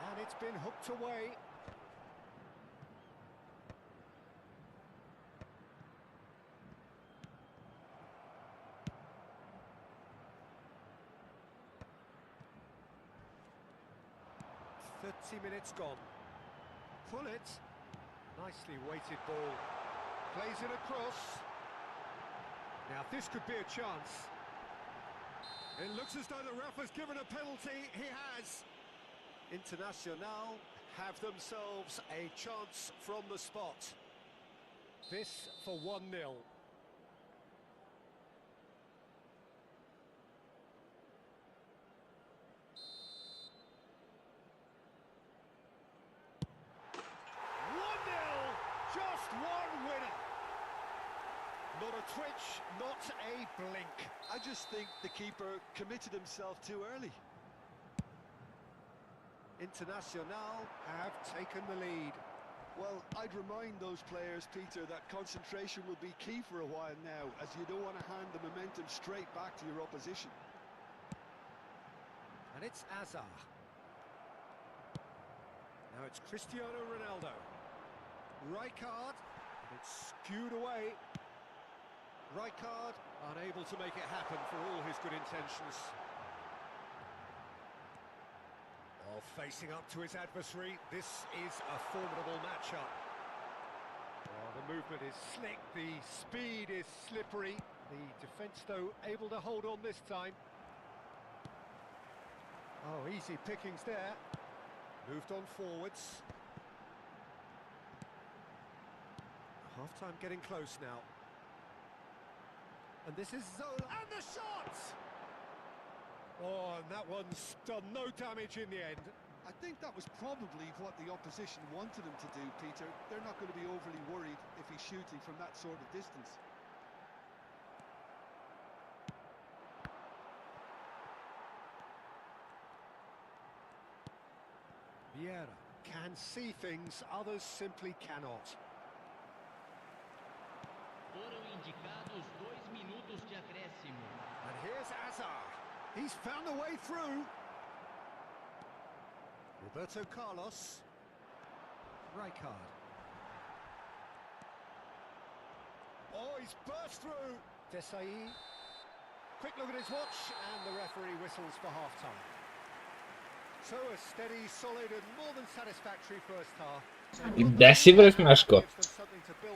And it's been hooked away. Minutes gone. Pull it. Nicely weighted ball. Plays it across. Now this could be a chance. It looks as though the ref has given a penalty. He has. Internacional have themselves a chance from the spot. This for 1-0. Just one winner. Not a twitch, not a blink. I just think the keeper committed himself too early. Internacional have taken the lead. Well, I'd remind those players, Peter, that concentration will be key for a while now, as you don't want to hand the momentum straight back to your opposition. And it's Azar. Now it's Cristiano Ronaldo. Rijkaard, it's skewed away. Rijkaard unable to make it happen for all his good intentions. While facing up to his adversary, this is a formidable matchup. Well, the movement is slick, the speed is slippery. The defence, though, able to hold on this time. Oh, easy pickings there. Moved on forwards. Half-time getting close now. And this is Zola. And the shot! Oh, and that one's done no damage in the end. I think that was probably what the opposition wanted him to do, Peter. They're not going to be overly worried if he's shooting from that sort of distance. Vieira can see things others simply cannot. Foram indicados 2 minutos de acréscimo. And here's Azar. He's found a way through. Roberto Carlos. Rijkaard. Oh, he's burst through. Desai. Quick look at his watch, and the referee whistles for half-time. So a steady, solid and more than satisfactory first half. Gde si bre Smeško?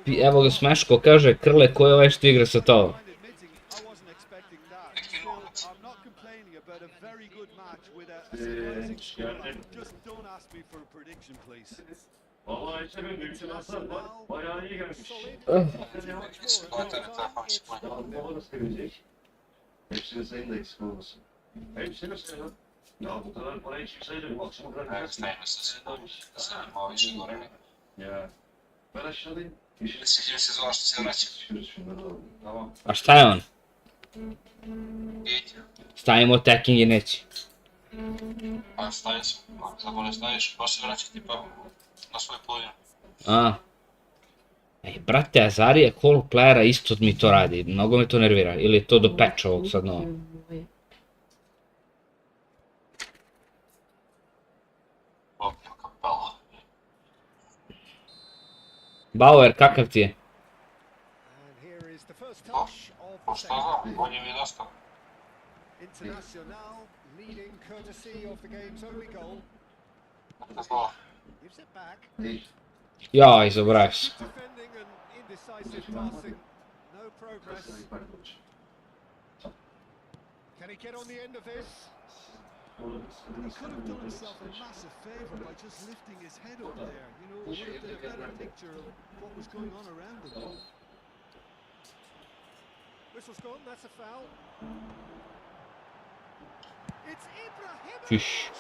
Evo ga Smeško kaže, Krle, ko je ovaj što igra sa tobom? Vallahi işte ben bir var. Bayağı iyi gelmiş. Babanız gelecek. Hepsinin sayın da eksik olmasın. Hepsini sayın. Ya bu kadar parayı çıksaydı bu akşama kadar ya. Ben aşağıdayım. Tamam. A šta je on? Stavimo attacking i neće. Pa stavim se, ako ne staviš, baš se vraća tipa na svoj podijem. A. Ej, brate, Azarija call playera isto mi to radi, mnogo me to nervira. Ili je to do patcha ovog sad novo? Opio kapela. Bauer, kakav ti je? Pa šta znam, bolje mi je dosta. Internacional leading courtesy of the game's only goal. Gives it back. Jaj, zaboravio sam. Defending and indecisive passing. No progress. Can he get on the end of this? He could have done himself a massive favour by just lifting his head up there. You know, it would have been a better picture of what was going on around him. Whistle's gone, that's a foul. It's Ibrahimovic. Čuš.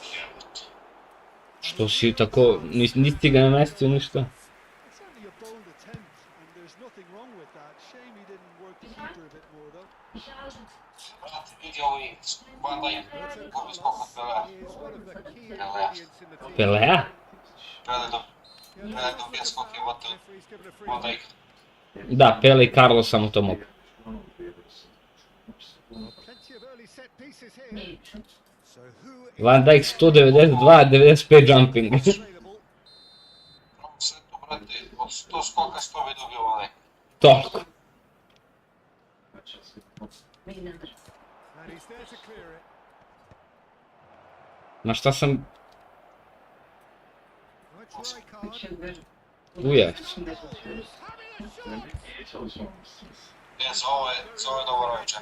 Što si tako, nisi ga namestio ništa? It's only a bold attempt, and there's nothing wrong with that. Shame he didn't work the keeper a bit more, though. Brate, vidi ovi Van Dijk, gubi skok od Pelea. Is one of the key ingredients in the team. Pelea? Pele dobija skok i vote Referee's given a free Van kick. Dijk. Da, Pele i Carlos samo to mogu. Well, plenty of pieces here. Не лічу. So who Van Dijk 192, 95 jumping. available? Sve to, brate, od 100 skoka 100 bi dobio onaj. Toliko. Milner. And he's there to clear it. Na šta sam... Right try card. Şimdi Uje. Having a shot. Jes, ovo je dobro večer.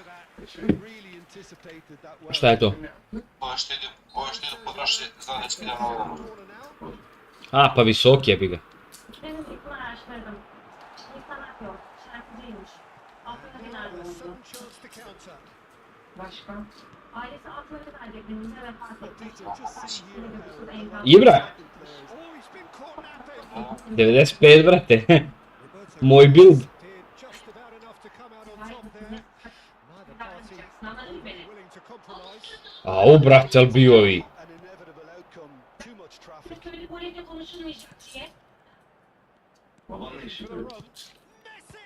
Really anticipated that well. Šta je to? Boješ ti da potraši zadnječki da nogu. Corner now. A, pa visoki je bi ga. benim ilk araştırdım. İnsanat yok. Şarkıcıymış. Aklına final A oldu. sudden chance to counter. Başka? Ailesi atları verdiklerinde vefat etti. Peter, just see here Yine de bu sırada enkaz. Ibra. Oh, he's been caught napping. 95, brate. Roberto Moj build. did just about enough to come out on top there. Neither party willing to compromise. Au, brate, ali bio ovi. An inevitable outcome. Too much traffic. Kötü golüyle konuşulmayacak diye. Babanla For işi the görüyor. run. Messi!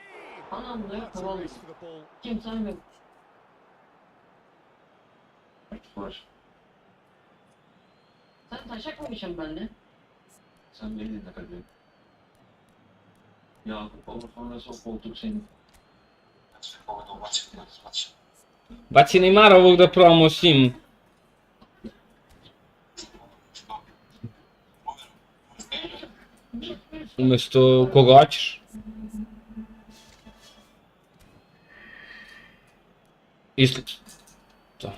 Anamda That's a kovalım. race for the ball. Kimse yok. Var. Sen taşak mıymışsın benimle? Sen beni dinle kardeşim. Yakup olur sonrası o koltuk senin. Sve ovo da ubacim, da izbacim. Baci Neymar ovog da probamo s njim. Umjesto koga hoćeš. Isto. To.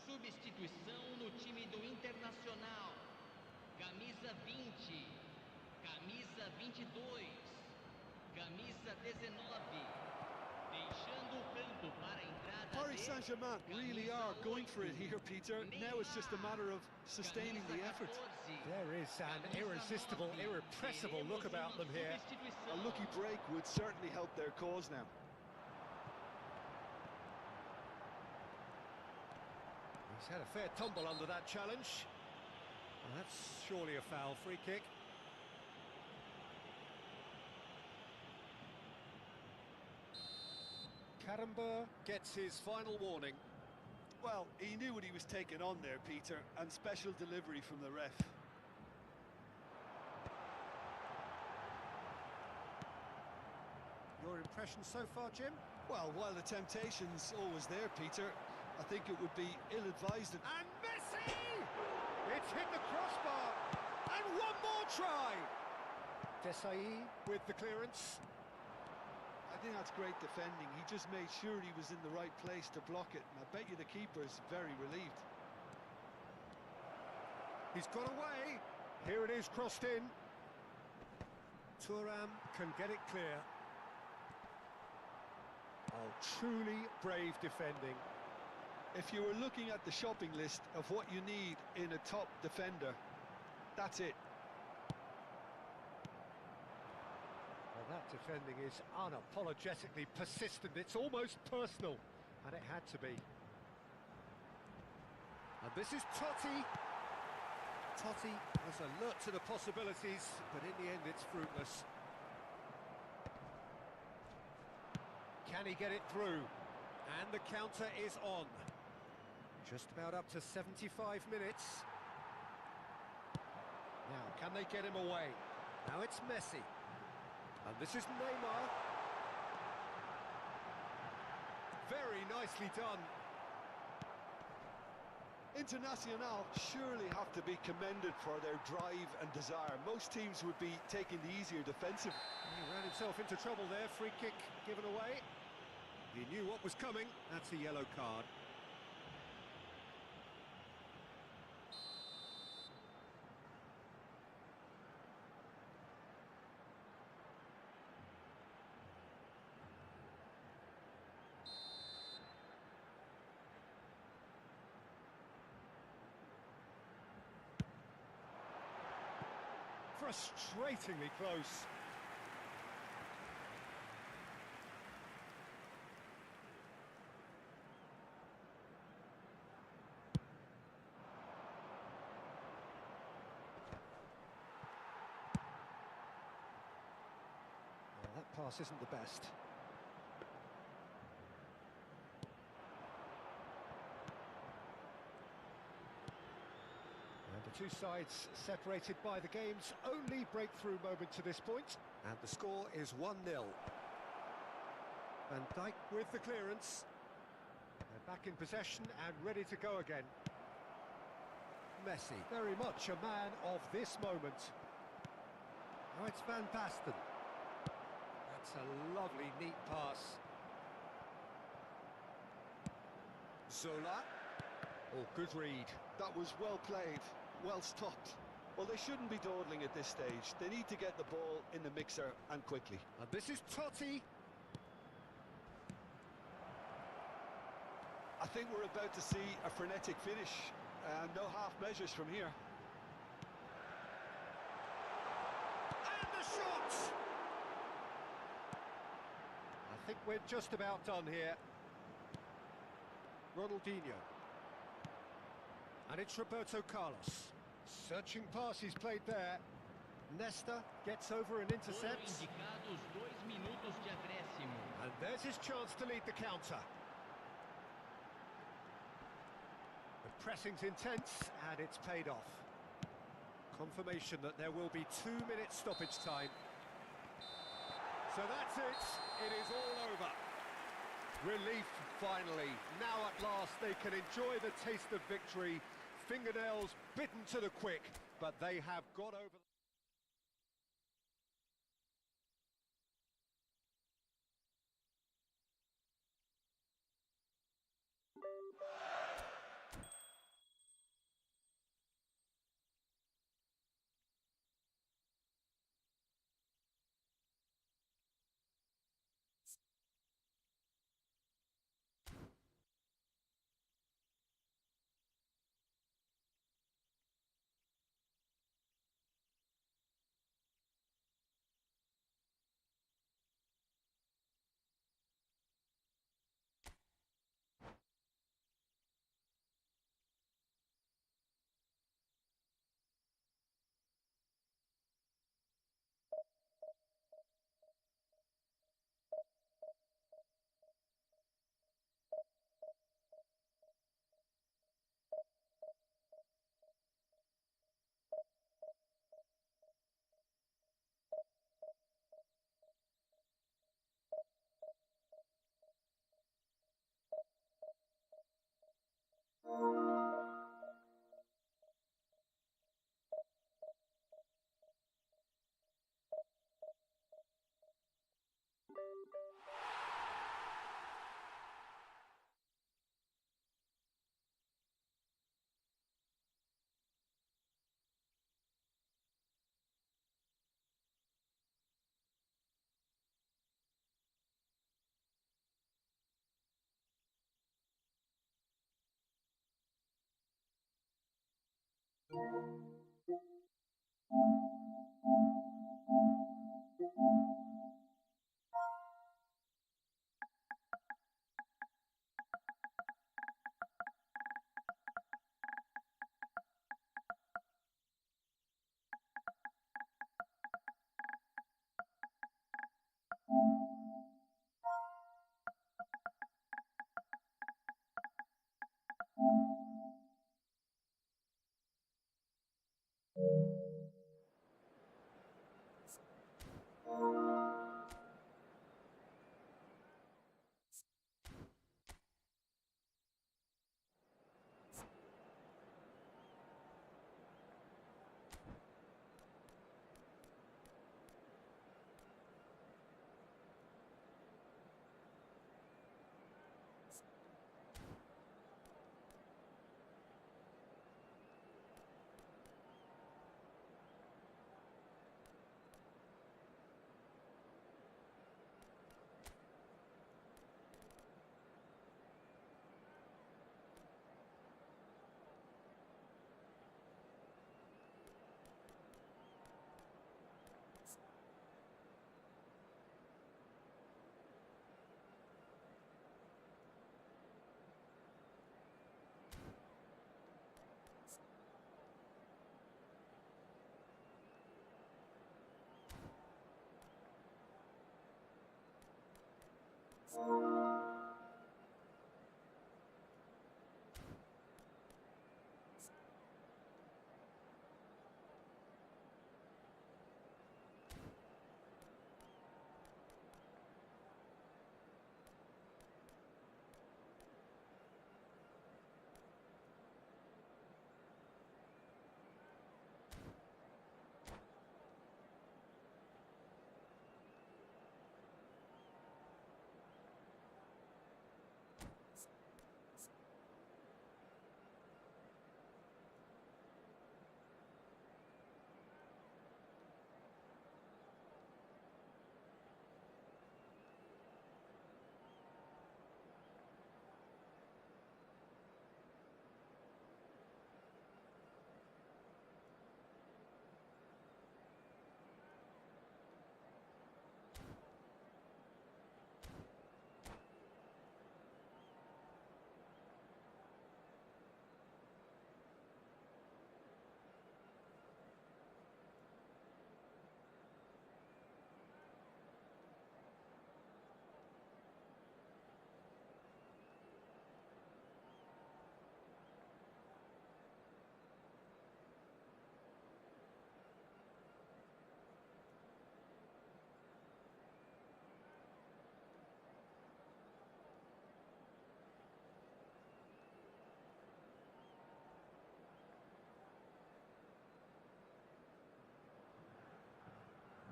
Substituição no time do Internacional. Camisa 20, camisa 22, camisa 19. Deixando o campo para a entrada. Paris Saint-Germain really are going for it here, Peter. Now it's just a matter of sustaining the effort. There is an irresistible, irrepressible look about them here. A lucky break would certainly help their cause now. He's had a fair tumble under that challenge. Well, that's surely a foul. Free kick. Karamba gets his final warning. Well, he knew what he was taking on there, Peter, and special delivery from the ref. Your impression so far, Jim? Well, while the temptation's always there, Peter, I think it would be ill-advised. And Messi! It's hit the crossbar. And one more try. Desai with the clearance. I think that's great defending. He just made sure he was in the right place to block it, and I bet you the keeper's very relieved. He's got away. Here it is, crossed in. Thuram can get it clear. Oh, truly brave defending. If you were looking at the shopping list of what you need in a top defender, that's it. Well, that defending is unapologetically persistent. It's almost personal, and it had to be. And this is Totti. Totti was alert to the possibilities, but in the end it's fruitless. Can he get it through? And the counter is on. Just about up to 75 minutes. Now, can they get him away? Now it's Messi. And this is Neymar. Very nicely done. Internacional surely have to be commended for their drive and desire. Most teams would be taking the easier defensive. He ran himself into trouble there, free kick given away. He knew what was coming, that's a yellow card. Frustratingly close. Well, that pass isn't the best. And the two sides separated by the game's only breakthrough moment to this point. And the score is 1-0. Van Dijk with the clearance. They're back in possession and ready to go again. Messi, very much a man of this moment. Oh, it's Van Basten. That's a lovely, neat pass. Zola. Oh, good read. That was well played, well stopped. Well, they shouldn't be dawdling at this stage. They need to get the ball in the mixer and quickly. And this is Totti. I think we're about to see a frenetic finish. No half measures from here. And the shot! I think we're just about done here. Ronaldinho. And it's Roberto Carlos. Searching pass he's played there. Nesta gets over and intercepts. Indicados 2 minutos de acréscimo. And there's his chance to lead the counter. The pressing's intense and it's paid off. Confirmation that there will be 2 minutes stoppage time. So that's it. It is all over. Relief finally. Now at last they can enjoy the taste of victory. Fingernails bitten to the quick, but they have got over.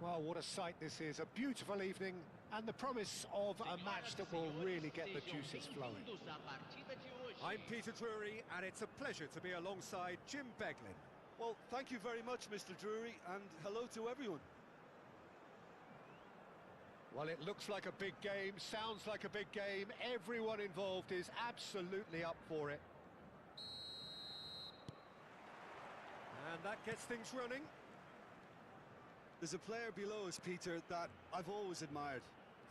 Well, what a sight this is. A beautiful evening and the promise of a match that will really get the juices flowing. I'm Peter Drury, and it's a pleasure to be alongside Jim Beglin. Well, thank you very much, Mr. Drury, and hello to everyone. Well, it looks like a big game, sounds like a big game. Everyone involved is absolutely up for it. And that gets things running. There's a player below us, Peter, that I've always admired.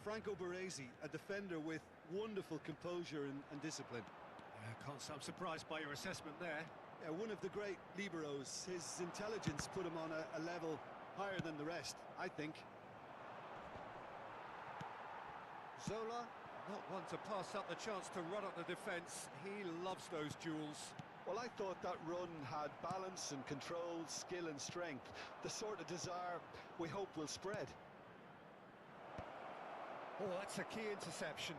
Franco Baresi, a defender with wonderful composure and discipline. Can't say I'm surprised by your assessment there. Yeah, one of the great liberos. His intelligence put him on a level higher than the rest, I think. Zola, not one to pass up the chance to run up the defence. He loves those duels. Well, I thought that run had balance and control, skill and strength. The sort of desire we hope will spread. Oh, that's a key interception.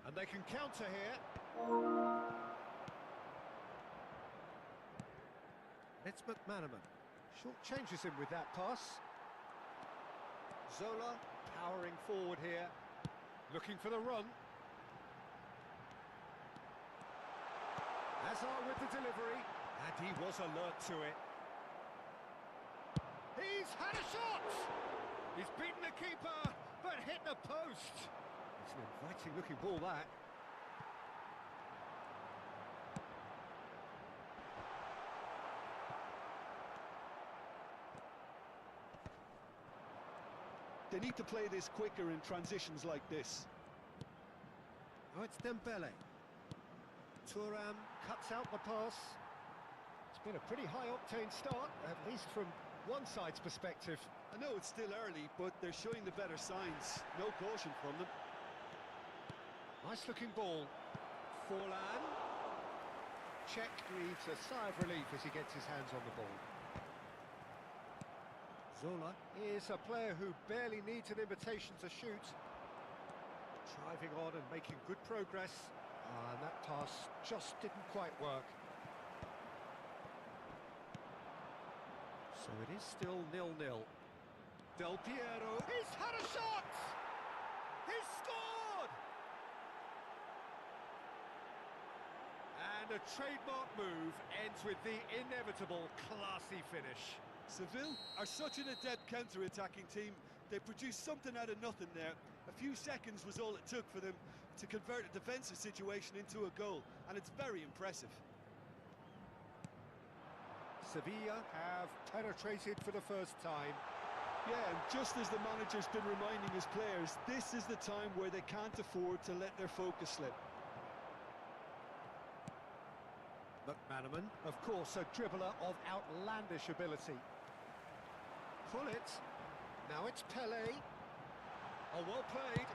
And they can counter here. It's McManaman. Short changes him with that pass. Zola powering forward here. Looking for the run. Hazard with the delivery, and he was alert to it. He's had a shot! He's beaten the keeper, but hit the post. It's an inviting looking ball, that. They need to play this quicker in transitions like this. Oh, it's Dembele. Thuram cuts out the pass. It's been a pretty high-octane start, at least from one side's perspective. I know it's still early, but they're showing the better signs. No caution from them. Nice-looking ball. Forlan. Czech breathes a sigh of relief as he gets his hands on the ball. Zola is a player who barely needs an invitation to shoot. Driving on and making good progress. And that pass just didn't quite work. So it is still 0-0. Del Piero, he's had a shot! He's scored! And a trademark move ends with the inevitable classy finish. Seville are such an adept counter-attacking team. They produced something out of nothing there. A few seconds was all it took for them to convert a defensive situation into a goal, and it's very impressive. Sevilla have penetrated for the first time. Yeah, and just as the manager's been reminding his players, this is the time where they can't afford to let their focus slip. McManaman, of course, a dribbler of outlandish ability. Pull it. Now it's Pelé. Oh, well played.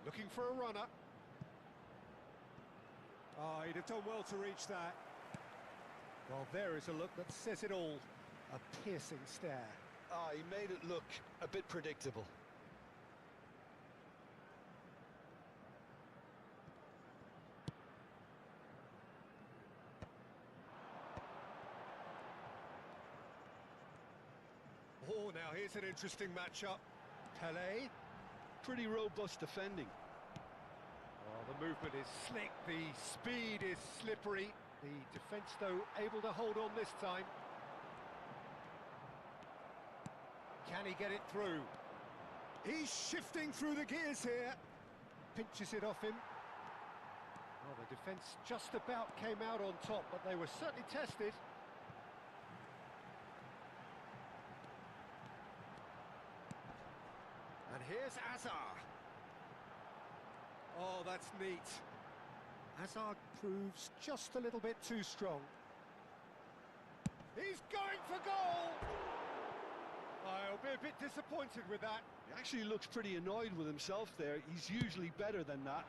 Looking for a runner. Oh, he'd have done well to reach that. Well, there is a look that says it all. A piercing stare. Ah, he made it look a bit predictable. Oh, now here's an interesting matchup. Pele. Pretty robust defending. Oh, the movement is slick, the speed is slippery. The defence, though, able to hold on this time. Can he get it through? He's shifting through the gears here. Pinches it off him. Well, the defence just about came out on top, but they were certainly tested. And here's Azar. Oh, that's neat. Azar proves just a little bit too strong. He's going for goal! I'll be a bit disappointed with that. He actually looks pretty annoyed with himself there. He's usually better than that.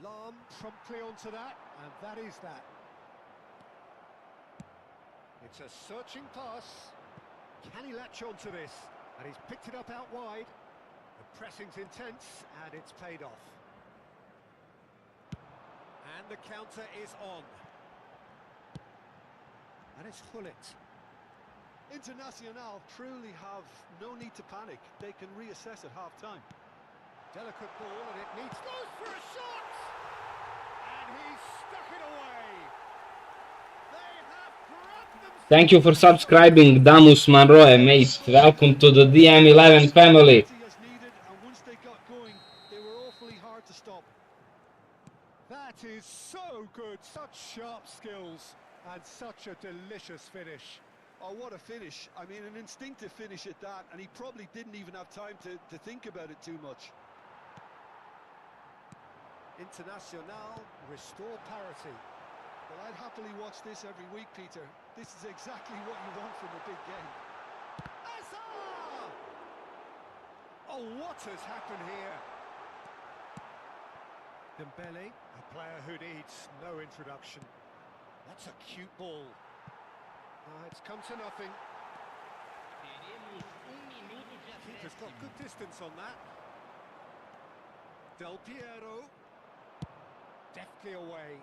Lam promptly onto that, and that is that. It's a searching pass. Can he latch onto this? And he's picked it up out wide. The pressing's intense, and it's paid off. And the counter is on. And it's Hullet. Internacional truly have no need to panic. They can reassess at half-time. Delicate ball, and it needs... Goes for a shot! And he's stuck it away. They have grabbed themselves... Thank you for subscribing, Damus Manroe, mate. Welcome to the DM11 family. As needed, and once they got going, they were awfully hard to stop. That is so good, such sharp skills, and such a delicious finish. Oh, what a finish. I mean, an instinctive finish at that, and he probably didn't even have time to think about it too much. Internacional restore parity. Well, I'd happily watch this every week, Peter. This is exactly what you want from a big game. Azar! Oh, what has happened here? Dembele, a player who needs no introduction. That's a cute ball. It's come to nothing. Keeper's got good distance on that. Del Piero. Deftly away.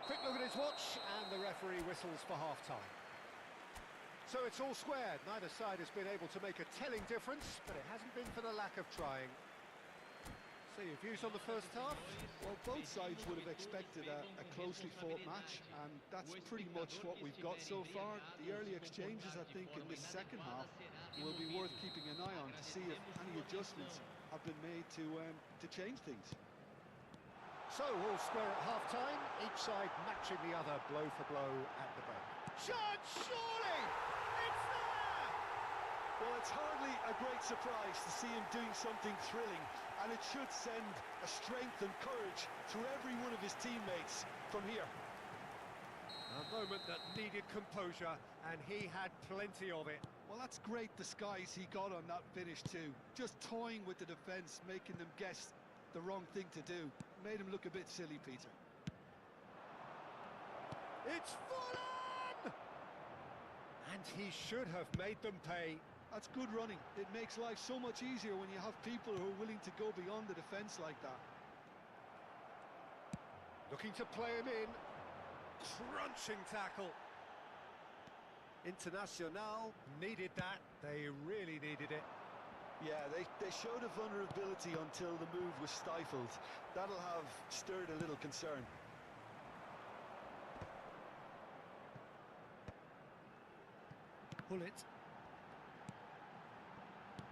Quick look at his watch, and the referee whistles for half-time. So it's all squared. Neither side has been able to make a telling difference, but it hasn't been for the lack of trying. So your views on the first half? Well, both sides would have expected a closely fought match, and that's pretty much what we've got so far. The early exchanges, I think, in this second half will be worth keeping an eye on to see if any adjustments have been made to change things. So all square at half-time, each side matching the other blow for blow at the break. Chance, surely! It's there! Well, it's hardly a great surprise to see him doing something thrilling, and it should send a strength and courage through every one of his teammates from here. A moment that needed composure, and he had plenty of it. Well, that's great disguise he got on that finish too. Just toying with the defence, making them guess the wrong thing to do. Made him look a bit silly, Peter. It's full on! And he should have made them pay. That's good running. It makes life so much easier when you have people who are willing to go beyond the defence like that. Looking to play him in. Crunching tackle. Internacional needed that. They really needed it. Yeah, they showed a vulnerability until the move was stifled. That'll have stirred a little concern. Hullet.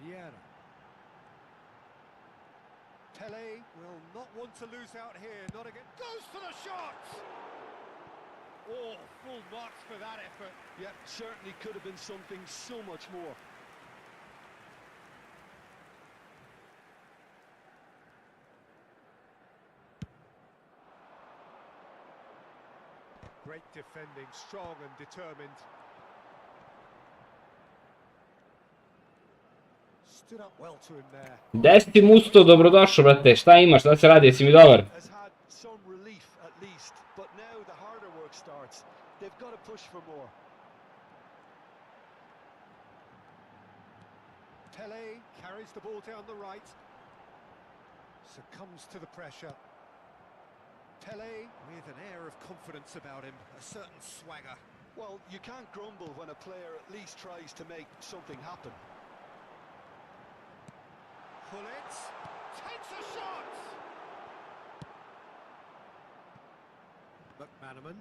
Vieira. Pele will not want to lose out here, not again. Goes for the shot! Oh, full marks for that effort. Yeah, certainly could have been something so much more. Great defending, strong and determined. Stood up well to him there. Desi Musto, dobrodošao, brate. Šta imaš? Šta se radi? Jesi mi dobar? Has had some relief at least, but now the harder work starts. They've got to push for more. Pele carries the ball down the right. Succumbs to the pressure. Pele with an air of confidence about him, a certain swagger. Well, you can't grumble when a player at least tries to make something happen. Pullet takes a shot. McManaman.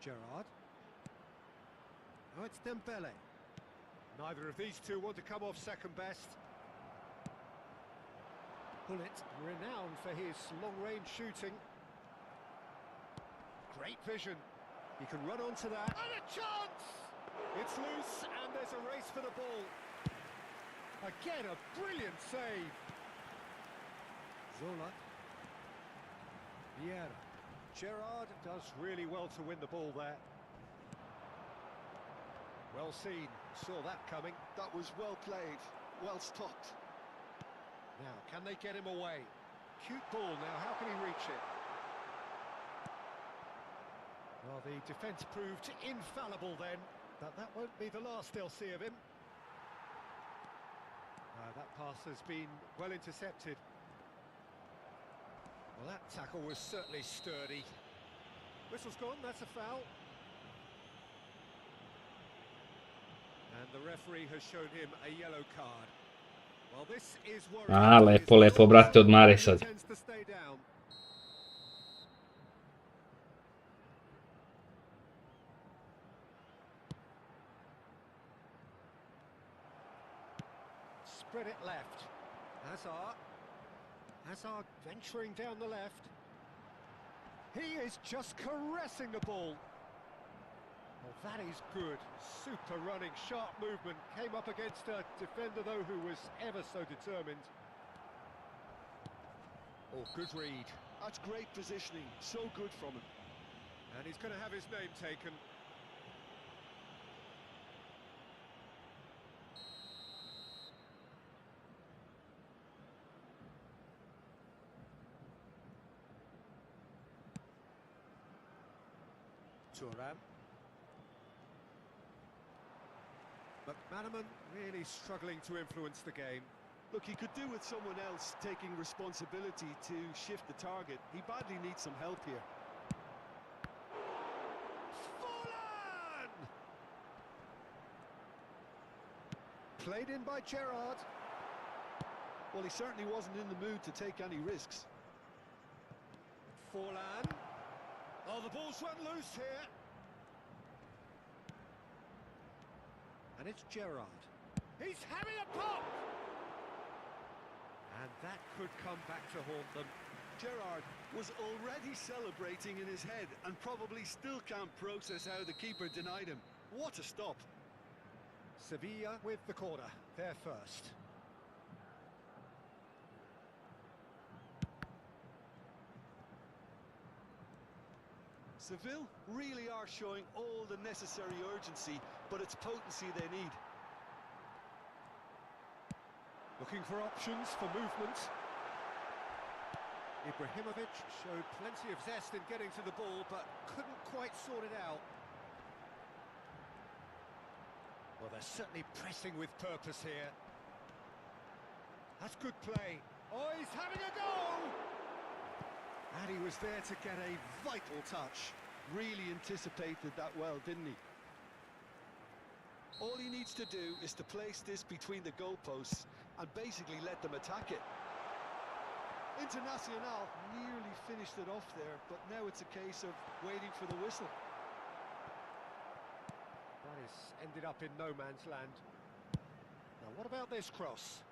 Gerrard. Oh, it's Dembele. Neither of these two want to come off second best. Pullet, renowned for his long-range shooting. Great vision. He can run onto that. And a chance! It's loose, and there's a race for the ball. Again, a brilliant save. Zola. Vieira. Gerrard does really well to win the ball there. Well seen, saw that coming. That was well played, well stopped. Now, can they get him away? Cute ball now, how can he reach it? Well, the defence proved infallible then, but that won't be the last they'll see of him. That pass has been well intercepted. Well, that tackle was certainly sturdy. Whistle's gone, that's a foul. And the referee has shown him a yellow card. Well, this is worrying. Lepo, lepo, brate, odmari sad. Tends to stay down. Spread it left. Hazard venturing down the left. He is just caressing the ball. Well, that is good. Super running, sharp movement. Came up against a defender, though, who was ever so determined. Oh, good read. That's great positioning. So good from him. And he's going to have his name taken. Thuram. McManaman really struggling to influence the game. Look, he could do with someone else taking responsibility to shift the target. He badly needs some help here. Fallen! Played in by Gerrard. Well, he certainly wasn't in the mood to take any risks. Fallen. Oh, the ball's run loose here. And it's Gerrard. He's having a pop! And that could come back to haunt them. Gerrard was already celebrating in his head and probably still can't process how the keeper denied him. What a stop. Sevilla with the corner, they're first. Seville really are showing all the necessary urgency, but it's potency they need. Looking for options for movement. Ibrahimovic showed plenty of zest in getting to the ball, but couldn't quite sort it out. Well, they're certainly pressing with purpose here. That's good play. Oh, he's having a go! And he was there to get a vital touch. Really anticipated that well, didn't he? All he needs to do is to place this between the goalposts and basically let them attack it. Internacional nearly finished it off there, but now it's a case of waiting for the whistle. That has ended up in no man's land. Now, what about this cross?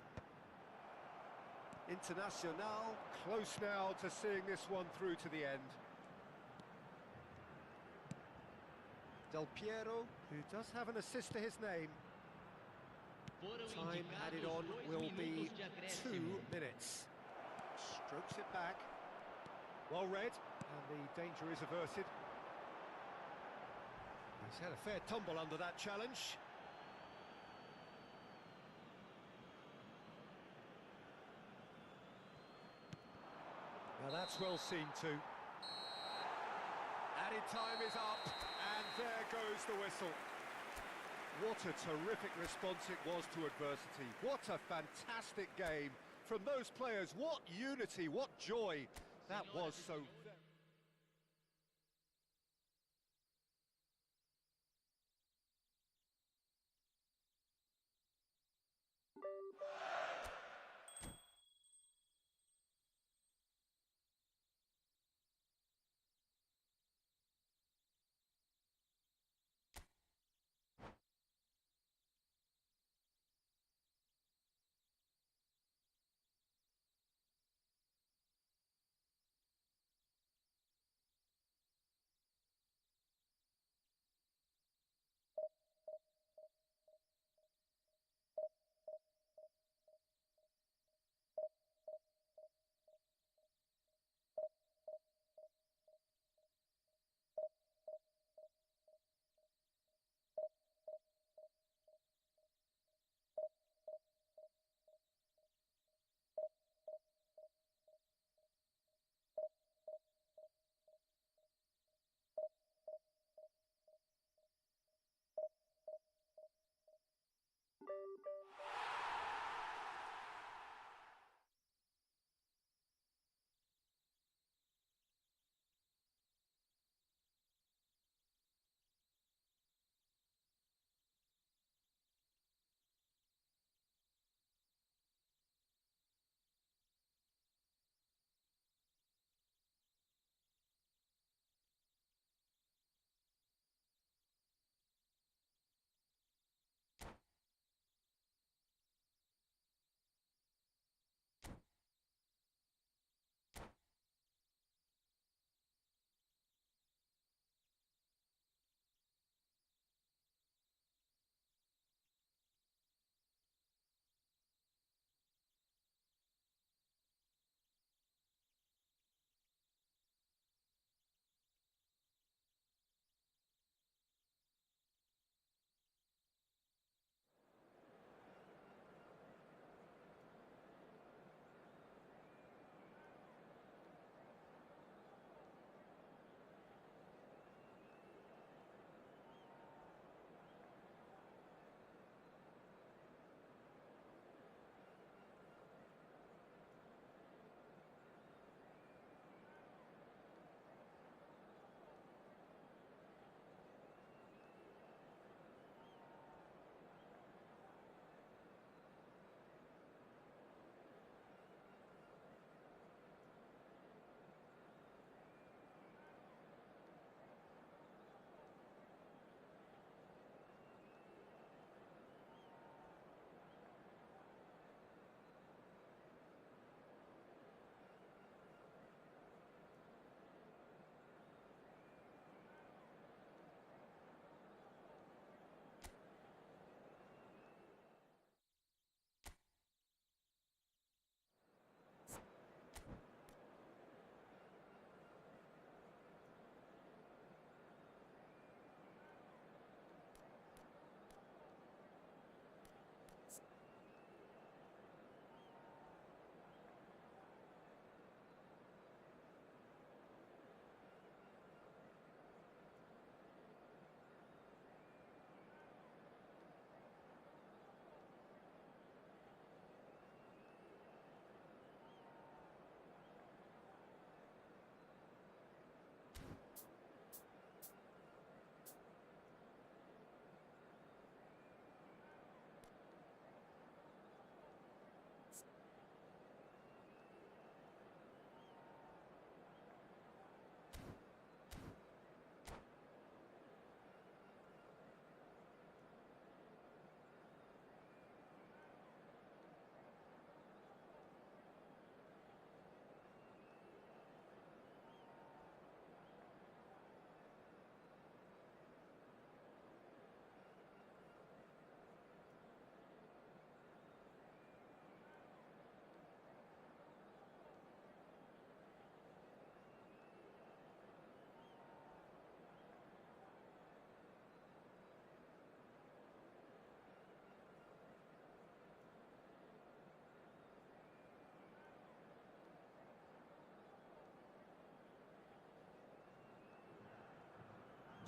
Internacional close now to seeing this one through to the end. Del Piero, who does have an assist to his name. Time added on will be 2 minutes. Strokes it back. Well read, And the danger is averted. He's had a fair tumble under that challenge. Now that's well seen too. Added time is up, and there goes the whistle. What a terrific response it was to adversity. What a fantastic game from those players. What unity, what joy. That was so...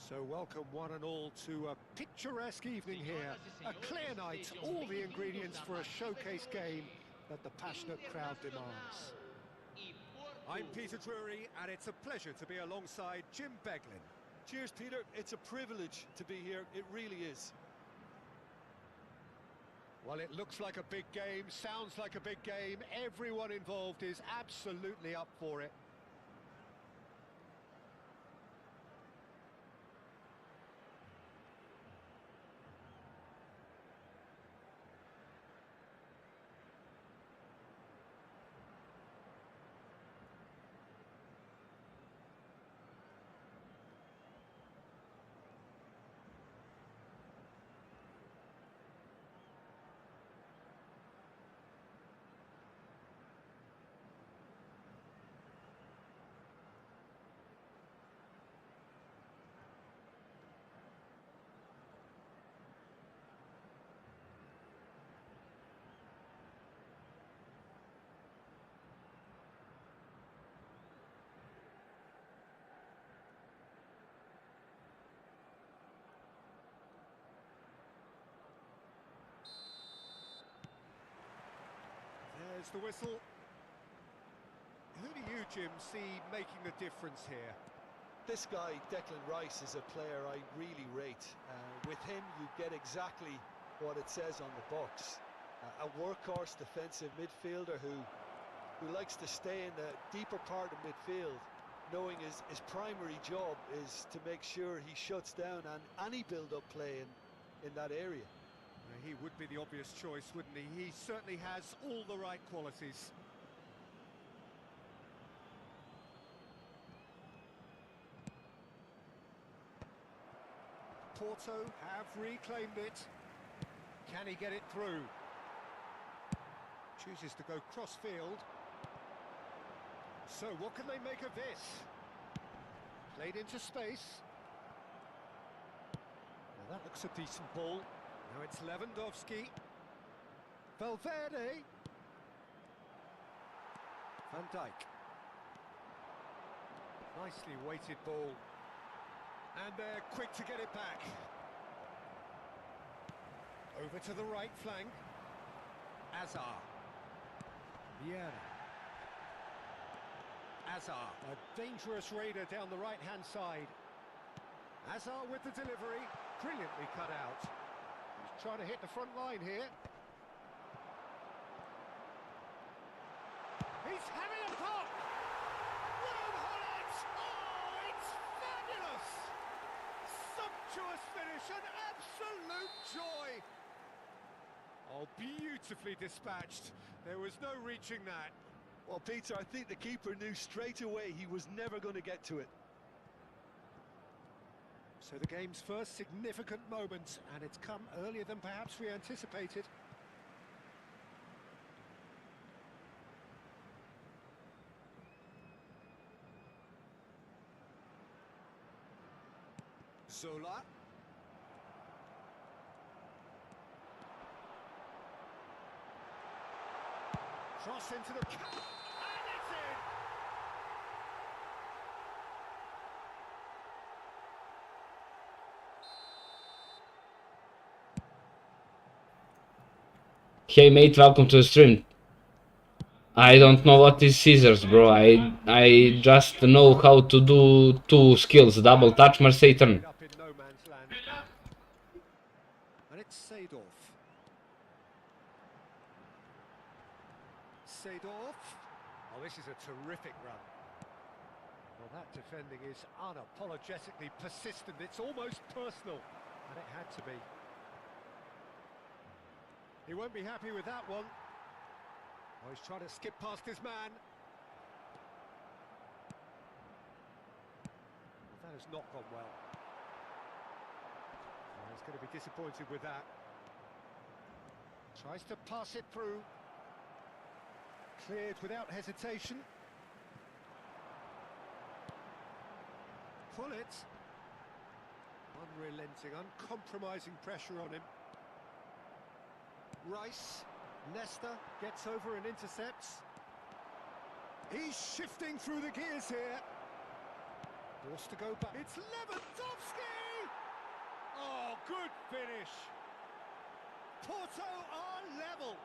So welcome one and all to a picturesque evening here. A clear night, all the ingredients for a showcase game that the passionate crowd demands. I'm Peter Drury, and it's a pleasure to be alongside Jim Beglin. Cheers, Peter. It's a privilege to be here. It really is. Well, it looks like a big game, sounds like a big game. Everyone involved is absolutely up for it. There's the whistle. Who do you, Jim, see making the difference here? This guy, Declan Rice, is a player I really rate. With him, you get exactly what it says on the box. A workhorse defensive midfielder who likes to stay in the deeper part of midfield, knowing his primary job is to make sure he shuts down any build-up play in that area. He would be the obvious choice, wouldn't he? He certainly has all the right qualities. Porto have reclaimed it. Can he get it through? Chooses to go cross-field. So what can they make of this? Played into space. Now that looks a decent ball. Now it's Lewandowski. Valverde. Van Dijk. Nicely weighted ball. And they're quick to get it back. Over to the right flank. Azar. Vieira. Azar. A dangerous raider down the right-hand side. Azar with the delivery. Brilliantly cut out. He's trying to hit the front line here. He's having a pop! Well, Holland! Oh, it's fabulous! Sumptuous finish, an absolute joy! Oh, beautifully dispatched. There was no reaching that. Well, Peter, I think the keeper knew straight away he was never going to get to it. So the game's first significant moment, and it's come earlier than perhaps we anticipated. Zola. Cross into the... and it's in! Hey mate, welcome to the stream. I don't know what is scissors, bro. I just know how to do two skills: double touch, Marseille turn. Up in no man's land. And it's Seedorf. Seedorf. Oh, this is a terrific run. Well, that defending is unapologetically persistent. It's almost personal, and it had to be. He won't be happy with that one. Oh, he's trying to skip past his man. Well, that has not gone well. Oh, he's going to be disappointed with that. Tries to pass it through. Cleared without hesitation. Pull it. Unrelenting, uncompromising pressure on him. Rice, Leicester gets over and intercepts. He's shifting through the gears here. Forced to go back. It's Lewandowski! good finish. Porto are level.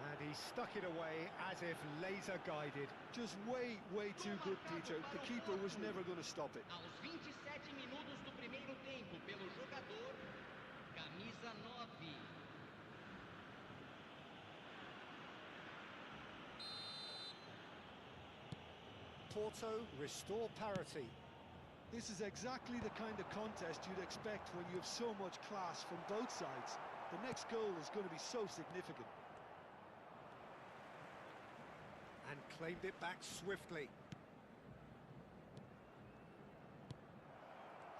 And he stuck it away as if laser guided. Just way too good, Peter. The keeper was never going to stop it. Aos 27 minutos do primeiro tempo, pelo jogador, camisa 9. Porto restore parity. This is exactly the kind of contest you'd expect when you have so much class from both sides. The next goal is going to be so significant. And claimed it back swiftly.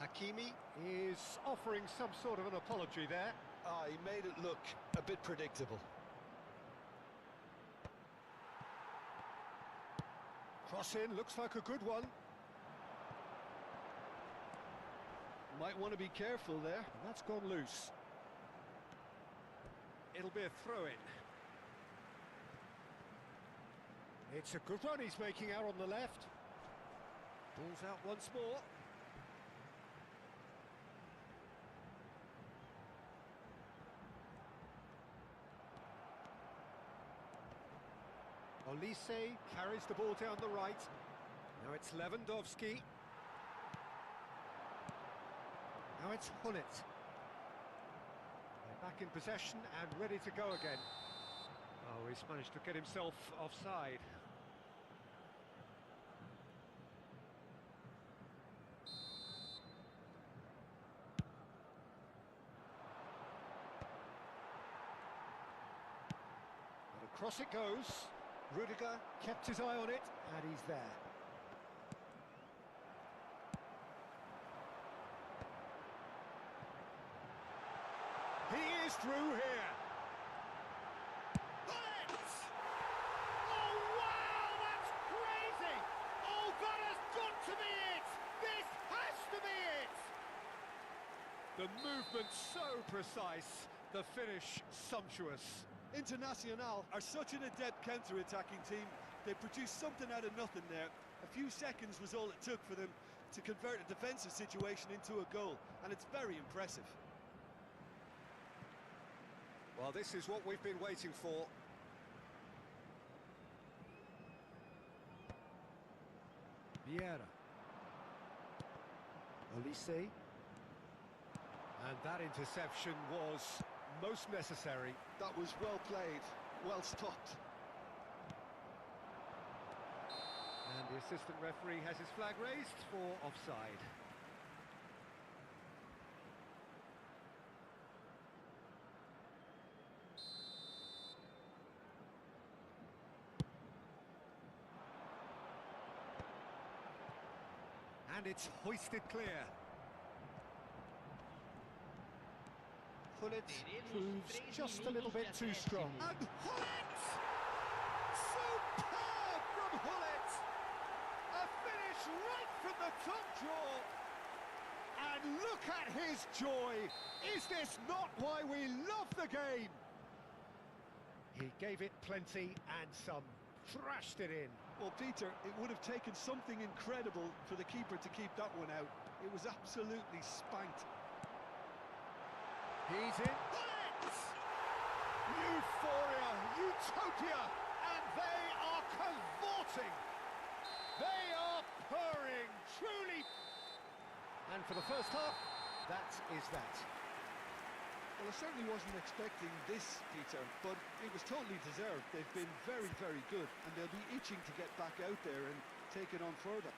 Hakimi is offering some sort of an apology there. He made it look a bit predictable. Cross in, looks like a good one. Might want to be careful there. And that's gone loose. It'll be a throw-in. It's a good run he's making out on the left. Ball's out once more. Olise carries the ball down the right. Now it's Lewandowski. Now it's Hullet. They're back in possession and ready to go again. Oh, he's managed to get himself offside. And across it goes. Rudiger kept his eye on it, and he's there. He is through here. Oh, wow, that's crazy! Oh, that has got to be it! This has to be it! The movement so precise, the finish sumptuous. Internacional are such an adept counter-attacking team. They produced something out of nothing there. A few seconds was all it took for them to convert a defensive situation into a goal, and it's very impressive. Well, this is what we've been waiting for. Vieira. Olise. And that interception was most necessary. That was well played, well stopped. And the assistant referee has his flag raised for offside. And it's hoisted clear. Hullet proves just a little bit too strong. And Hullet! Superb from Hullet! A finish right from the top draw. And look at his joy. Is this not why we love the game? He gave it plenty and some. Thrashed it in. Well, Peter, it would have taken something incredible for the keeper to keep that one out. It was absolutely spanked. He's in. Hullet! Euphoria, utopia, and they are cavorting. They are purring, truly. And for the first half, that is that. Well, I certainly wasn't expecting this, Peter, but it was totally deserved. They've been very, very good, and they'll be itching to get back out there and take it on further.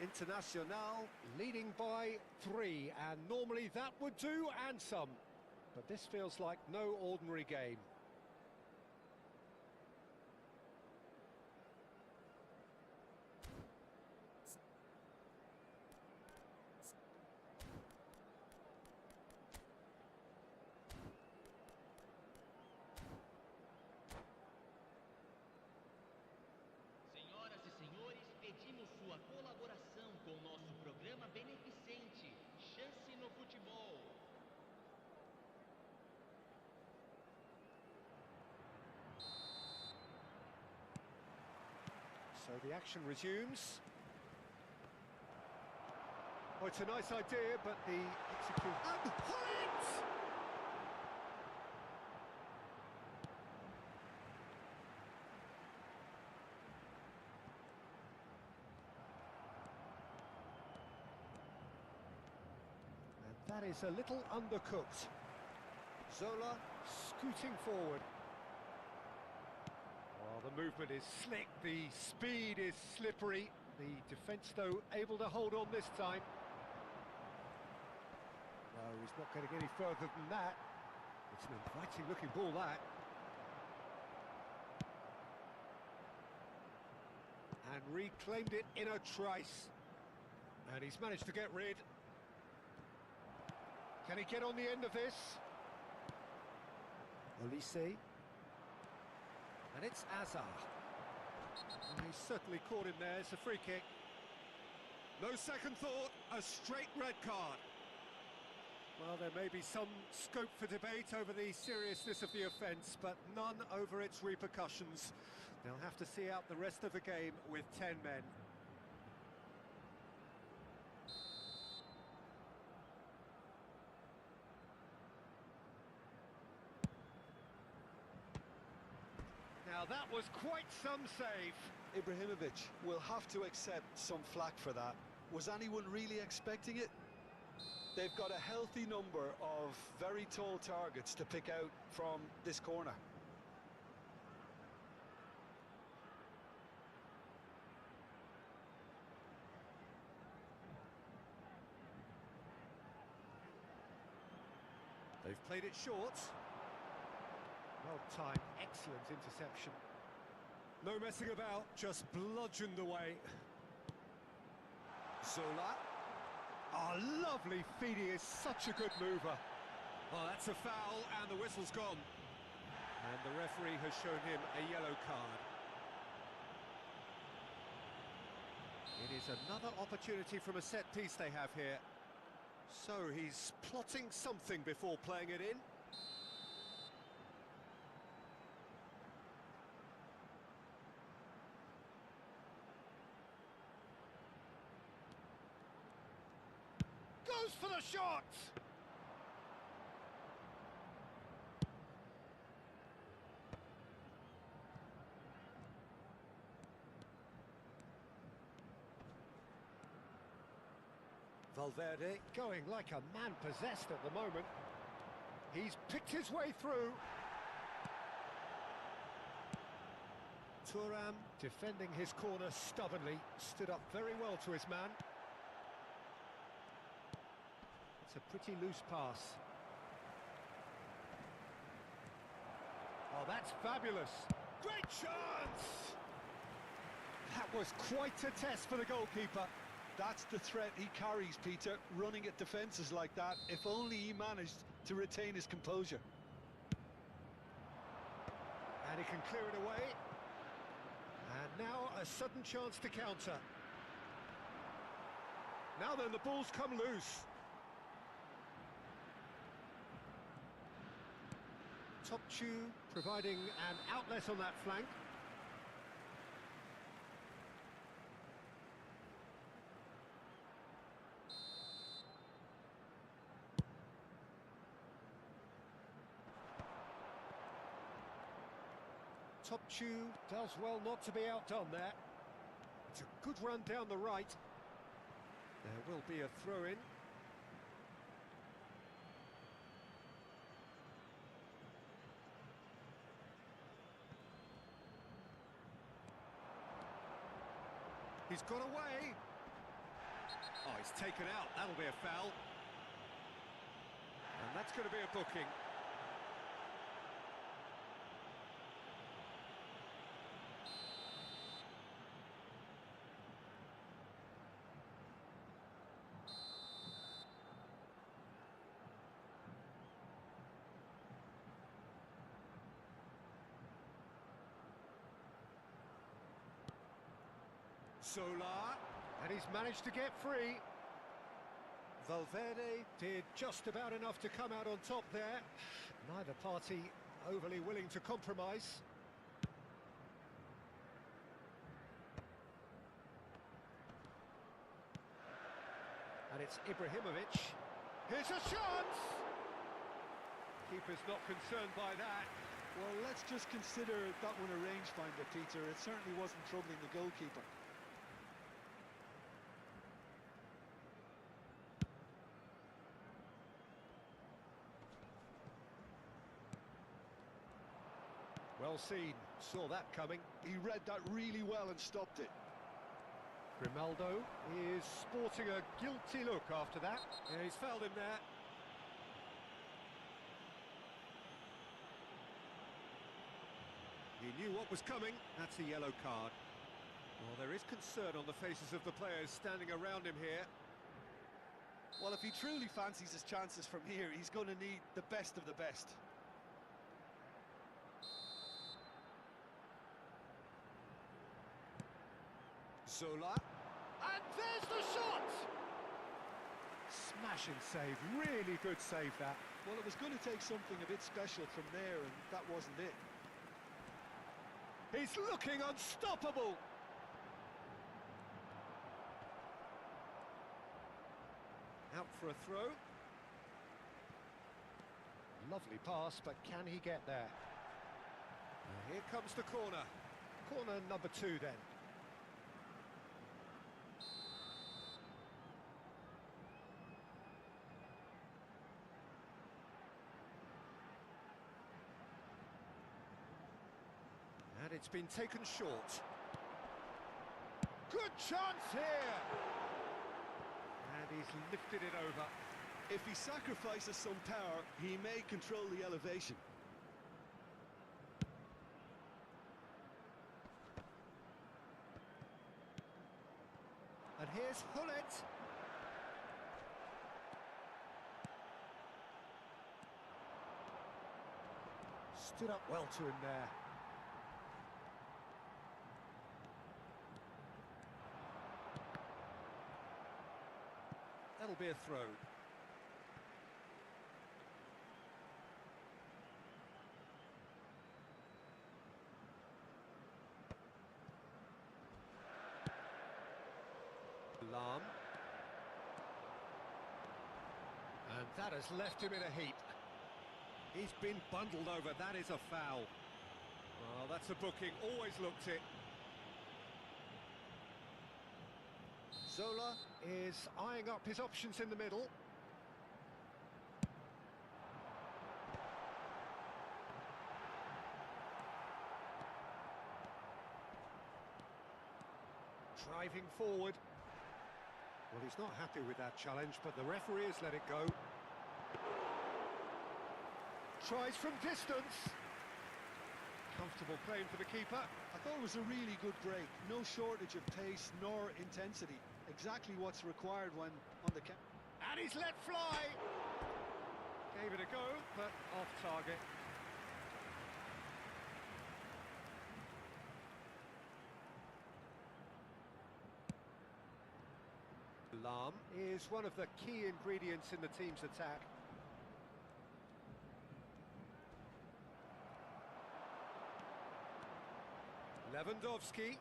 Internacional leading by 3, and normally that would do and some. But this feels like no ordinary game. Senhoras e senhores, pedimos sua colaboração com o nosso programa beneficente, Chance no Futebol. So the action resumes. Oh, it's a nice idea, but the execution... And Hollins! And that is a little undercooked. Zola scooting forward. Oh, the movement is slick, the speed is slippery. The defence, though, able to hold on this time. No, he's not getting any further than that. It's an inviting-looking ball, that. And reclaimed it in a trice. And he's managed to get rid. Can he get on the end of this? Olise. And it's Azar. And he's certainly caught him there. It's a free kick. No second thought, a straight red card. Well, there may be some scope for debate over the seriousness of the offence, but none over its repercussions. They'll have to see out the rest of the game with 10 men. Now that was quite some save. Ibrahimovic will have to accept some flack for that. Was anyone really expecting it? They've got a healthy number of very tall targets to pick out from this corner. They've played it short. Well timed, excellent interception. No messing about, just bludgeoned away. Zola. Oh, lovely feed, he is such a good mover. Oh, that's a foul, and the whistle's gone. And the referee has shown him a yellow card. It is another opportunity from a set piece they have here. So he's plotting something before playing it in. Goes for the shot! Valverde going like a man possessed at the moment. He's picked his way through. Thuram defending his corner stubbornly, stood up very well to his man. It's a pretty loose pass. Oh, that's fabulous. Great chance! That was quite a test for the goalkeeper. That's the threat he carries, Peter, running at defences like that, if only he managed to retain his composure. And he can clear it away. And now a sudden chance to counter. Now then, the ball's come loose. Topchu providing an outlet on that flank. Topchu does well not to be outdone there. It's a good run down the right. There will be a throw-in. He's got away. Oh, he's taken out. That'll be a foul. And that's going to be a booking. Zola, and he's managed to get free. Valverde did just about enough to come out on top there. Neither party overly willing to compromise. And And it's Ibrahimovic. Here's a chance! Keeper's not concerned by that. Well, let's just consider that one a rangefinder, Peter. It certainly wasn't troubling the goalkeeper. Well seen, saw that coming. He read that really well and stopped it. Grimaldo is sporting a guilty look after that. Yeah, he's fouled him there. He knew what was coming. That's a yellow card. Well, there is concern on the faces of the players standing around him here. Well, if he truly fancies his chances from here, he's going to need the best of the best. Zola. And there's the shot! Smashing save, really good save that. Well, it was going to take something a bit special from there, and that wasn't it. He's looking unstoppable! Out for a throw. Lovely pass, but can he get there? Now here comes the corner. Corner number 2 then. And it's been taken short. Good chance here! And he's lifted it over. If he sacrifices some power, he may control the elevation. And here's Hullet. Stood up well to him there. That'll be a throw. Lam. And that has left him in a heap. He's been bundled over, that is a foul. Well, that's a booking, always looked it. Zola is eyeing up his options in the middle. Driving forward. Well, he's not happy with that challenge, but the referee has let it go. Tries from distance. Comfortable claim for the keeper. I thought it was a really good break. No shortage of pace nor intensity. Exactly what's required when on the camp. And he's let fly. Gave it a go, but off target. Lam is one of the key ingredients in the team's attack. Lewandowski.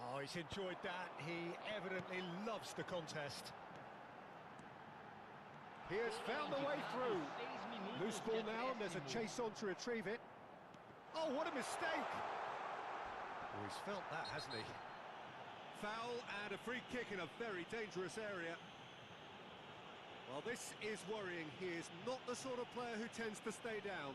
Oh, he's enjoyed that. He evidently loves the contest. He has found the way through. Loose ball now, and there's a chase on to retrieve it. Oh, what a mistake! Oh, he's felt that, hasn't he? Foul and a free kick in a very dangerous area. Well, this is worrying. He is not the sort of player who tends to stay down.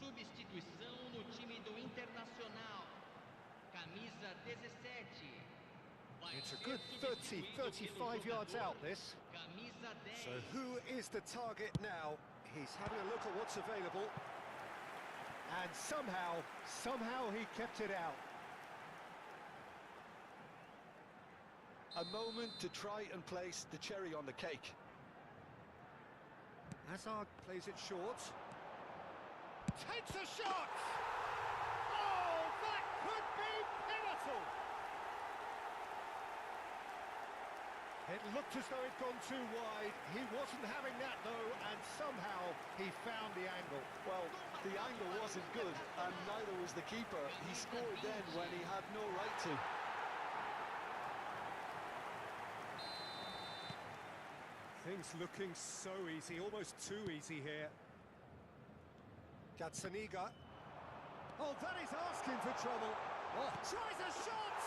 Substituição no time do Internacional. Camisa 17. It's a good 30, 35 yards out, this. So who is the target now? He's having a look at what's available. And somehow he kept it out. A moment to try and place the cherry on the cake. Hazard plays it short. Takes a shot! It looked as though it'd gone too wide. He wasn't having that, though, and somehow he found the angle. Well, the angle wasn't good, and neither was the keeper. He scored then when he had no right to. Things looking so easy, almost too easy here. Gazzaniga. Oh, that is asking for trouble. Oh, tries a shot!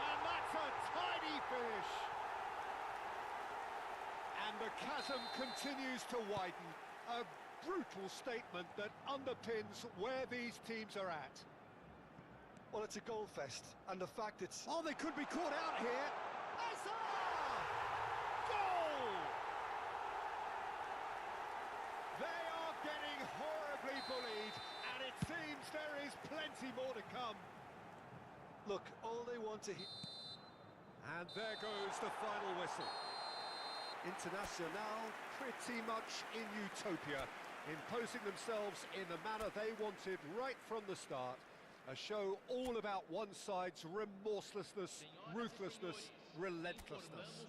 And that's a tidy finish. And the chasm continues to widen. A brutal statement that underpins where these teams are at. Well, it's a goal fest, and the fact it's... Oh, they could be caught out here. Hazard! Goal! They are getting horribly bullied, and it seems there is plenty more to come. Look, all they want to hear... And there goes the final whistle. Internacional pretty much in utopia, imposing themselves in the manner they wanted right from the start. A show all about one side's remorselessness, ruthlessness, relentlessness.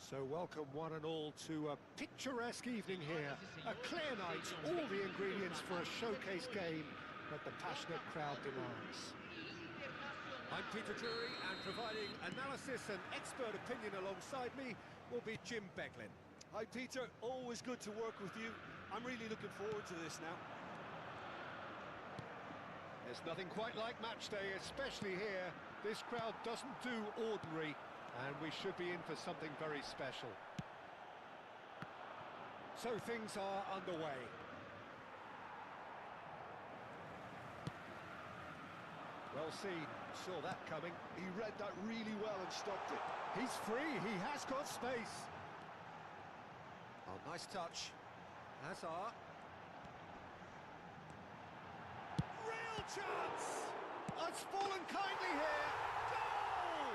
So welcome one and all to a picturesque evening here. A clear night, all the ingredients for a showcase game that the passionate crowd demands. I'm Peter Drury, and providing analysis and expert opinion alongside me will be Jim Beglin. Hi Peter, always good to work with you. I'm really looking forward to this now. There's nothing quite like match day, especially here. This crowd doesn't do ordinary, and we should be in for something very special. So things are underway. Well seen, saw that coming. He read that really well and stopped it. He's free, he has got space. Oh, nice touch. Hazard. Real chance! It's fallen kindly here. Goal!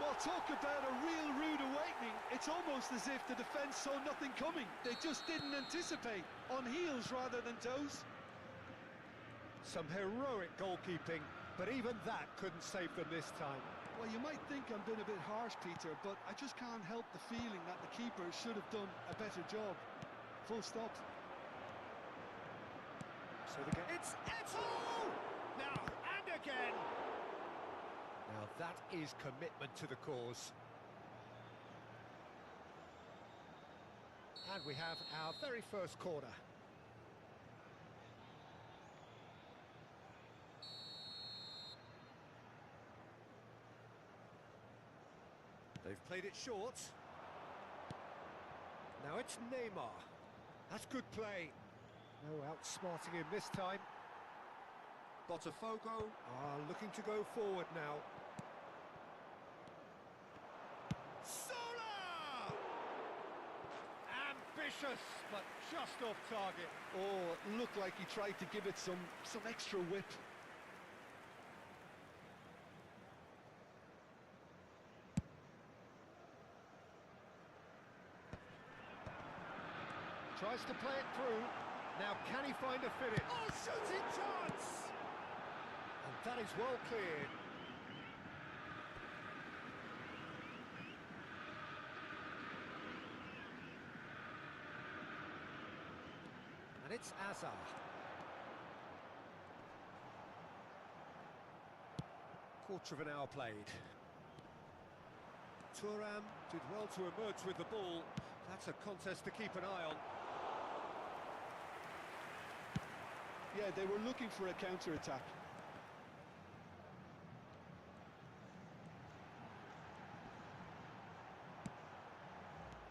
Well, talk about a real rude awakening. It's almost as if the defence saw nothing coming. They just didn't anticipate. On heels rather than toes. Some heroic goalkeeping, but even that couldn't save them this time. Well, you might think I'm being a bit harsh, Peter, but I just can't help the feeling that the keeper should have done a better job. Full stop. So it's Eto'o! Now, and again! Now that is commitment to the cause. And we have our very first corner. They've played it short. Now it's Neymar. That's good play. No outsmarting him this time. Botafogo are looking to go forward now. Sola! Ambitious, but just off target. Oh, it looked like he tried to give it some extra whip. Tries to play it through. Now can he find a finish? Oh, shooting chance! And that is well cleared. And it's Hazard. Quarter of an hour played. Thuram did well to emerge with the ball. That's a contest to keep an eye on. Yeah, they were looking for a counter-attack.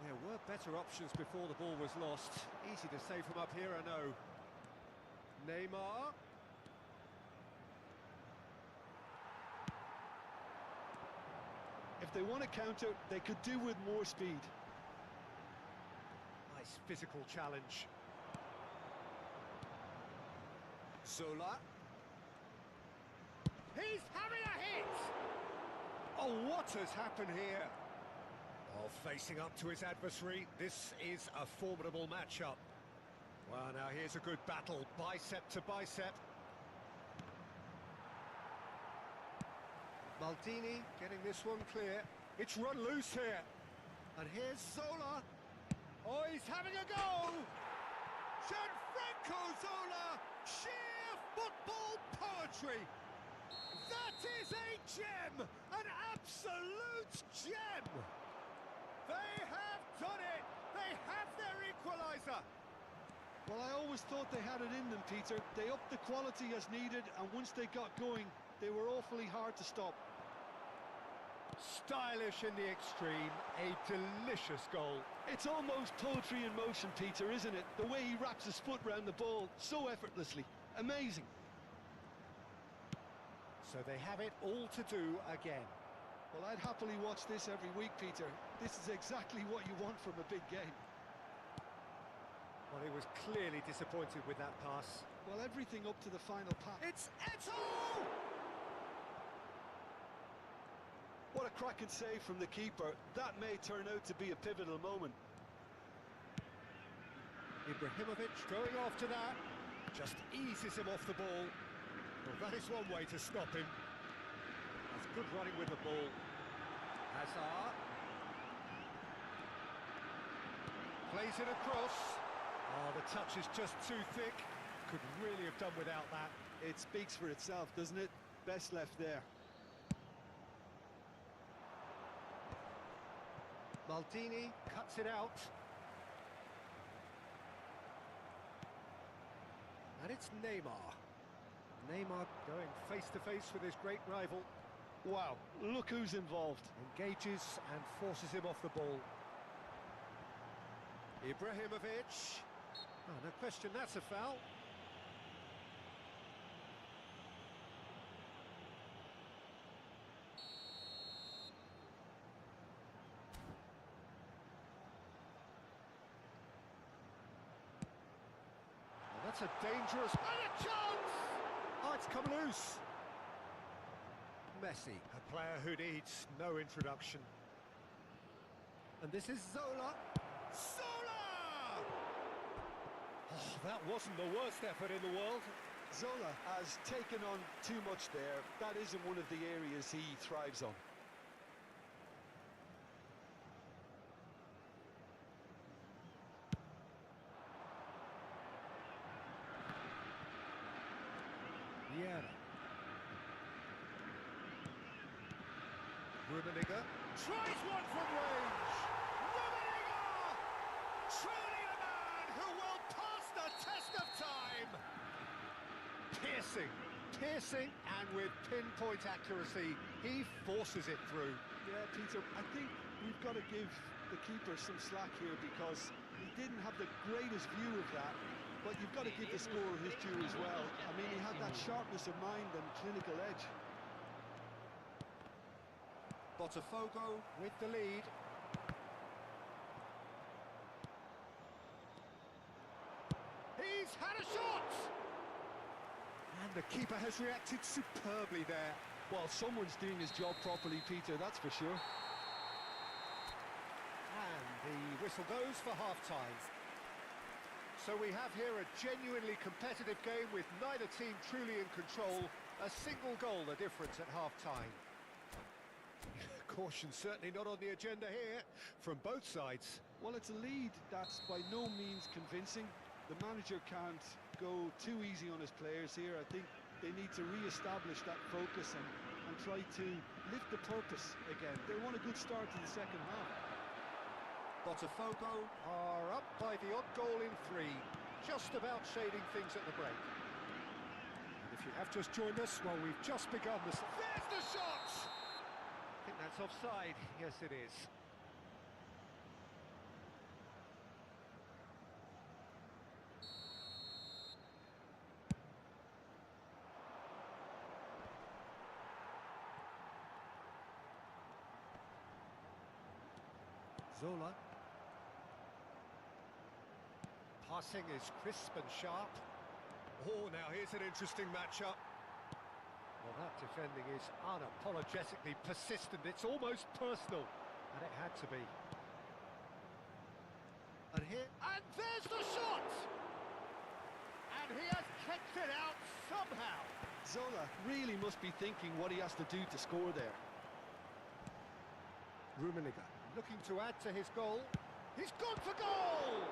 There were better options before the ball was lost. Easy to save from up here, I know. Neymar. If they want to counter, they could do with more speed. Nice physical challenge. Zola. He's having a hit! Oh, what has happened here? Oh, facing up to his adversary, this is a formidable matchup. Well, now here's a good battle, bicep to bicep. Maldini getting this one clear. It's run loose here. And here's Zola. Oh, he's having a go! Gianfranco Zola! Sheer football poetry! That is a gem! An absolute gem! They have done it! They have their equaliser! Well, I always thought they had it in them, Peter. They upped the quality as needed, and once they got going, they were awfully hard to stop. Stylish in the extreme, a delicious goal. It's almost poetry in motion, Peter, isn't it? The way he wraps his foot round the ball so effortlessly. Amazing. So they have it all to do again. Well, I'd happily watch this every week, Peter. This is exactly what you want from a big game. Well, he was clearly disappointed with that pass. Well, everything up to the final pass. It's Eto'o! What a cracking save from the keeper. That may turn out to be a pivotal moment. Ibrahimovic going after that. Just eases him off the ball. Well, that is one way to stop him. That's good running with the ball. Hazard. Plays it across. Oh, the touch is just too thick. Could really have done without that. It speaks for itself, doesn't it? Best left there. Maldini cuts it out. And it's Neymar. Neymar going face-to-face with his great rival. Wow, look who's involved. Engages and forces him off the ball. Ibrahimovic. Oh, no question, that's a foul. Oh, that's a dangerous... And a chance! Oh, it's come loose. Messi, a player who needs no introduction. And this is Zola. Zola! Oh, that wasn't the worst effort in the world. Zola has taken on too much there. That isn't one of the areas he thrives on. Vieira. Rummenigge tries one from range. Rummenigge! Truly a man who will pass the test of time. Piercing, and with pinpoint accuracy, he forces it through. Yeah, Peter, I think we've got to give the keeper some slack here because he didn't have the greatest view of that. But you've got to give the scorer his due as well. I mean, he had that sharpness of mind and clinical edge. Botafogo with the lead. He's had a shot! And the keeper has reacted superbly there. Well, someone's doing his job properly, Peter, that's for sure. And the whistle goes for half-time. So we have here a genuinely competitive game with neither team truly in control. A single goal the difference at half-time. Caution certainly not on the agenda here from both sides. Well, it's a lead that's by no means convincing. The manager can't go too easy on his players here. I think they need to re-establish that focus and try to lift the purpose again. They want a good start to the second half. Botafogo are up by the odd goal in 3, just about shading things at the break. And if you have just joined us, well, we've just begun this. There's the shot! I think that's offside. Yes, it is. Zola. Passing is crisp and sharp. Oh, now here's an interesting matchup. Well, that defending is unapologetically persistent. It's almost personal, and it had to be. And here, and there's the shot! And he has kicked it out somehow. Zola really must be thinking what he has to do to score there. Rummenigge looking to add to his goal. He's gone for goal!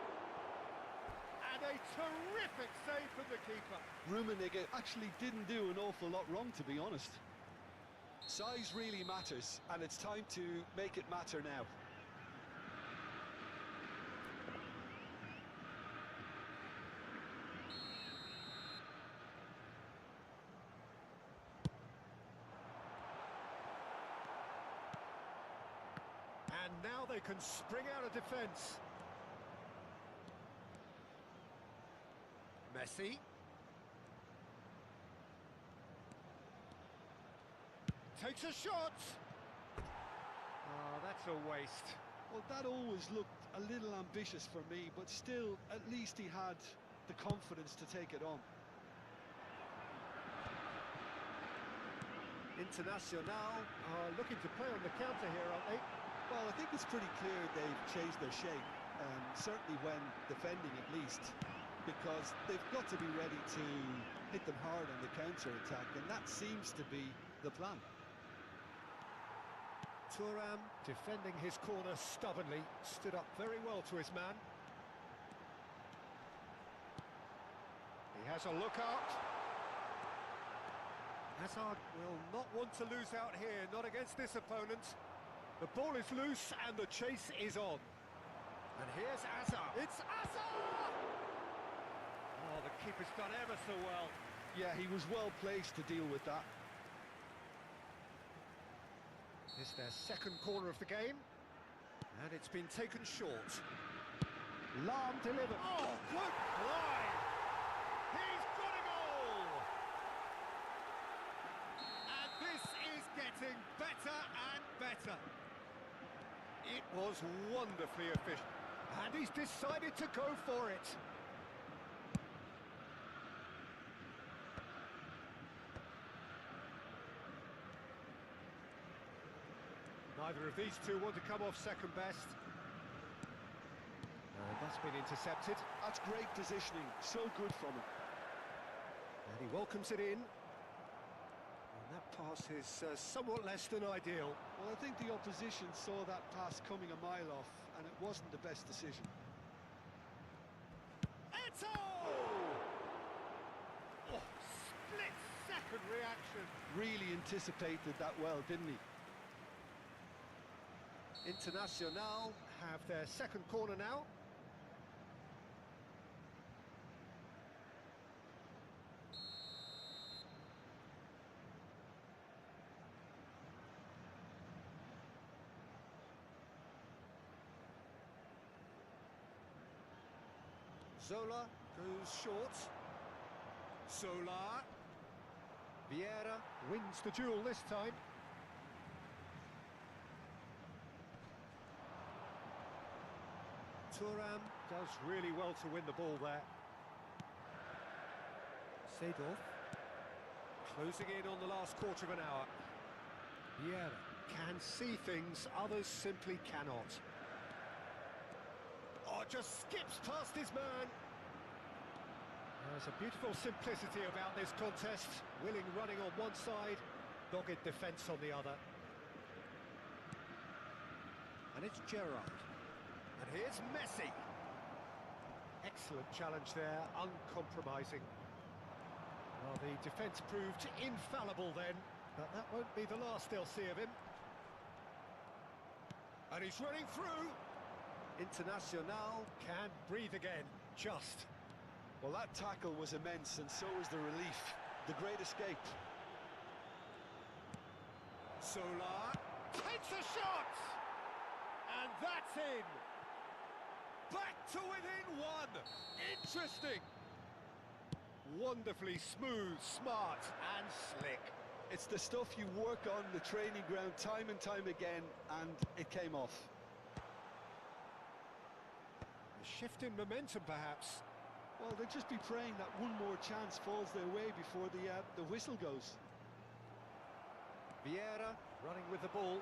And a terrific save from the keeper. Rummenigge actually didn't do an awful lot wrong, to be honest. Size really matters, and it's time to make it matter now. And now they can spring out of defence. Messi. Takes a shot. Oh, that's a waste. Well, that always looked a little ambitious for me, but still, at least he had the confidence to take it on. Internacional are looking to play on the counter here, aren't they? Well, I think it's pretty clear they've changed their shape, certainly when defending at least, because they've got to be ready to hit them hard on the counter-attack, and that seems to be the plan. Thuram defending his corner stubbornly, stood up very well to his man. He has a look out. Hazard will not want to lose out here, not against this opponent. The ball is loose and the chase is on. And here's Hazard. It's Hazard! Oh, the keeper's done ever so well. Yeah, he was well placed to deal with that. It's their second corner of the game. And it's been taken short. Lahm delivered. Oh, good fly! He's got a goal! And this is getting better and better. It was wonderfully efficient. And he's decided to go for it. Neither of these two want to come off second best. And that's been intercepted. That's great positioning, so good from him. And he welcomes it in. And that pass is somewhat less than ideal. Well, I think the opposition saw that pass coming a mile off, and it wasn't the best decision. Eto! Oh, split-second reaction. Really anticipated that well, didn't he? Internacional have their second corner now. Zola goes short. Zola. Vieira wins the duel this time. Thuram does really well to win the ball there. Seedorf closing in on the last quarter of an hour. Vieira can see things others simply cannot. Oh, just skips past his man. There's a beautiful simplicity about this contest. Willing running on one side, dogged defence on the other. And it's Gerrard. And here's Messi. Excellent challenge there, uncompromising. Well, the defence proved infallible then, but that won't be the last they'll see of him. And he's running through. Internacional can breathe again, just. Well, that tackle was immense, and so was the relief. The great escape. Solar takes a shot! And that's in! Back to within one! Interesting! Wonderfully smooth, smart and slick. It's the stuff you work on the training ground time and time again, and it came off. A shift in momentum, perhaps. Well, they'll just be praying that one more chance falls their way before the whistle goes. Vieira running with the ball.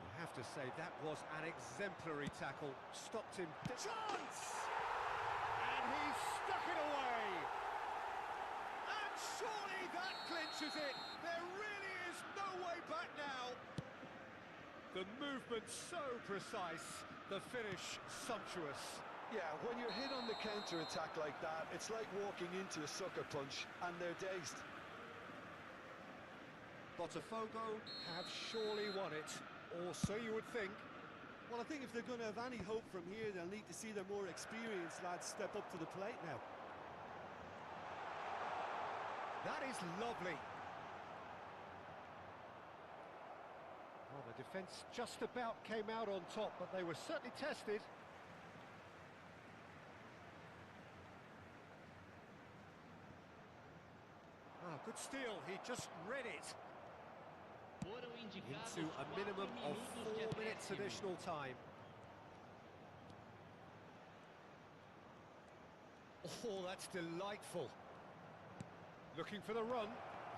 I have to say, that was an exemplary tackle. Stopped him. Chance! And he stuck it away! And surely that clinches it! There really is no way back now! The movement so precise, the finish sumptuous. Yeah, when you're hit on the counter-attack like that, it's like walking into a sucker punch, and they're dazed. Botafogo have surely won it, or so you would think. Well, I think if they're going to have any hope from here, they'll need to see their more experienced lads step up to the plate now. That is lovely. Well, the defence just about came out on top, but they were certainly tested. Ah, good steal, he just read it. Into a minimum of 4 minutes additional time. Oh, that's delightful. Looking for the run,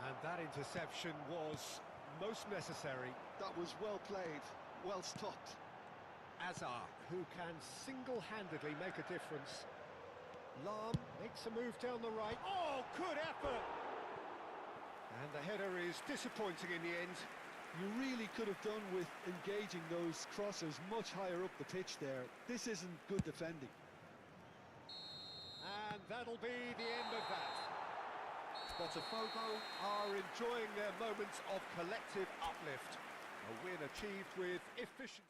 and that interception was most necessary. That was well played, well stopped. Hazard, who can single-handedly make a difference. Lahm makes a move down the right. Oh, good effort! And the header is disappointing in the end. You really could have done with engaging those crossers much higher up the pitch there. This isn't good defending. And that'll be the end of that. Botafogo are enjoying their moments of collective uplift. A win achieved with efficiency.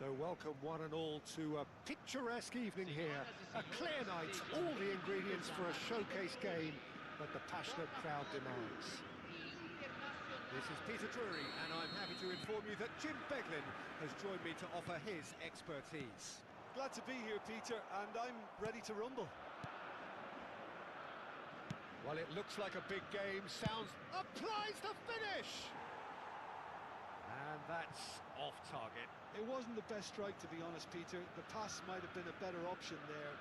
So welcome one and all to a picturesque evening here. A clear night, all the ingredients for a showcase game that the passionate crowd demands. This is Peter Drury, and I'm happy to inform you that Jim Beglin has joined me to offer his expertise. Glad to be here, Peter, and I'm ready to rumble. Well, it looks like a big game. Sounds applies the finish! And that's off target. It wasn't the best strike, to be honest, Peter. The pass might have been a better option there.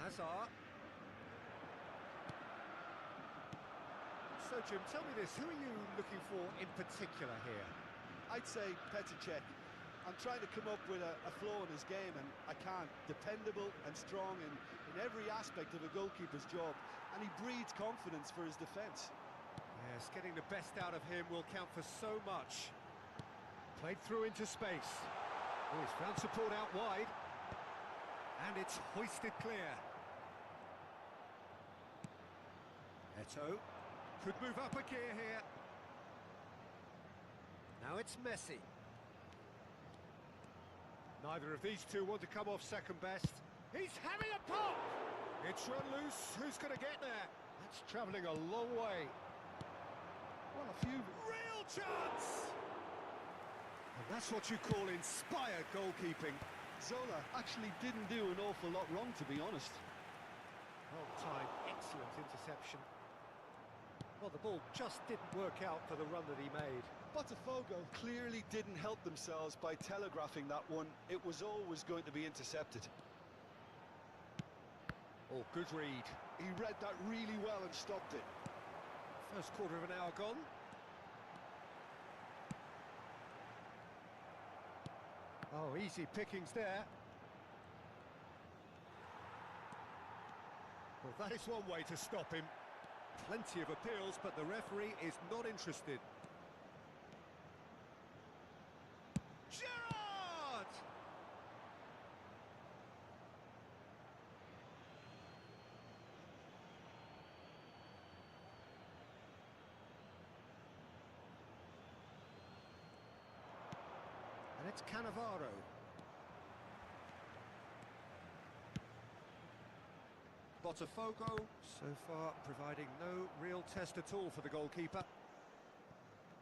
Hazard. So, Jim, tell me this, who are you looking for in particular here? I'd say Petr Cech. I'm trying to come up with a flaw in his game, and I can't. Dependable and strong in every aspect of a goalkeeper's job, and he breeds confidence for his defence. Yes, getting the best out of him will count for so much. Played through into space. Oh, he's found support out wide. And it's hoisted clear. Eto'o could move up a gear here. Now it's Messi. Neither of these two want to come off second best. He's having a pop! It's run loose. Who's going to get there? That's travelling a long way. Well, a few... Real chance! And that's what you call inspired goalkeeping. Zola actually didn't do an awful lot wrong, to be honest. Well timed, excellent interception. Well, the ball just didn't work out for the run that he made. Botafogo clearly didn't help themselves by telegraphing that one. It was always going to be intercepted. Oh, good read. He read that really well and stopped it. First quarter of an hour gone. Oh, easy pickings there. Well, that is one way to stop him. Plenty of appeals, but the referee is not interested. Gerrard! And it's Cannavaro. Botafogo, so far providing no real test at all for the goalkeeper.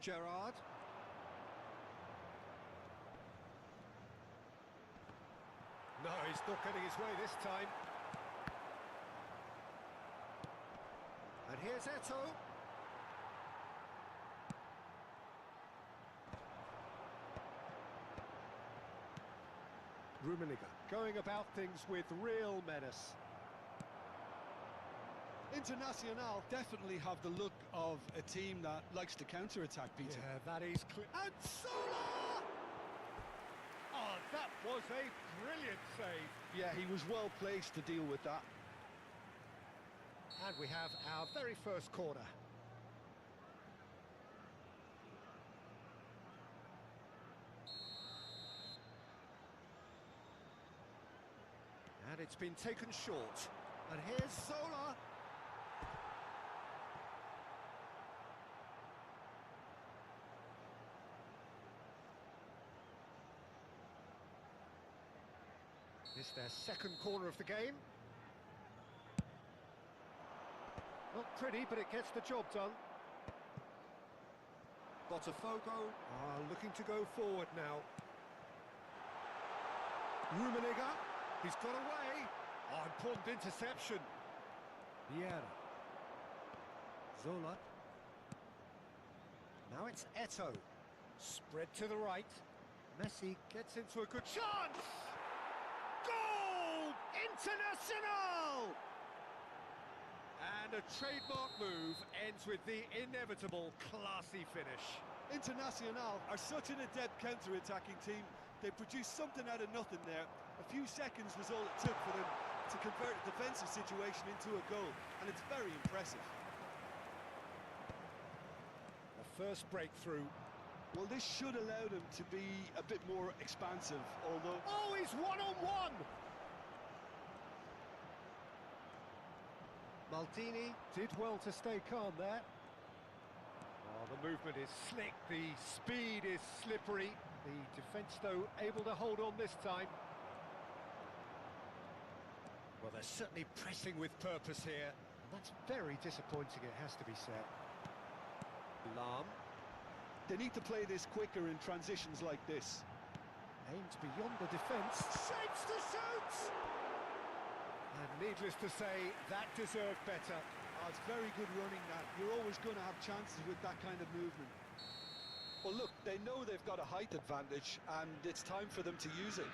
Gerrard. No, he's not getting his way this time. And here's Eto'o. Rummenigge going about things with real menace. Internacional definitely have the look of a team that likes to counter-attack, Peter. Yeah, that is clear. And Sola! Oh, that was a brilliant save. Yeah, he was well placed to deal with that. And we have our very first corner. And it's been taken short. And here's Zola. It's their second corner of the game. Not pretty, but it gets the job done. Botafogo are looking to go forward now. Rummenigge, he's got away. Oh, important interception. Vieira. Zola. Now it's Eto'o. Spread to the right. Messi gets into a good chance. Goal! Internacional! And a trademark move ends with the inevitable classy finish. Internacional are such an adept counter-attacking team. They produced something out of nothing there. A few seconds was all it took for them to convert a defensive situation into a goal, and it's very impressive. The first breakthrough. Well, this should allow them to be a bit more expansive, although... Oh, he's one-on-one! Maldini did well to stay calm there. Oh, the movement is slick, the speed is slippery. The defence, though, able to hold on this time. Well, they're certainly pressing with purpose here. And that's very disappointing, it has to be said. Lahm. They need to play this quicker in transitions like this. Aims beyond the defence. Shapes to shoot! And needless to say, that deserved better. Oh, it's very good running, that. You're always going to have chances with that kind of movement. Well, look, they know they've got a height advantage, and it's time for them to use it.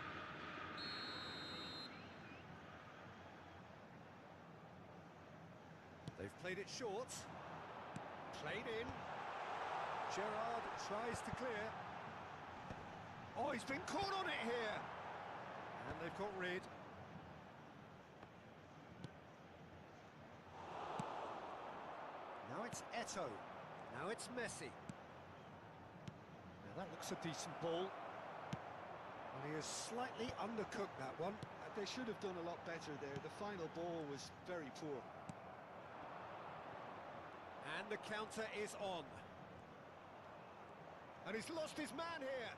They've played it short. Played in. Gerrard tries to clear. Oh, he's been caught on it here. And they've got rid. Now it's Eto'o. Now it's Messi. Now that looks a decent ball. Well, he has slightly undercooked that one. They should have done a lot better there. The final ball was very poor. And the counter is on. And he's lost his man here.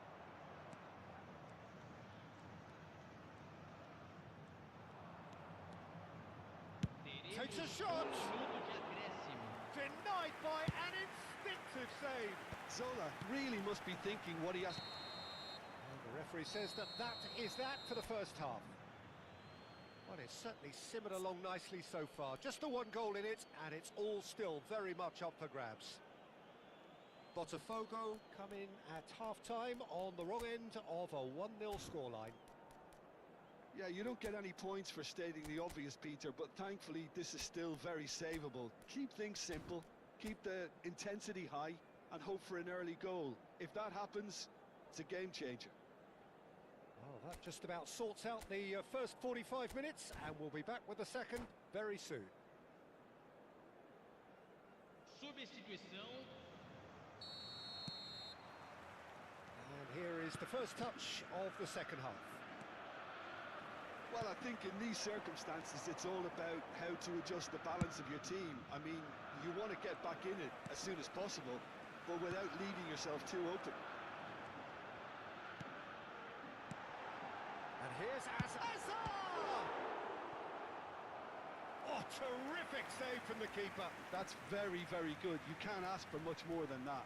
shot! Minuto de acréscimo. Denied by an instinctive save. Zola really must be thinking what he has. And the referee says that is that for the first half. Well, it's certainly simmered along nicely so far. Just the one goal in it, and it's all still very much up for grabs. Botafogo come in at half-time on the wrong end of a 1-0 scoreline. Yeah, you don't get any points for stating the obvious, Peter, but thankfully this is still very savable. Keep things simple, keep the intensity high, and hope for an early goal. If that happens, it's a game changer. Well, that just about sorts out the first 45 minutes, and we'll be back with the second very soon. Substituição. And here is the first touch of the second half. Well, I think in these circumstances, it's all about how to adjust the balance of your team. I mean, you want to get back in it as soon as possible, but without leaving yourself too open. And here's Azar! Oh, terrific save from the keeper. That's very, very good. You can't ask for much more than that.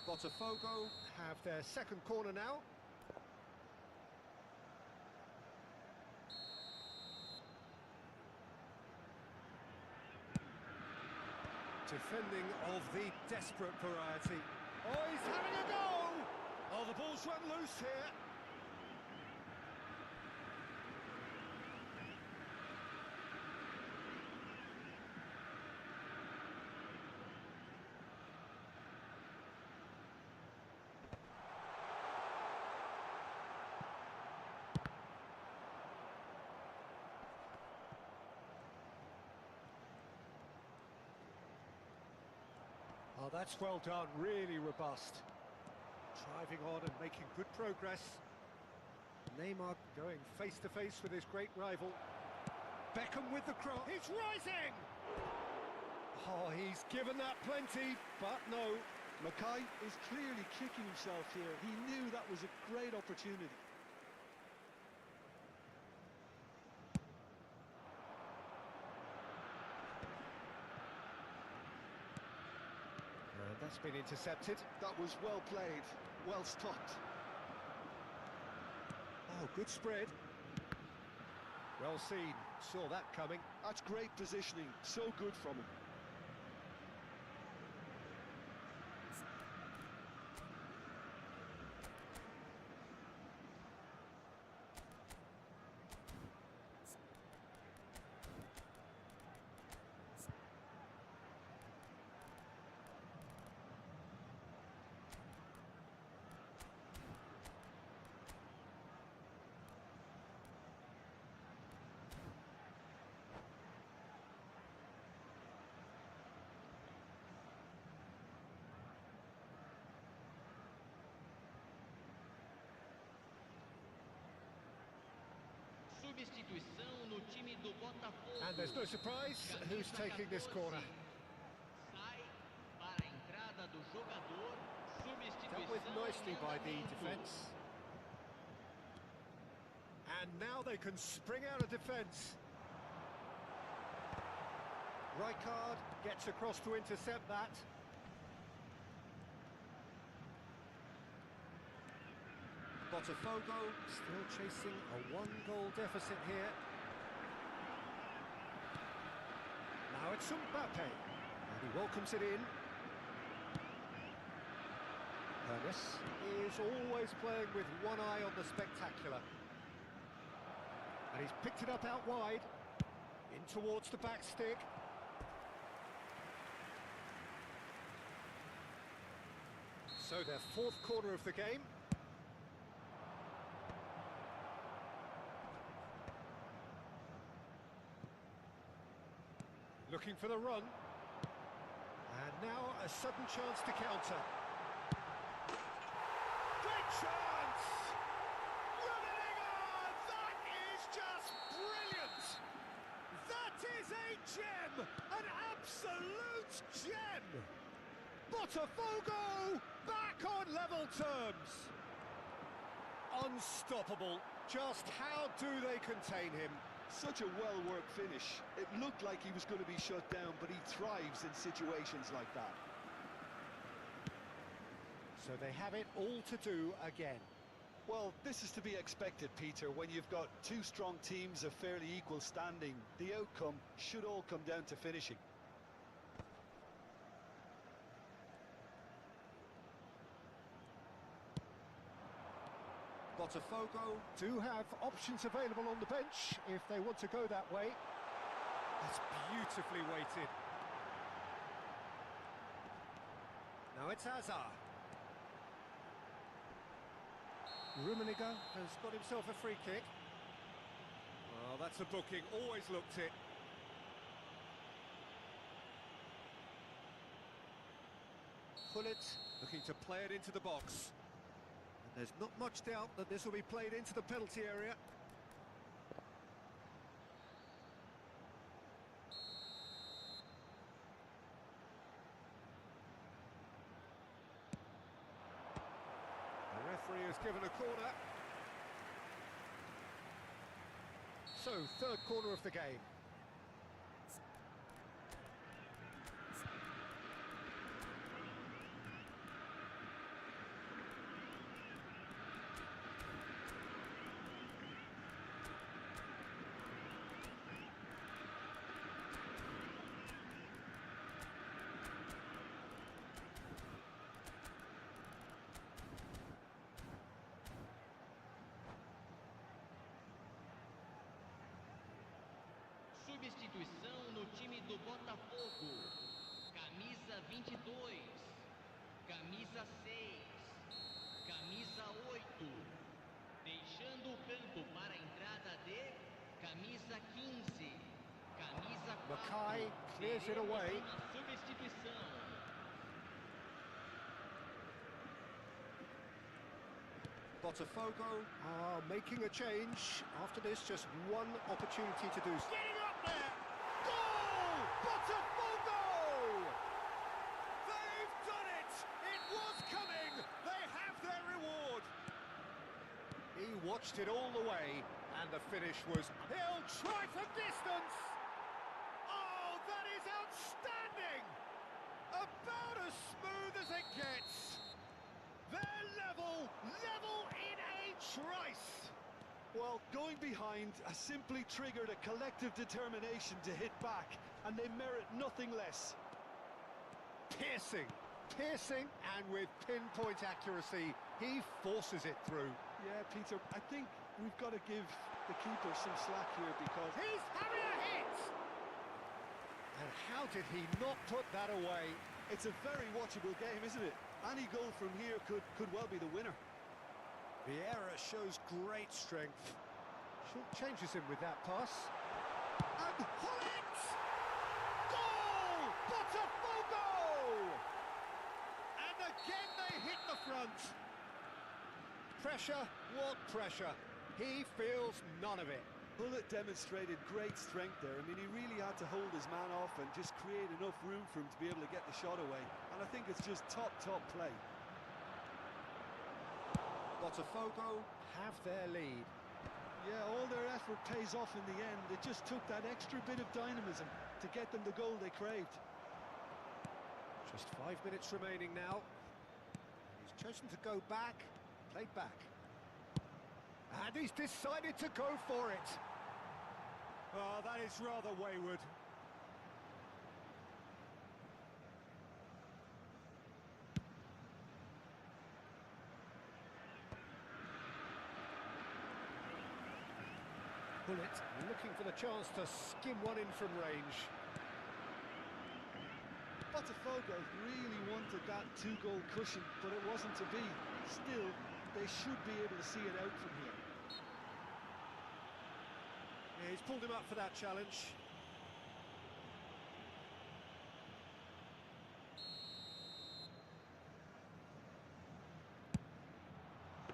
Botafogo have their second corner now. Defending of the desperate variety. Oh, he's having a go! Oh, the ball's run loose here. Oh, that's well done, really robust. Driving on and making good progress. Neymar going face-to-face with his great rival. Beckham with the cross. He's rising! Oh, he's given that plenty, but no. Mackay is clearly kicking himself here. He knew that was a great opportunity. And that's been intercepted. That was well played, well stopped. Oh, good spread. Well seen, saw that coming. That's great positioning, so good from him. Substituição no time do Botafogo. And there's no surprise who's taking this corner. Sai para a entrada do jogador. Substituição. Dealt with nicely by the defence. And now they can spring out of defence. Rijkaard gets across to intercept that. Botafogo still chasing a one-goal deficit here. Now it's Mbappe, and he welcomes it in. Ernest is always playing with one eye on the spectacular. And he's picked it up out wide, in towards the back stick. So their fourth corner of the game. Looking for the run. And now a sudden chance to counter. Great chance! Running on! That is just brilliant! That is a gem! An absolute gem! Botafogo back on level terms! Unstoppable. Just how do they contain him? Such a well-worked finish. It looked like he was going to be shut down, but he thrives in situations like that. So they have it all to do again. Well, this is to be expected, Peter. When you've got two strong teams of fairly equal standing, the outcome should all come down to finishing. Botafogo do have options available on the bench if they want to go that way. That's beautifully weighted. Now it's Hazard. Rummenigge has got himself a free kick. Well, that's a booking, always looked it. Gullit looking to play it into the box. And there's not much doubt that this will be played into the penalty area. The referee has given a corner. So, third corner of the game. Substituição no time do Botafogo. Camisa 22, camisa 6, camisa 8. Deixando o campo para a entrada de camisa 15, camisa 4. Mackay clears it away. Uma substituição. Botafogo are making a change. After this, just one opportunity to do so. Getting up there! Goal! Botafogo! They've done it! It was coming! They have their reward! He watched it all the way, and the finish was... He'll try from distance! Oh, that is outstanding! About as smooth as it gets! They're level in a trice! Well, going behind has simply triggered a collective determination to hit back, and they merit nothing less. Piercing, and with pinpoint accuracy, he forces it through. Yeah, Peter, I think we've got to give the keeper some slack here because... He's having a hit! And how did he not put that away? It's a very watchable game, isn't it? Any goal from here could well be the winner. Vieira shows great strength. Short changes him with that pass. And Gullit! Goal! Botafogo! And again they hit the front. Pressure, what pressure? He feels none of it. Gullit demonstrated great strength there. I mean, he really had to hold his man off and just create enough room for him to be able to get the shot away. And I think it's just top play. Botafogo have their lead. Yeah, all their effort pays off in the end. It just took that extra bit of dynamism to get them the goal they craved. Just 5 minutes remaining now. He's chosen to go back, played back. And he's decided to go for it. Oh, that is rather wayward. Gullit looking for the chance to skim one in from range. Botafogo really wanted that 2-goal cushion, but it wasn't to be. Still, they should be able to see it out from here. Yeah, he's pulled him up for that challenge.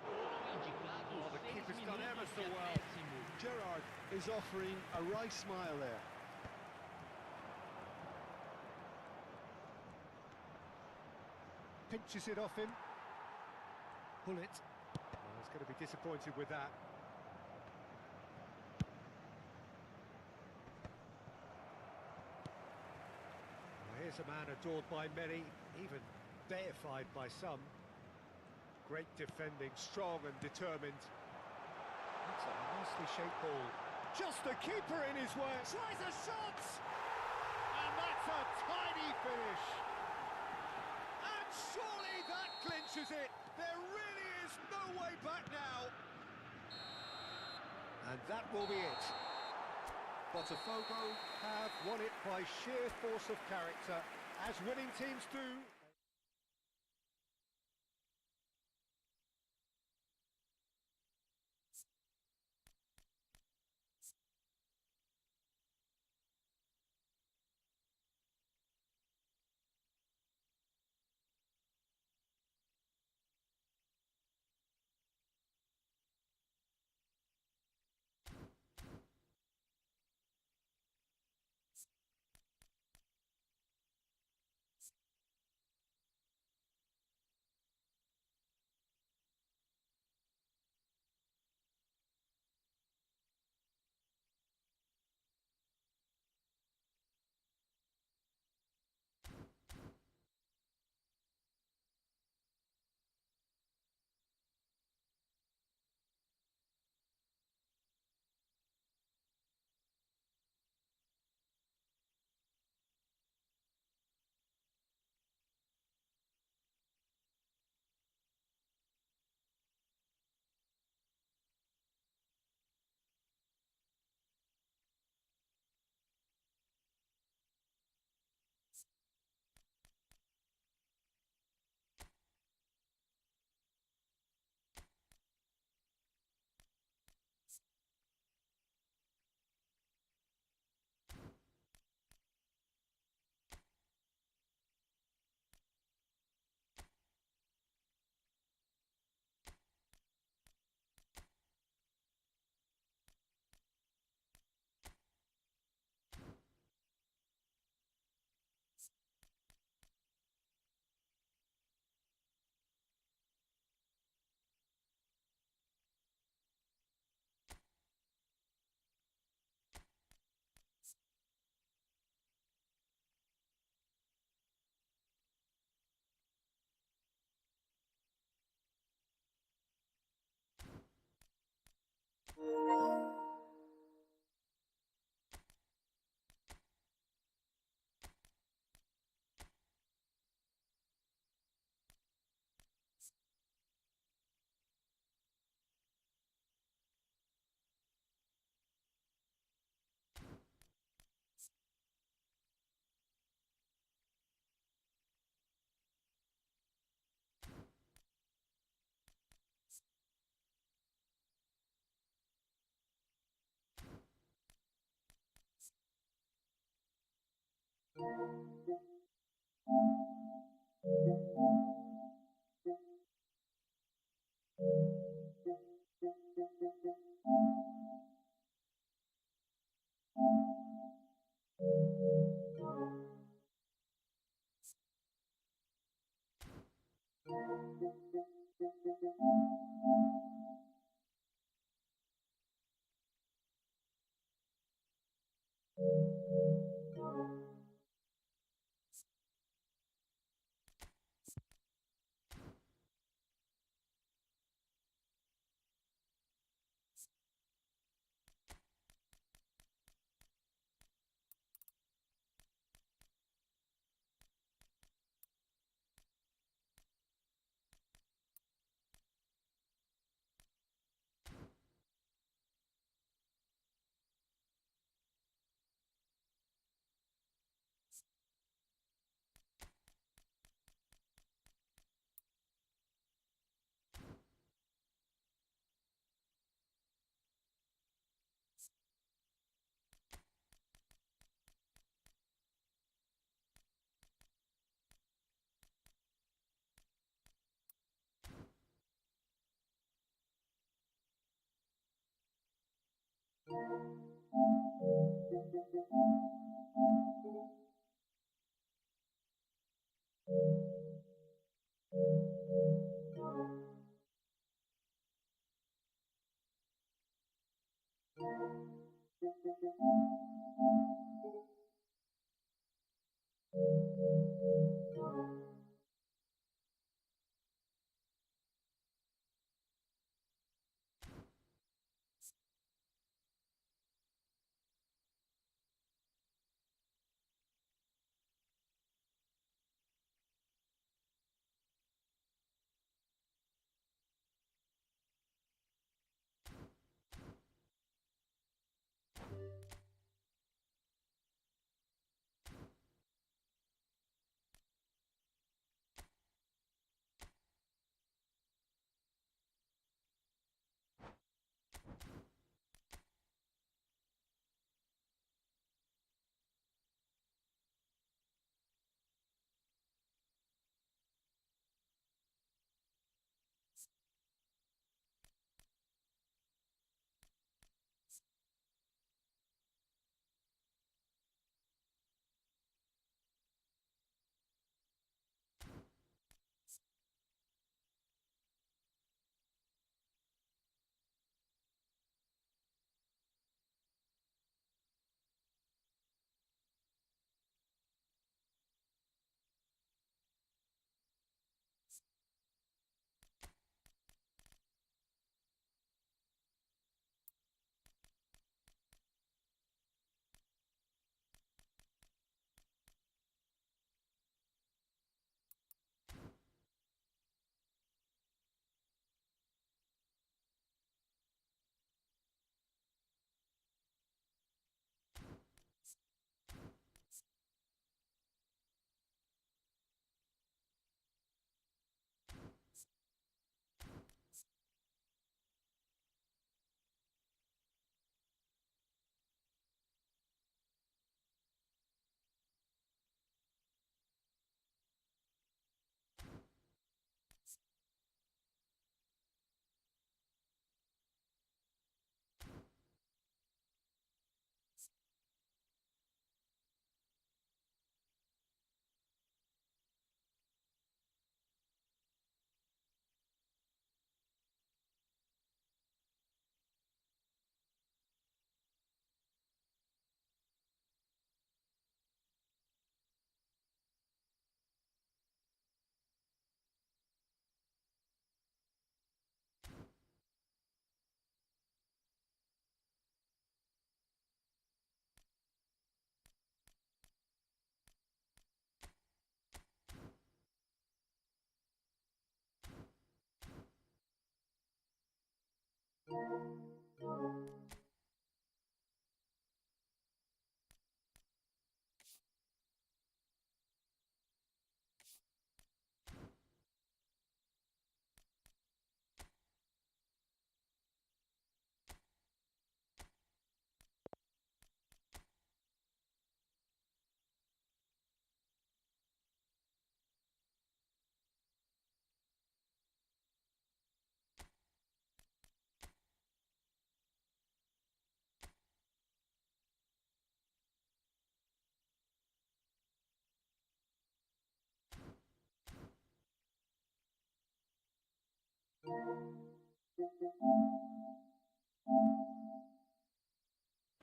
Oh, the keeper's done ever so well. Gerrard is offering a wry smile there. Pinches it off him. Gullit. Oh, he's going to be disappointed with that. Here's a man adored by many, even deified by some. Great defending, strong and determined. That's a nicely shaped ball. Just the keeper in his way. Tries a shot! And that's a tiny finish. And surely that clinches it. There really is no way back now. And that will be it. Botafogo have won it by sheer force of character, as winning teams do.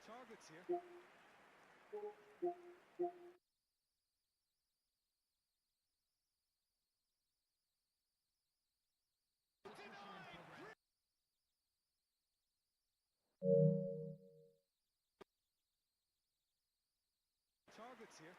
Targets here. Targets here.